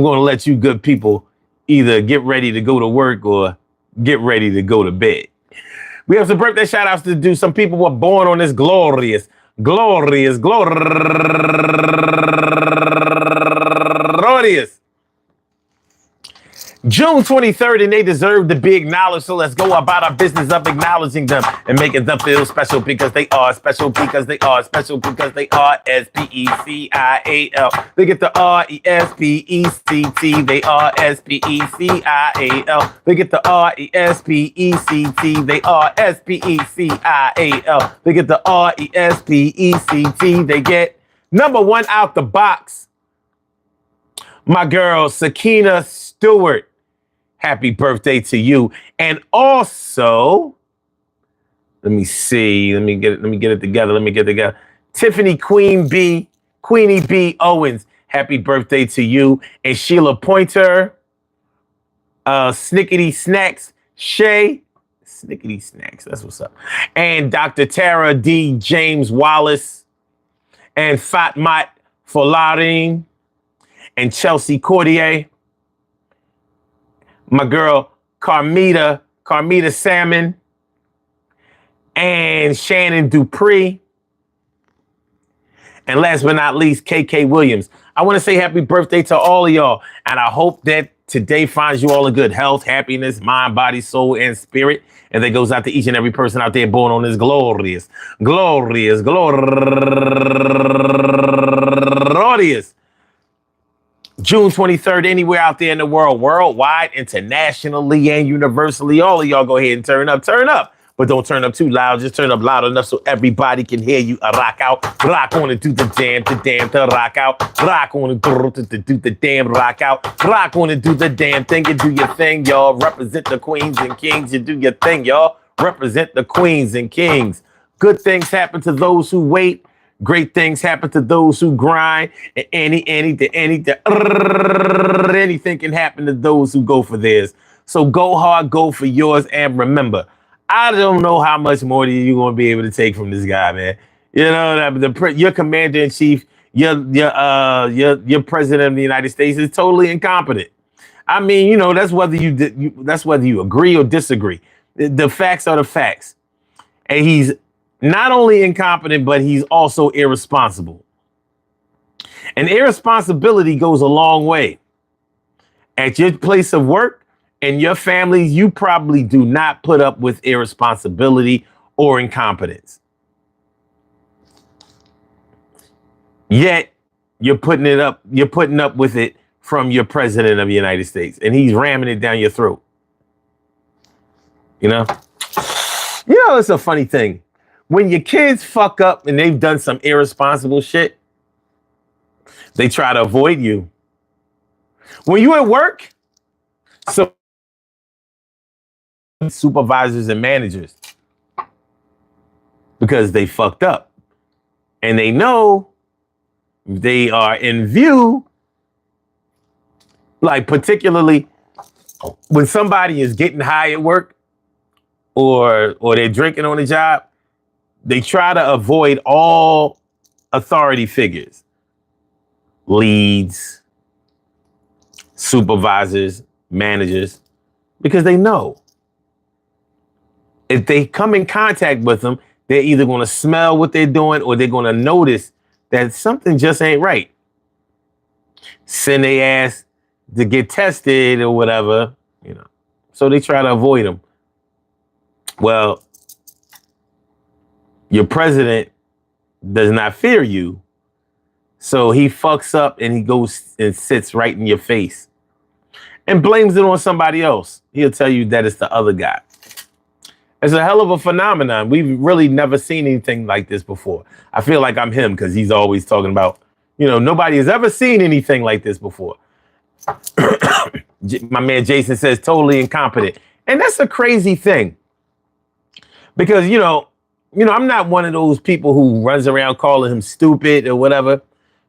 going to let you good people either get ready to go to work or get ready to go to bed. We have some birthday shout outs to do. Some people were born on this glorious June 23rd, and they deserve to be acknowledged. So let's go about our business of acknowledging them and making them feel special because they are special because they are special because they are S-P-E-C-I-A-L. They get the R-E-S-P-E-C-T. They are S-P-E-C-I-A-L. They get the R-E-S-P-E-C-T. They are S-P-E-C-I-A-L. They get the R-E-S-P-E-C-T. They get number one out the box. My girl, Sakina Stewart. Happy birthday to you. And also, let me see. Let me get it together. Tiffany Queenie B. Owens. Happy birthday to you. And Sheila Pointer. Snickety Snacks. Shay. Snickety Snacks. That's what's up. And Dr. Tara D. James Wallace. And Fatmat Folarin. And Chelsea Cordier. My girl, Carmita Salmon, and Shannon Dupree. And last but not least, KK Williams. I want to say happy birthday to all of y'all. And I hope that today finds you all in good health, happiness, mind, body, soul, and spirit. And that goes out to each and every person out there born on this glorious June 23rd, anywhere out there in the world, worldwide, internationally, and universally. All of y'all go ahead and turn up. Turn up. But don't turn up too loud. Just turn up loud enough so everybody can hear you. Rock out. Rock on and do the damn, to rock out. Rock on and do the damn, rock out. Rock on and do the damn thing. You do your thing, y'all. Represent the queens and kings. You do your thing, y'all. Represent the queens and kings. Good things happen to those who wait. Great things happen to those who grind. And anything can happen to those who go for theirs. So go hard, go for yours. And remember, I don't know how much more you're going to be able to take from this guy, man. You know, your commander in chief, your president of the United States is totally incompetent. I mean, you know, that's whether you agree or disagree. The facts are the facts. And he's not only incompetent, but he's also irresponsible. And irresponsibility goes a long way. At your place of work and your family, you probably do not put up with irresponsibility or incompetence. Yet you're putting up with it from your president of the United States, and he's ramming it down your throat. You know, it's a funny thing. When your kids fuck up and they've done some irresponsible shit, they try to avoid you. When you at work, so supervisors and managers, because they fucked up. And they know they are in view, like particularly when somebody is getting high at work or they're drinking on the job, they try to avoid all authority figures, leads, supervisors, managers, because they know if they come in contact with them, they're either going to smell what they're doing or they're going to notice that something just ain't right. Send their ass to get tested or whatever, you know. So they try to avoid them. Well, your president does not fear you, so he fucks up and he goes and sits right in your face and blames it on somebody else. He'll tell you that it's the other guy. It's a hell of a phenomenon. We've really never seen anything like this before. I feel like I'm him because he's always talking about, you know, nobody has ever seen anything like this before. My man Jason says totally incompetent. And that's a crazy thing because, you know, I'm not one of those people who runs around calling him stupid or whatever,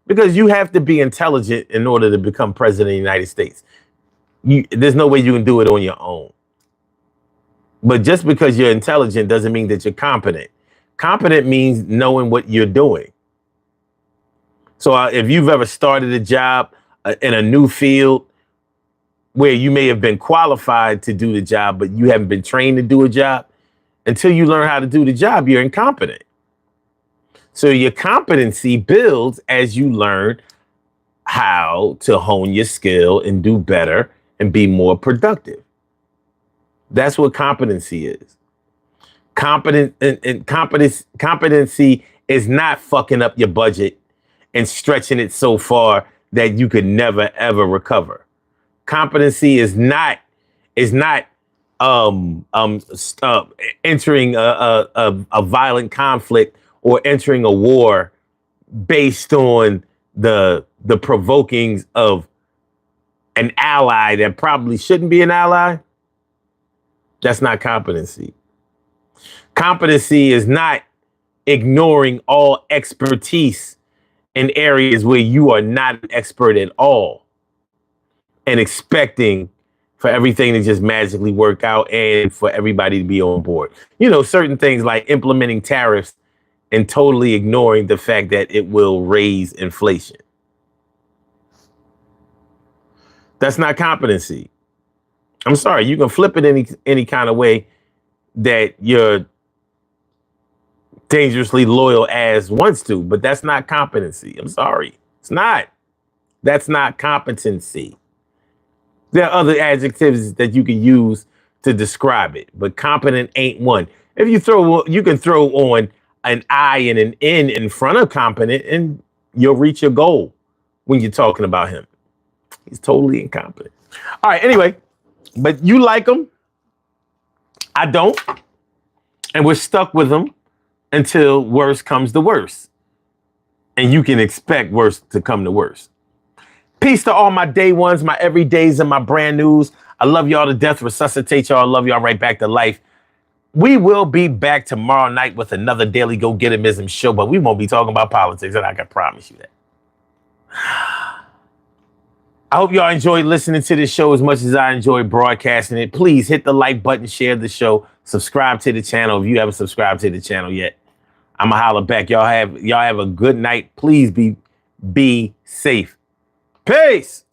because you have to be intelligent in order to become president of the United States. There's no way you can do it on your own. But just because you're intelligent doesn't mean that you're competent. Competent means knowing what you're doing. So if you've ever started a job in a new field where you may have been qualified to do the job, but you haven't been trained to do a job, until you learn how to do the job, you're incompetent. So your competency builds as you learn how to hone your skill and do better and be more productive. That's what competency is. Competency is not fucking up your budget and stretching it so far that you could never ever recover. Competency is not entering a violent conflict or entering a war based on the provokings of an ally that probably shouldn't be an ally. That's not competency. Competency is not ignoring all expertise in areas where you are not an expert at all and expecting for everything to just magically work out and for everybody to be on board. You know, certain things like implementing tariffs and totally ignoring the fact that it will raise inflation. That's not competency. I'm sorry, you can flip it any kind of way that your dangerously loyal ass wants to, but that's not competency. I'm sorry. It's not. That's not competency. There are other adjectives that you can use to describe it, but competent ain't one. If you can throw on an I and an N in front of competent and you'll reach your goal when you're talking about him. He's totally incompetent. All right, anyway, but you like him. I don't. And we're stuck with him until worse comes to worse. And you can expect worse to come to worse. Peace to all my day ones, my everydays, and my brand news. I love y'all to death. Resuscitate y'all. I love y'all right back to life. We will be back tomorrow night with another Daily Go Get 'Emism show, but we won't be talking about politics, and I can promise you that. I hope y'all enjoyed listening to this show as much as I enjoyed broadcasting it. Please hit the like button, share the show, subscribe to the channel if you haven't subscribed to the channel yet. I'ma holler back. Y'all have a good night. Please be safe. Peace.